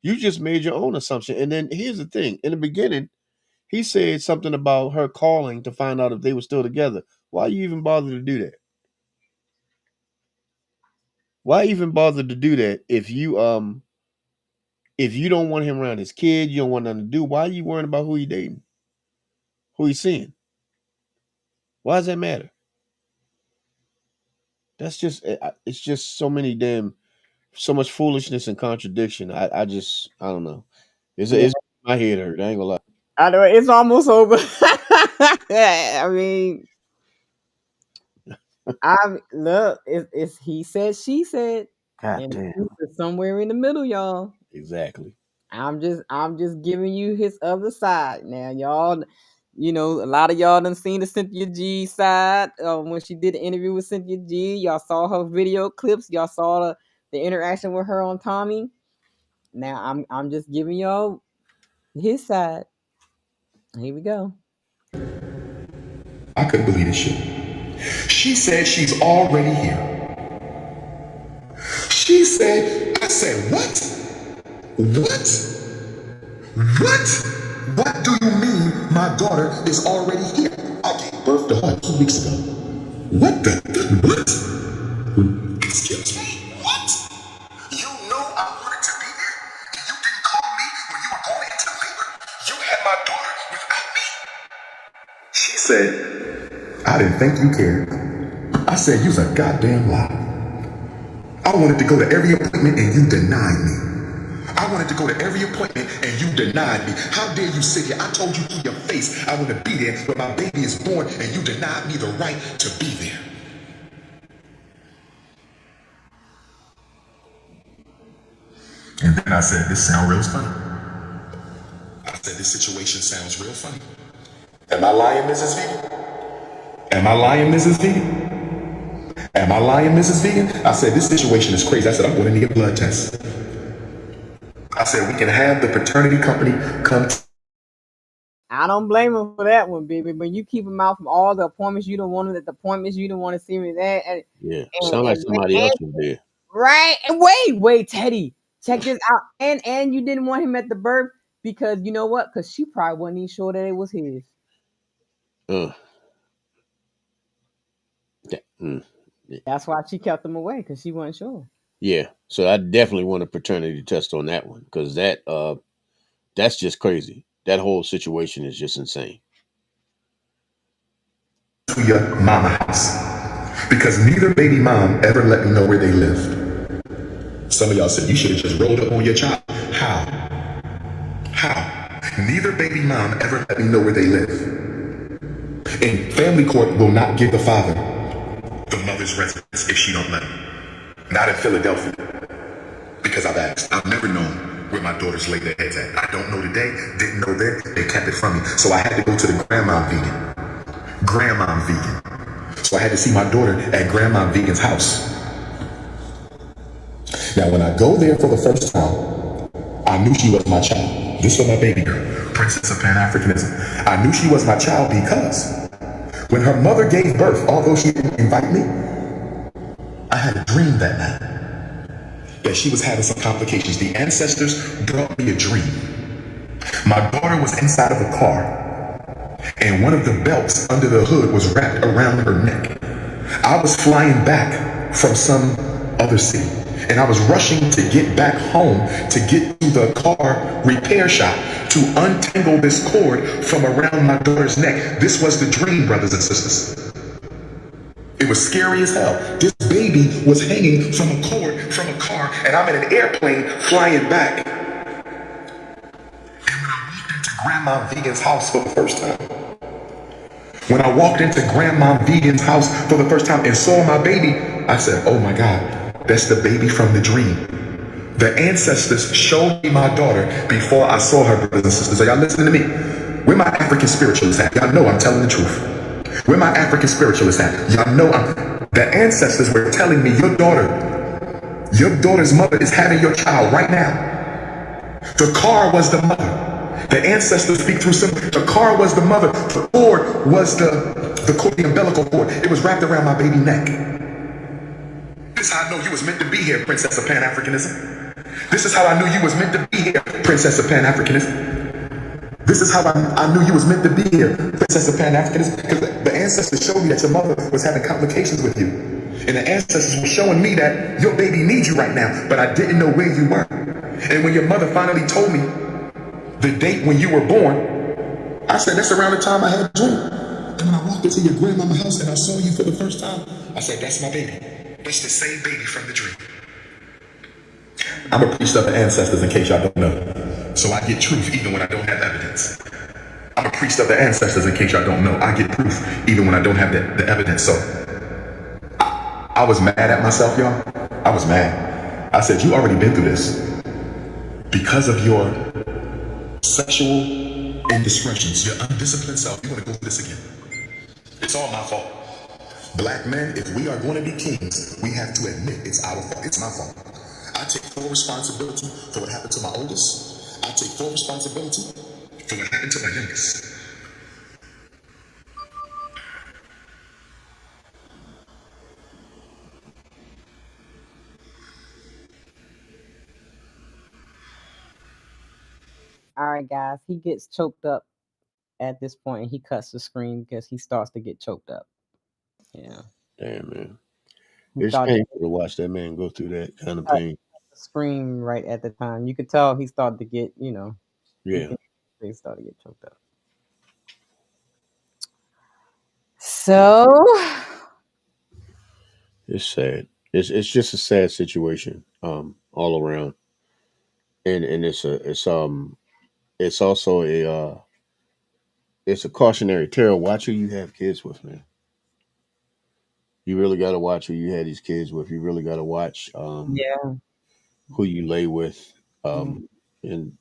you just made your own assumption. And then here's the thing: in the beginning, he said something about her calling to find out if they were still together. Why you even bother to do that? Why even bother to do that if you don't want him around his kid, you don't want nothing to do? Why are you worrying about who he dating, who he's seeing? Why does that matter? That's just it's just so much foolishness and contradiction. I don't know. Yeah. It's my head hurt. I ain't gonna lie. I know it's almost over. I mean, look, it's he said, she said, God and damn. it's somewhere in the middle, y'all. Exactly. I'm just giving you his other side. Now, y'all, a lot of y'all done seen the Cynthia G side when she did the interview with Cynthia G. Y'all saw her video clips. Y'all saw the interaction with her on Tommy. Now, I'm just giving y'all his side. Here we go. I couldn't believe this shit. She said she's already here. She said, I said, what? What? What? What do you mean my daughter is already here? I gave birth to her 2 weeks ago. What the? What? Excuse me? What? You know I wanted to be there, and you didn't call me when you were going into labor? You had my daughter without me? She said, I didn't think you cared. I said, you's a goddamn lie. I wanted to go to every appointment and you denied me. I wanted to go to every appointment and you denied me. How dare you sit here? I told you to your face I want to be there when my baby is born and you denied me the right to be there. And then I said, this sounds real funny. I said, this situation sounds real funny. Am I lying, Mrs. Vegan? Am I lying, Mrs. Vegan? Am I lying, Mrs. Vegan? I said, this situation is crazy. I said, I'm going to need a blood test. I said, we can have the paternity company come. I don't blame him for that one, baby. But you keep him out from all the appointments you don't want him at the appointments you don't want to see him at. Yeah. Sound like somebody else was there. Right. And wait, Teddy. Check this out. And you didn't want him at the birth because you know what? Because she probably wasn't even sure that it was his. That's why she kept him away, because she wasn't sure. Yeah. So I definitely want a paternity test on that one, because that's just crazy. That whole situation is just insane. To your mama house, because neither baby mom ever let me know where they lived. Some of y'all said you should have just rolled up on your child. How? Neither baby mom ever let me know where they live. And family court will not give the father the mother's daughter's residence if she don't let me. Not in Philadelphia, because I've asked. I've never known where my daughters lay their heads at. I don't know today, didn't know then, they kept it from me. So I had to go to the Grandma Vegan. Grandma Vegan. So I had to see my daughter at Grandma Vegan's house. Now when I go there for the first time, I knew she was my child. This was my baby girl, Princess of Pan-Africanism. I knew she was my child because when her mother gave birth, although she didn't invite me, I had a dream that night that she was having some complications. The ancestors brought me a dream. My daughter was inside of a car, and one of the belts under the hood was wrapped around her neck. I was flying back from some other city, and I was rushing to get back home to get to the car repair shop to untangle this cord from around my daughter's neck. This was the dream, brothers and sisters. It was scary as hell. This baby was hanging from a cord from a car, and I'm in an airplane flying back. And when I walked into Grandma Vegan's house for the first time, when I walked into Grandma Vegan's house for the first time and saw my baby, I said, oh my God, that's the baby from the dream. The ancestors showed me my daughter before I saw her, brothers and sisters. Are y'all listening to me? Where my African spiritualists at? Y'all know I'm telling the truth. Where my African spiritualists at? Y'all know the ancestors were telling me your daughter's mother is having your child right now. The car was the mother. The ancestors speak through some. The car was the mother. The cord was the cord, the umbilical cord. It was wrapped around my baby neck. This is how I know you was meant to be here, Princess of Pan-Africanism. This is how I knew you was meant to be here, Princess of Pan-Africanism. This is how I knew you was meant to be here, Princess of Pan-Africanism, because the ancestors showed me that your mother was having complications with you. And the ancestors were showing me that your baby needs you right now, but I didn't know where you were. And when your mother finally told me the date when you were born, I said, that's around the time I had a dream. And when I walked into your grandmama's house and I saw you for the first time, I said, that's my baby. That's the same baby from the dream. I'm a priest of the ancestors, in case y'all don't know. So I get truth even when I don't have evidence. I'm a priest of the ancestors, in case y'all don't know. I get proof even when I don't have the evidence. So I was mad at myself, y'all. I was mad. I said, you already been through this. Because of your sexual indiscretions, your undisciplined self, you want to go through this again. It's all my fault. Black men, if we are going to be kings, we have to admit it's our fault. It's my fault. I take full responsibility for what happened to my oldest. I take full responsibility for what happened to my youngest. All right, guys. He gets choked up at this point, and he cuts the screen because he starts to get choked up. Yeah. Damn, man. He It's started painful to watch that man go through that kind of to pain. scream right at the time. You could tell he started to get, Yeah. he started to get choked up. So It's sad. It's just a sad situation, all around. And it's also it's a cautionary tale. Watch who you have kids with, man. You really gotta watch who you had these kids with. You really gotta watch yeah. who you lay with Mhm. and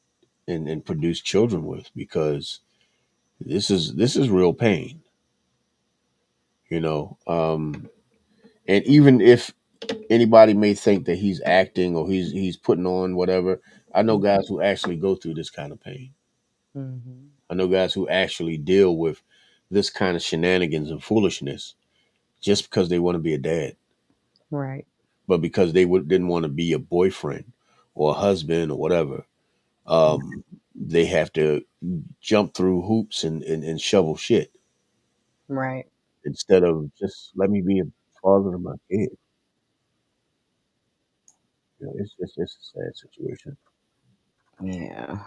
and produce children with, because this is real pain, you know. And even if anybody may think that he's acting or he's putting on whatever, I know guys who actually go through this kind of pain. Mhm. I know guys who actually deal with this kind of shenanigans and foolishness just because they want to be a dad, Right. but because didn't want to be a boyfriend or a husband or whatever. They have to jump through hoops and shovel shit Right. instead of just let me be a father to my kid. You know, it's a sad situation. Yeah.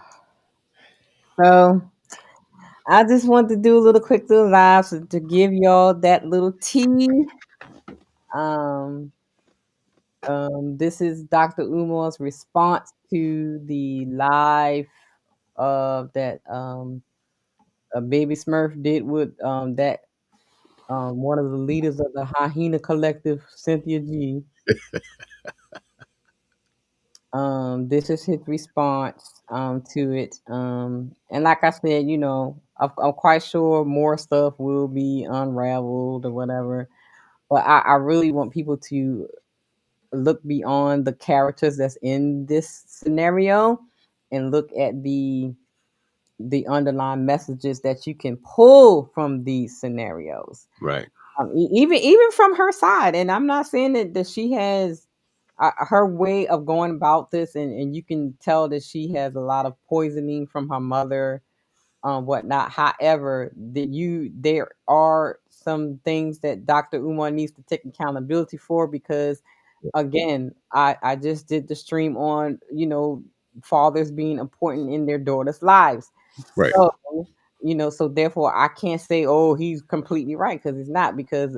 So I just want to do a little quick little live to give y'all that little tea. Um, this is Dr. Umar's response to the live that Baby Smurf did with that one of the leaders of the Hyena Collective, Cynthia G. This is his response to it. And like I said, I'm quite sure more stuff will be unraveled or whatever. But I really want people to look beyond the characters that's in this scenario and look at the underlying messages that you can pull from these scenarios. Right. Even from her side, and I'm not saying that she has her way of going about this, and you can tell that she has a lot of poisoning from her mother, whatnot. However, there are some things that Dr. Umar needs to take accountability for, because again, I just did the stream on fathers being important in their daughters' lives. Right. So so therefore I can't say, oh, he's completely right, because he's not, because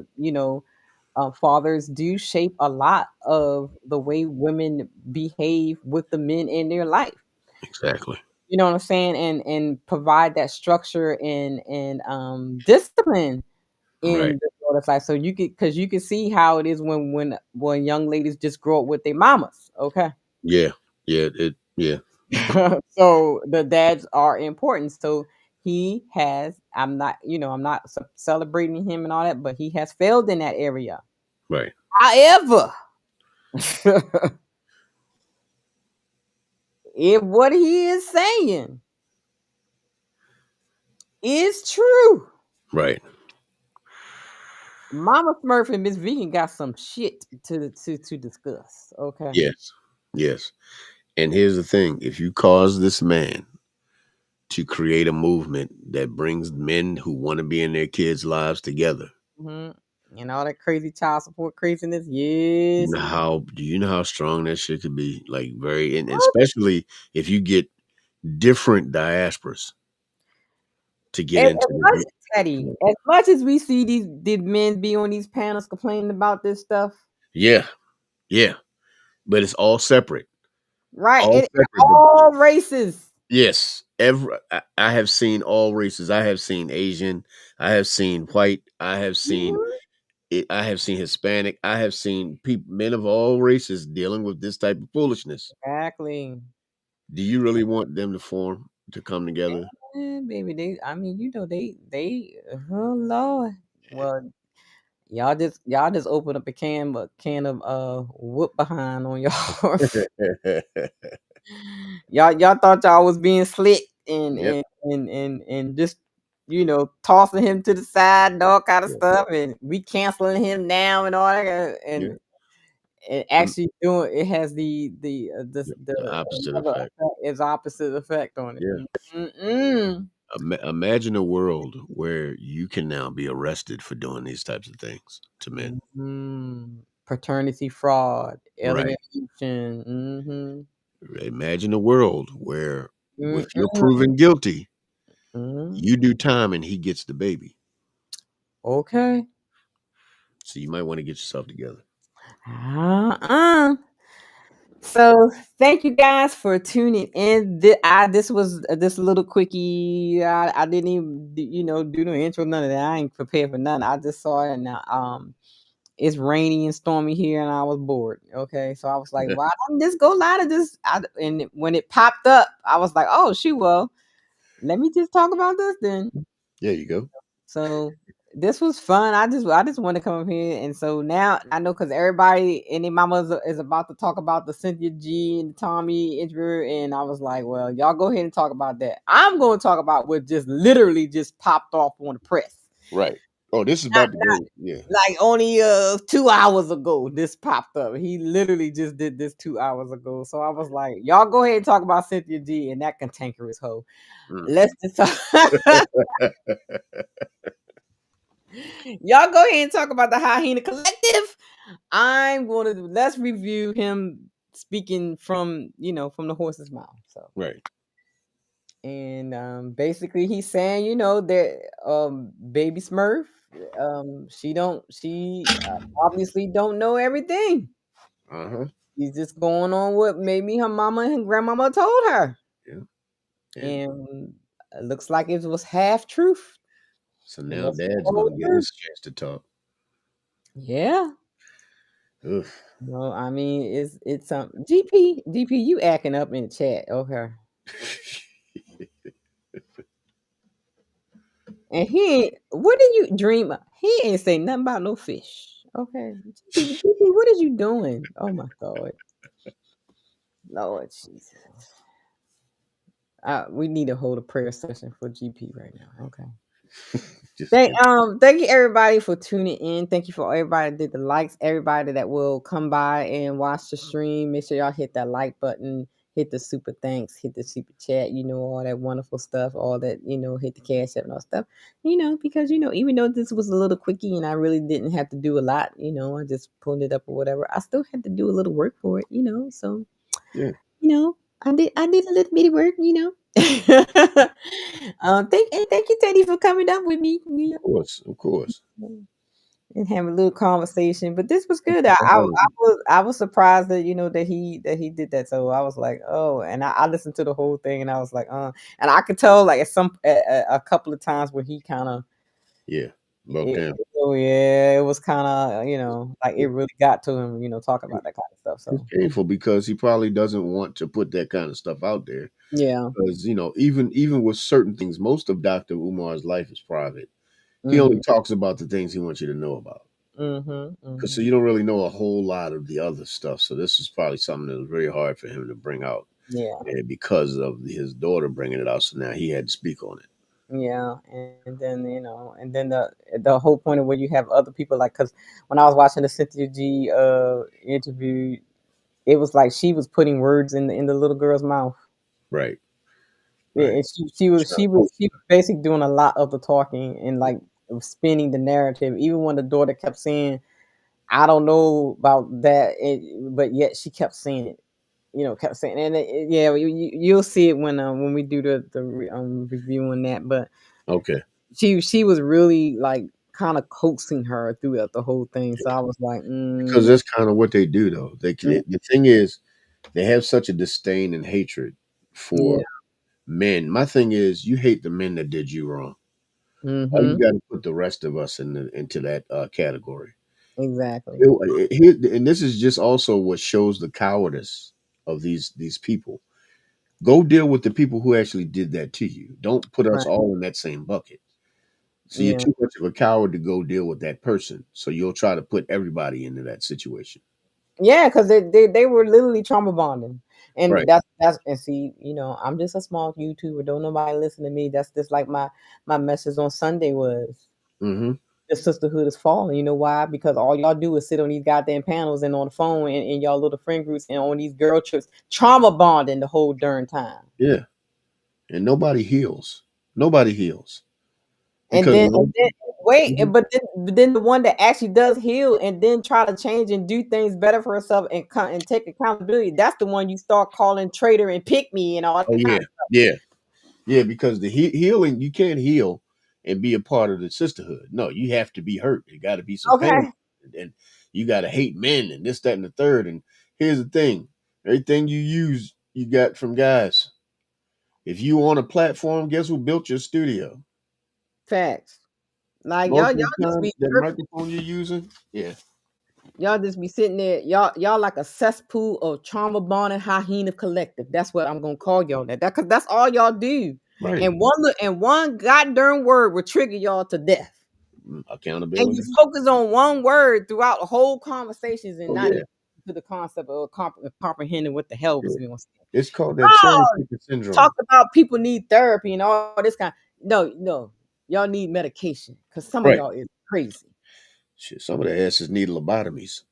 fathers do shape a lot of the way women behave with the men in their life. Exactly. You know what I'm saying? And provide that structure and discipline Right. in the daughter's life. So you can see how it is when young ladies just grow up with their mamas. Okay. Yeah. Yeah. Yeah. So the dads are important. So I'm not celebrating him and all that, but he has failed in that area. Right. However, if what he is saying is true, Right. Mama Smurf and Miss Vegan got some shit to discuss. Okay. Yes. Yes. And here's the thing: if you cause this man to create a movement that brings men who want to be in their kids' lives together, And all that crazy child support craziness. Yes. do you know how strong that shit could be? Like and especially if you get different diasporas to get As into much, the Teddy, as much as we see these men be on these panels complaining about this stuff, yeah, yeah, but it's all separate, right? all separate. But All races. yes, I have seen all races. I have seen Asian. I have seen white. I have seen Mhm. it. I have seen Hispanic. I have seen men of all races dealing with this type of foolishness. Exactly. Do you really want them to come together? Baby, I mean, oh Lord. Well, y'all just open up a can of whoop behind on y'all. Y'all thought y'all was being slick and Yep. just tossing him to the side and all kind of Yeah. stuff, and we canceling him now and all that, Yeah. and Um, actually doing it has the the opposite another effect. effect, is opposite effect on it. Yeah. Mm-mm. Imagine a world where you can now be arrested for doing these types of things to men. Paternity fraud, Right. alienation. Imagine a world where, if you're Mm-mm. proven guilty, Mm. you do time and he gets the baby. Okay. So you might want to get yourself together. Uh-uh. So thank you guys for tuning in. This was this little quickie. I didn't even do no intro, none of that. I ain't prepared for nothing. I just saw it, and it's rainy and stormy here, and I was bored. Okay, so I was like, Yeah. why don't just go live to this? And when it popped up, I was like, oh shoot, well, let me just talk about this then. There you go. So this was fun. I just want to come up here, and so now I know, because everybody and their mama is about to talk about the Cynthia G and the Tommy interview, and I was like, well, y'all go ahead and talk about that. I'm going to talk about what just literally just popped off on the press. Right. Oh, this is Not, about to go. Yeah. like only 2 hours ago, this popped up. He literally just did this 2 hours ago. So I was like, y'all go ahead and talk about Cynthia G and that cantankerous hoe. Mm. Let's just talk. Y'all go ahead and talk about the Hyena Collective. Let's review him speaking from the horse's mouth. So, Right. and basically he's saying, that baby Smurf, she obviously don't know everything. Uh-huh. She's just going on what maybe her mama and grandmama told her. Yeah. And And it looks like it was half truth. So The now rest of the dad's whole gonna get truth. his chance to talk. Yeah. Ugh. No, I mean it's GP, you acting up in the chat. Okay. And he ain't, what did you dream of? He ain't say nothing about no fish. Okay. GP, what is you doing? Oh my God. Lord Jesus. We need to hold a prayer session for GP right now. Okay. Just kidding. Thank you everybody for tuning in. Thank you for everybody that did the likes, everybody that will come by and watch the stream. Make sure y'all hit that like button, hit the super thanks, hit the super chat, all that wonderful stuff, all that, hit the cash app and all stuff. Because even though this was a little quickie and I really didn't have to do a lot, I just pulled it up or whatever. I still had to do a little work for it, so Yeah, I did a little bit of work. Thank you, Teddy, for coming up with me. of course. And have a little conversation. But this was Thank good. you I, for I, having I me. was I was surprised that he did that. So I was like, oh, and I listened to the whole thing, and I was like, and I could tell like a couple of times where he kind of Yeah, broke down. it was kind of like it Yeah. really got to him, talking about that kind of stuff. It's So painful because he probably doesn't want to put that kind of stuff out there. yeah, Because even with certain things, most of Dr. Umar's life is private. He only mm-hmm, talks about the things he wants you to know about. mm-hmm, Because so mm-hmm. you don't really know a whole lot of the other stuff. So this is probably something that was very hard for him to bring out, Yeah. and because of his daughter bringing it out, so now he had to speak on it. Yeah, and then the whole point of where you have other people like, because when I was watching the Cynthia G interview, it was like she was putting words in the little girl's mouth. Right, Yeah, right. and she He's was trying she to was coach she was basically doing a lot of the talking and like spinning the narrative. Even when the daughter kept saying, "I don't know about that," but yet she kept saying it. Kept saying, and yeah, you'll see it when we do the review on that, but. Okay. She was really like kind of coaxing her throughout the whole thing. So Yeah. I was like, Because that's kind of what they do, though. The thing is, they have such a disdain and hatred yeah, for men. My thing is, you hate the men that did you wrong. Why you mm-hmm, got to put the rest of us into that category? exactly, And this is just also what shows the cowardice of these people. Go deal with the people who actually did that to you. Don't put us right, all in that same bucket. So you're yeah, too much of a coward to go deal with that person. So you'll try to put everybody into that situation. yeah, because they were literally trauma bonding, and Right. that's and see, I'm just a small YouTuber. Don't nobody listen to me. That's just like my message on Sunday was. Mm-hmm. The sisterhood is falling. You know why? Because all y'all do is sit on these goddamn panels and on the phone and in y'all little friend groups and on these girl trips, trauma bonding the whole darn time. Yeah. And nobody heals. Nobody heals. And Because then, when and then wait, Mhm. but then the one that actually does heal and then try to change and do things better for herself and take accountability. That's the one you start calling traitor and pick me and all that Oh kind yeah. of Yeah. Yeah, because the healing, you can't heal and be a part of the sisterhood. No, you have to be hurt. There got to be some stuff. pain, Okay. and you got to hate men and this, that, and the third. And here's the thing: everything you use, you got from guys. If you on a platform, guess who built your studio? Facts. Like Most y'all of the just time, be that perfect. microphone you're using, yeah, Y'all just be sitting there, y'all like a cesspool of trauma bonding hyena collective. That's what I'm gonna call y'all that. Cause that's all y'all do. right. And one goddamn word will trigger y'all to death. And you Accountability. focus on one word throughout the whole conversations and Oh not yeah, even to the concept of comprehending what the hell was yeah. going on. It's called that cherry Oh, picker syndrome. talk about people need therapy and all this kind. No, y'all need medication because some of Right. y'all is crazy. Shit, some of the asses need lobotomies.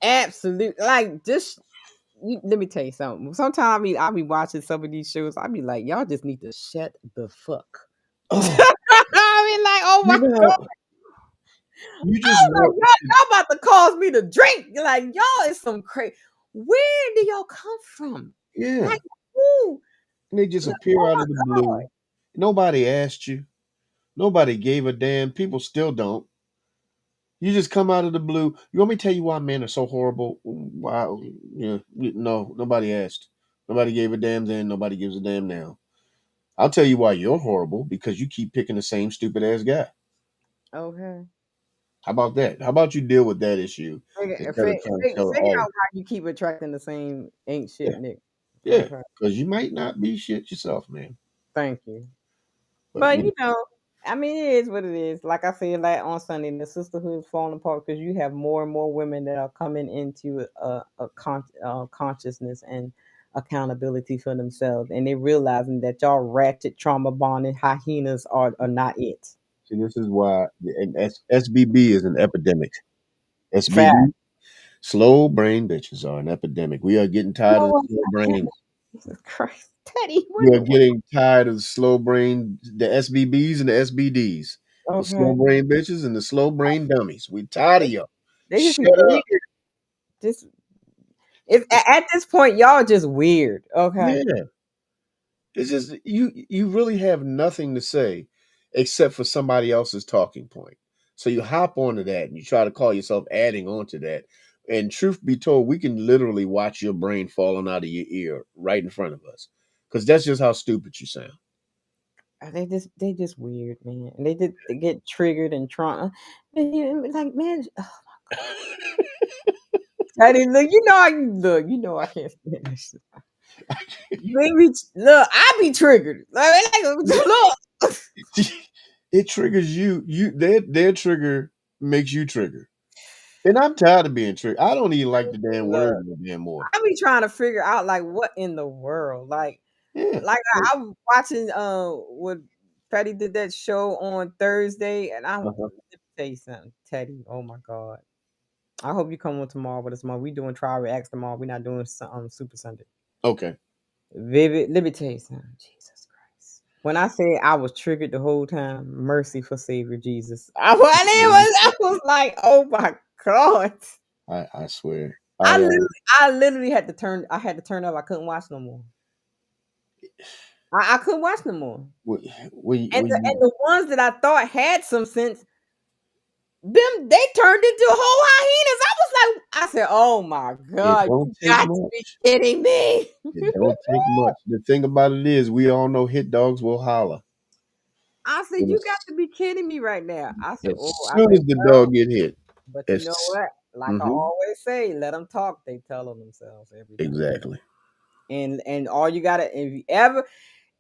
Absolutely, like just let me tell you something. Sometimes I be watching some of these shows. I be like, y'all just need to shut the fuck. Oh, I mean, like, oh my you god, know, you just I'm like, want y'all about to cause me to drink. You're like, y'all is some crazy. Where do y'all come from? yeah. Like, who? And they just No, appear oh out my of the god. blue. Nobody asked you. Nobody gave a damn. People still don't. You just come out of the blue. You want me to tell you why men are so horrible? Wow. Yeah. No, nobody asked. Nobody gave a damn then. Nobody gives a damn now. I'll tell you why you're horrible, because you keep picking the same stupid ass guy. Okay. How about that? How about you deal with that issue instead of trying to tell her, Figure oh, out why you keep attracting the same ain't yeah, shit nigga. yeah, Okay. because you might not be shit yourself, man. Thank you. But But you know, you know, I mean, it is what it is. Like I said, like on Sunday, the sisterhood is falling apart because you have more and more women that are coming into consciousness and accountability for themselves, and they realizing that y'all ratchet trauma bonded hyenas are not it. see, this is why, and SBB is an epidemic. Fact. SBB, slow brain bitches are an epidemic. We are getting You tired know of the what? slow I can't. brains. Jesus Christ, Teddy, what We in are the world? getting tired of the slow brain, the SBBs and the SBDs, the slow Okay, brain bitches and the slow brain dummies. We tired of y'all. they just Shut weird. up. Just it's at this point, y'all just weird. Okay. Yeah. It's just you really have nothing to say except for somebody else's talking point. So you hop onto that and you try to call yourself adding on to that. And truth be told, we can literally watch your brain falling out of your ear right in front of us. Because that's just how stupid you sound. They just weird, man. And they get triggered and trying. Like man, I didn't look. You know I look. You know I can't stand this shit. Baby, look, I be triggered. Look. It triggers you. Their trigger makes you trigger. And I'm tired of being triggered. I don't even like the damn word Look, no damn more. I be trying to figure out like what in the world, Yeah. I was watching when Freddie did that show on Thursday, and let Uh-huh. me tell you something, Teddy. Oh my God. I hope you come on tomorrow with us tomorrow. We doing Try Reacts tomorrow. We're not doing Super Sunday. Okay. Vivid, let me tell you something. Jesus Christ. When I say I was triggered the whole time, mercy for Savior Jesus. I was like, oh my God. I swear. I literally, I literally had to turn. I had to turn up. I couldn't watch no more. I couldn't watch no more. when And when you the ones that I thought had some sense, they turned into whole hyenas. I was like, I said, "Oh my it God, don't you take got to be much. kidding me!" It don't take much. The thing about it is, we all know hit dogs will holler. I said, And "You got to be kidding me right now." I said, as "Oh," I soon said, as the "Well," dog get hit, but you know it's what? Like I hmm always say, let them talk. They tell on themselves every time. exactly. And all you gotta, if you ever,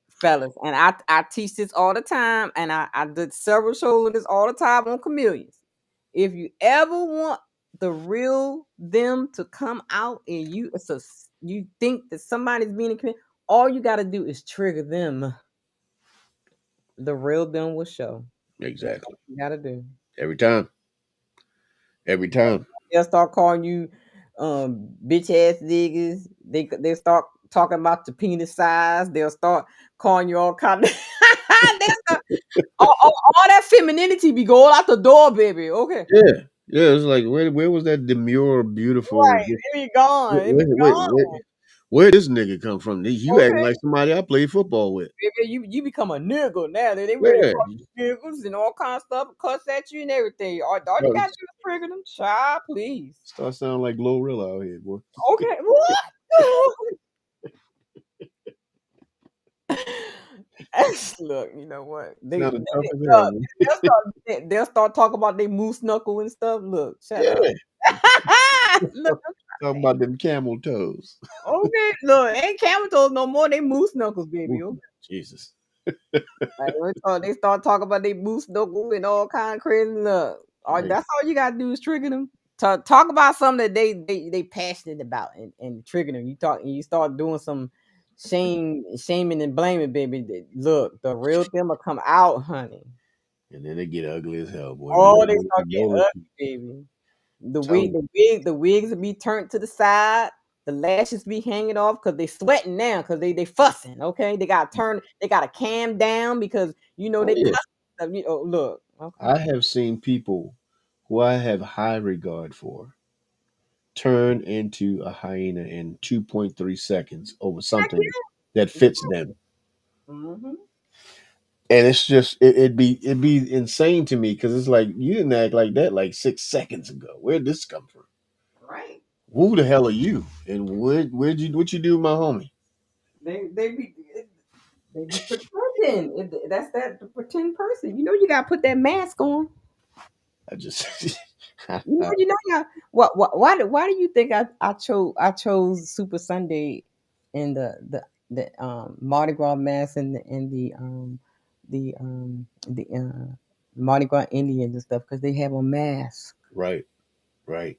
fellas, and I teach this all the time, and I did several shows of this all the time on chameleons. If you ever want the real them to come out, and you think that somebody's being a chameleon, all you got to do is trigger them. The real them will show. That's all Exactly. you got to do. Every time. Every time. They'll start calling you bitch ass niggas. They start talking about your penis size. They'll start calling you all kind of they'll start, all that femininity be going out the door, baby. Okay. Yeah. Yeah. It's like where was that demure, beautiful? Right. It be gone. It be gone. Where this nigga come from? You acting Okay. like somebody I played football with. Baby, you become a nigga now. They ready to Yeah. call you niggas and all kinds of stuff, cuss at you and everything. All you Start, gotta do is trigger them. Child, please. start sounding like Glorilla out here, boy. Okay. What? Look, you know what? Sounding tough as hell, Look, man. they'll start talking about they moose knuckle and stuff. Look, shut up. Yeah. Look, Talking about them camel toes. okay, look, ain't camel toes no more. They moose knuckles, baby. Ooh, Okay? Jesus. Like, they start talking about they moose knuckle and all kind of crazy. Look, Right. that's all you gotta do is trigger them. Talk about something that they passionate about and trigger them. You start doing some shaming and blaming, baby. Look, the real them will come out, honey. And then they get ugly as hell, boy. Oh, they start getting Roller ugly, baby. tell me. The wigs will be turned to the side. The lashes be hanging off because they sweating now because they fussing. Okay, they gotta calm down because Oh they yeah. cussing. Look, okay. I have seen people who I have high regard for turn into a hyena in 2.3 seconds over something that fits them. Mm-hmm. And it's just it'd be insane to me because it's like you didn't act like that like 6 seconds ago. Where'd this come from? Right. Who the hell are you? And what you do, with my homie? They be pretty pretending. That's the pretend person. You know, you gotta put that mask on. I just Yeah. Why do you think I chose Super Sunday in the Mardi Gras mask and the Mardi Gras Indians and stuff? Because they have a mask. right, right.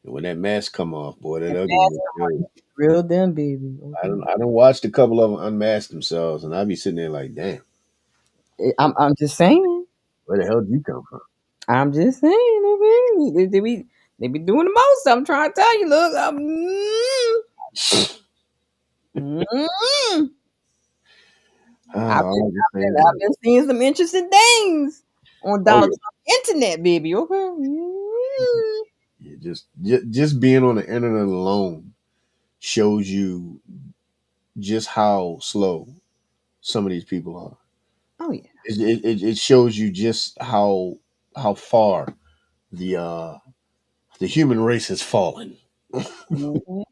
And when that mask come off, boy, that That ugly mask one shows. real them, baby. Okay. I don't watched a couple of them unmask themselves, and I be sitting there like, damn, I'm just saying. where the hell did you come from? I'm just saying. Okay. They be doing the most. I'm trying to tell you. Look, mm. I've been, All I can I've say been, is, I've been seeing some interesting things on oh Donald yeah, Trump's internet, baby. Okay. Mm. yeah, just being on the internet alone shows you just how slow some of these people are. Oh yeah. It shows you just how far the uh the human race has fallen Mhm,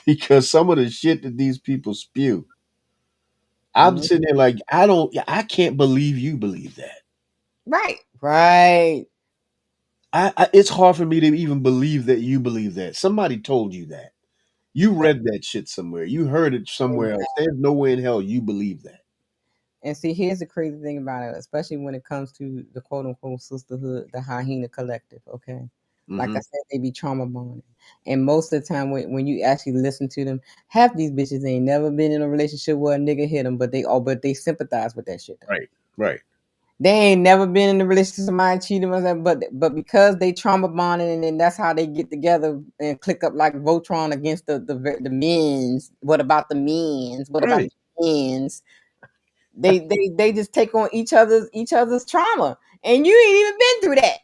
because some of the shit that these people spew. I'm mhm. sitting there like I can't believe you believe that. Right. Right. It's hard for me to even believe that you believe that. Somebody told you that. You read that shit somewhere. You heard it somewhere else. There's no way in hell you believe that. And see, here's the crazy thing about it, especially when it comes to the quote unquote sisterhood, the hyena collective. Okay. Like I Hmm. said, they be trauma bonded. And most of the time, when you actually listen to them, half these bitches ain't never been in a relationship where a nigga hit them, but they sympathize with that shit though. Right. Right. They ain't never been in a relationship, somebody cheated on them, but because they trauma bonded, and then that's how they get together and click up like Voltron against the men's. What about the men's? What about Right. the men's? They just take on each other's trauma, and you ain't even been through that.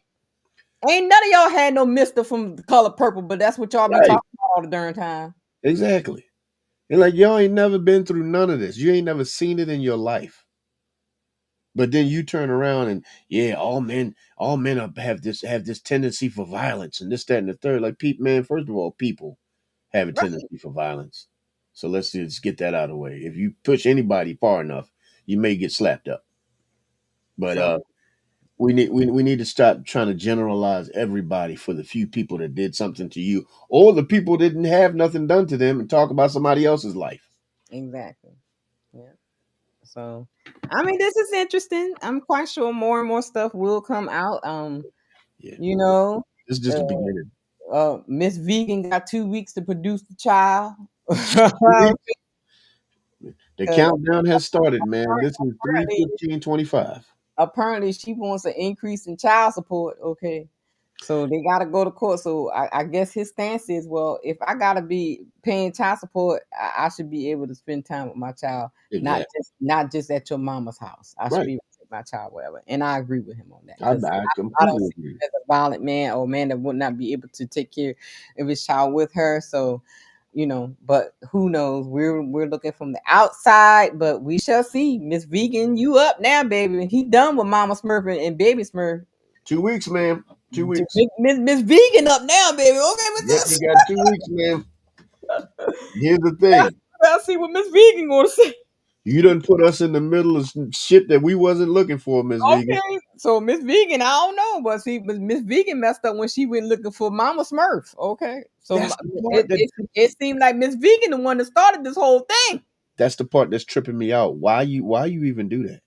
Ain't none of y'all had no Mister from the color purple, but that's what y'all be Right. talking about all the darn time. Exactly. And like y'all ain't never been through none of this. You ain't never seen it in your life. But then you turn around and yeah, all men have this tendency for violence and this, that, and the third. Like people, man, first of all, people have a Right. tendency for violence. So let's just get that out of the way. If you push anybody far enough, you may get slapped up. But So we need to stop trying to generalize everybody for the few people that did something to you, or the people that didn't have nothing done to them, and talk about somebody else's life. exactly. Yeah. So I mean, this is interesting. I'm quite sure more and more stuff will come out. Yeah, You know, this is just the beginning. Miss Vegan got 2 weeks to produce the child. 2 weeks. The 'Cause countdown has started, man. This is three apparently, fifteen 25. apparently she wants an increase in child support. Okay. So they gotta go to court. So I guess his stance is, well, if I gotta be paying child support, I should be able to spend time with my child, not Exactly. just at your mama's house. I should Right. be able to take my child wherever. And I agree with him on that I, because I I don't completely see agree. him as a violent man or a man that would not be able to take care of his child with her. So, but who knows? We're looking from the outside, but we shall see. Miss Vegan, you up now, baby? He done with Mama Smurf and Baby Smurf. 2 weeks, man. 2 weeks. Miss Vegan up now, baby. Okay with Yep, you this. got 2 weeks, man. Here's the thing. I'll see what Miss Vegan gonna say. You done put us in the middle of some shit that we wasn't looking for, Miss Vegan. Okay, so Miss Vegan, I don't know, but see, Miss Vegan messed up when she went looking for Mama Smurf. Okay, so That's the part it that it, it seemed like Miss Vegan the one that started this whole thing. that's the part that's tripping me out. Why you even do that?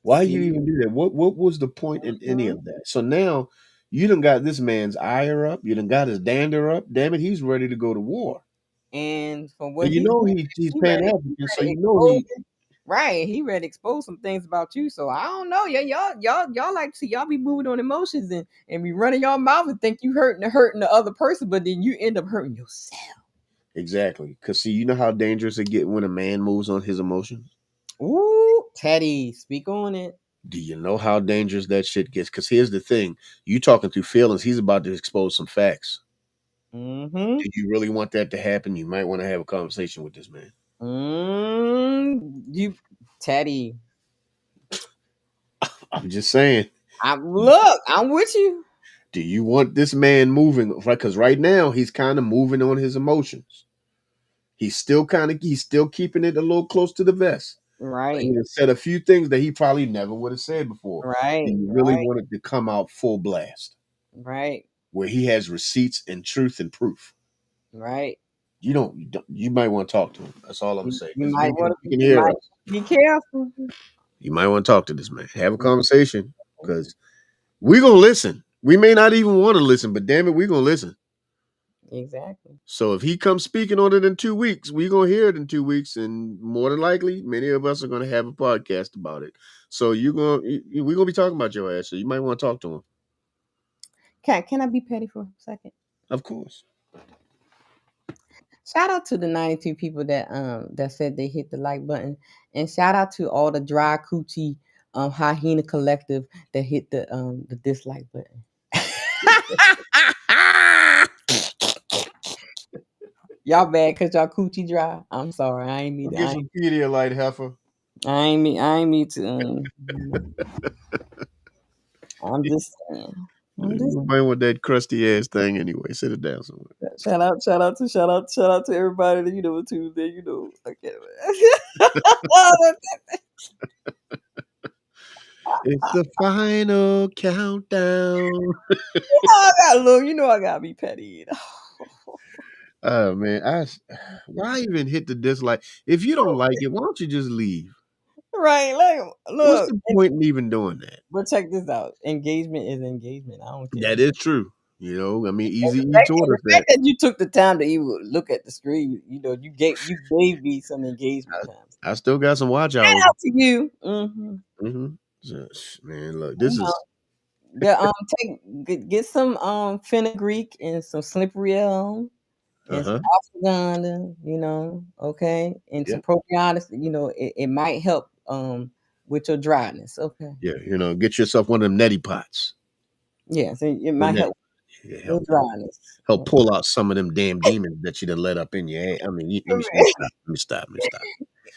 Why you See, even do that? What was the point in any mhm. of that? So now you done got this man's ire up, you done got his dander up. Damn it, he's ready to go to war. And from what And you he know said, he's he Pan he African, so ready to you know expose. he Right, he ready to expose some things about you. So I don't know. Yeah, y'all like to see y'all be moving on emotions and be running your mouth and think you hurting the other person, but then you end up hurting yourself. exactly. Cause see, you know how dangerous it get when a man moves on his emotions? Ooh, Teddy, speak on it. Do you know how dangerous that shit gets? Cause here's the thing. You talking through feelings, he's about to expose some facts. Mm-hmm. Do you really want that to happen? You might want to have a conversation with this man. You, Teddy. I'm just saying. I'm with you. Do you want this man moving? Right, because right now he's kind of moving on his emotions. He's still keeping it a little close to the vest. Right. He said a few things that he probably never would have said before. Right. And he really Right. wanted to come out full blast, Right. where he has receipts and truth and proof. Right. You might want to talk to him. That's all I'm saying. You Because might want he to. can You hear might us. be careful. You might want to talk to this man. Have a conversation, because we're gonna listen. We may not even want to listen, but damn it, we're gonna listen. Exactly. So if he comes speaking on it in 2 weeks, we're gonna hear it in 2 weeks, and more than likely, many of us are gonna have a podcast about it. So we're gonna be talking about your ass. So you might want to talk to him. Can I be petty for a second? Of course. Shout out to the 92 people that said they hit the like button, and shout out to all the dry coochie hyena collective that hit the dislike button. Y'all bad because y'all coochie dry. I'm sorry. I ain't mean to. Get some Pedialyte, heifer. I ain't mean to. I'm just saying. You might want that crusty ass thing anyway. Sit it down somewhere. Shout out to everybody that Tuesday, Okay. It's the final countdown. I gotta be petty. Oh man, why even hit the dislike? If you don't like it, why don't you just leave? Right, What's look. the point in even doing that? But check this out. Engagement is engagement. I don't care. That is true. I mean, Easy E The taught us fact that. that you took the time to even look at the screen, you gave me some engagement time. I still got some watch hours. Shout out to you. Mm-hmm. Man, look, this is Get some fenugreek and some slippery elm and some ashwagandha, okay, and some probiotics. It might help with your dryness. Okay. Yeah, get yourself one of them neti pots. Yeah, so it might help with dryness. Help pull out some of them damn demons that you done let up in your head. I mean, let me stop.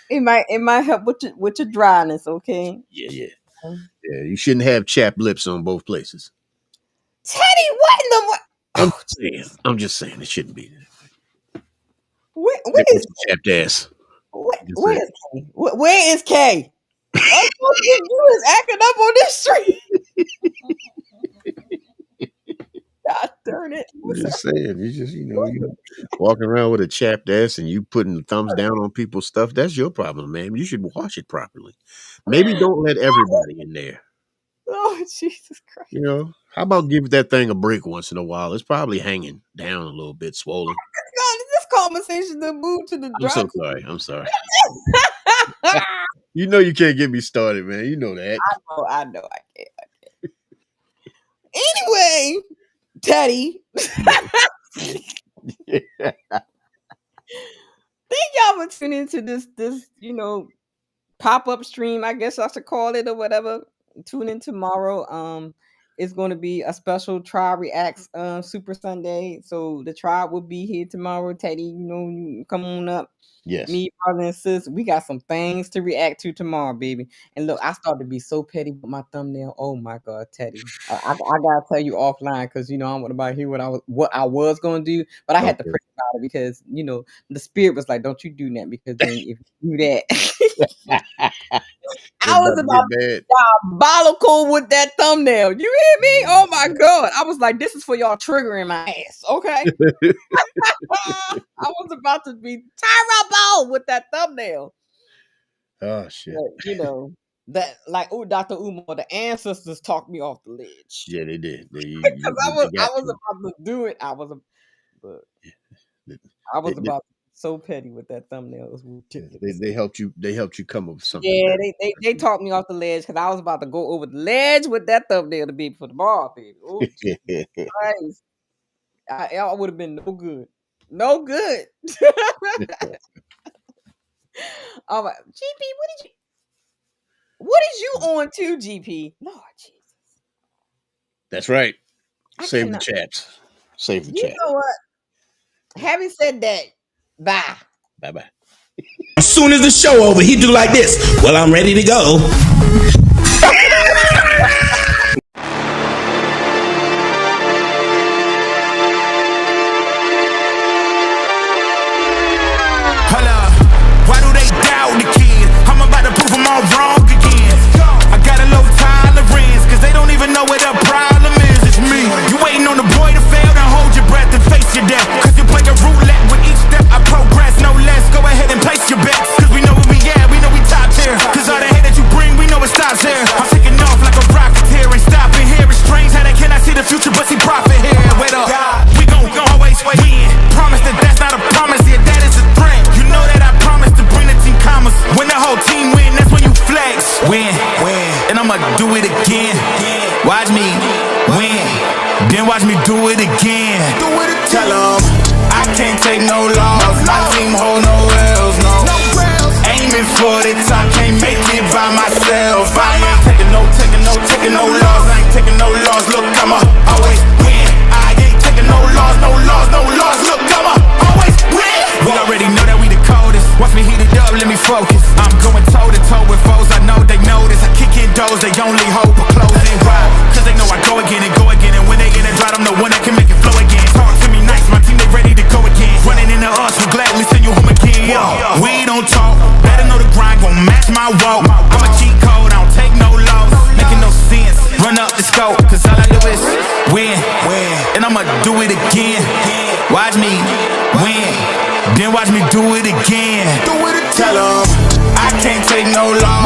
It might help with your dryness. Okay. Yeah. You shouldn't have chapped lips on both places. Teddy, what in the I'm just saying it shouldn't be. Where is chapped ass? Where is K? Where is K? You is acting up on this street. God darn it! I'm just saying, you walking around with a chapped ass and you putting thumbs down on people's stuff. That's your problem, man. You should wash it properly. Maybe don't let everybody in there. Oh, Jesus Christ! How about give that thing a break once in a while? It's probably hanging down a little bit, swollen. God, this conversation to move to the dry. I'm sorry. You can't get me started, man. You know that. I know. I can't. Anyway, Teddy. Thank y'all for tuning into this pop-up stream, I guess I should call it, or whatever. Tune in tomorrow. It's going to be a special Tribe Reacts Super Sunday. So the tribe will be here tomorrow. Teddy, you come on up. Yes. Me, brother, and sis, we got some things to react to tomorrow, baby. And look, I started to be so petty with my thumbnail. Oh my God, Teddy. I gotta tell you offline because I want to hear what I was gonna do, but I had to pray about it because the spirit was like, "Don't you do that," because then if you do that, I was about to be diabolical with that thumbnail. You hear me? Oh my God! I was like, "This is for y'all triggering my ass." Okay. I was about to be terrible with that thumbnail. Oh shit! But, that Dr. Umar, the ancestors talked me off the ledge. Yeah, they did. Because I was about to do it. I was about to be so petty with that thumbnail. It was ridiculous. They helped you. They helped you come up with something. Yeah, they talked me off the ledge because I was about to go over the ledge with that thumbnail to be for the bar, baby. Oh, Christ. I would have been no good. No good. All right, GP, what is you on to, GP? Lord Jesus. That's right. Save the chats. Save the chat. You know what? Having said that, bye. Bye. As soon as the show over, he do like this. Well, I'm ready to go. Why do they doubt the kid? I'm about to win, and I'ma do it again. Watch me win, then watch me do it again. Tell 'em I can't take no loss. My team hold no L's, no. Aiming for the top, can't make it by myself. I ain't taking no loss. I ain't taking no loss. Look, I'ma always win. I ain't taking no loss. Look, I'ma always win. We already know that we the coldest. Watch me heat it up, let me focus. I'm going toe to toe with foes. I know they notice. I kick in doors, they only hope for closing. Why? Cause they know I go again. And when they in a drought, I'm the one that can make it flow again. Talk to me nice, my team they ready to go again. Running into us, we'll gladly send you home again. We don't talk, better know the grind gon' match my walk. I'm a cheat code, I don't take no loss. Making no sense, run up the scope. Cause all I do is win, and I'ma do it again. Watch me win, then watch me do it again. Tell 'em I can't take no loss.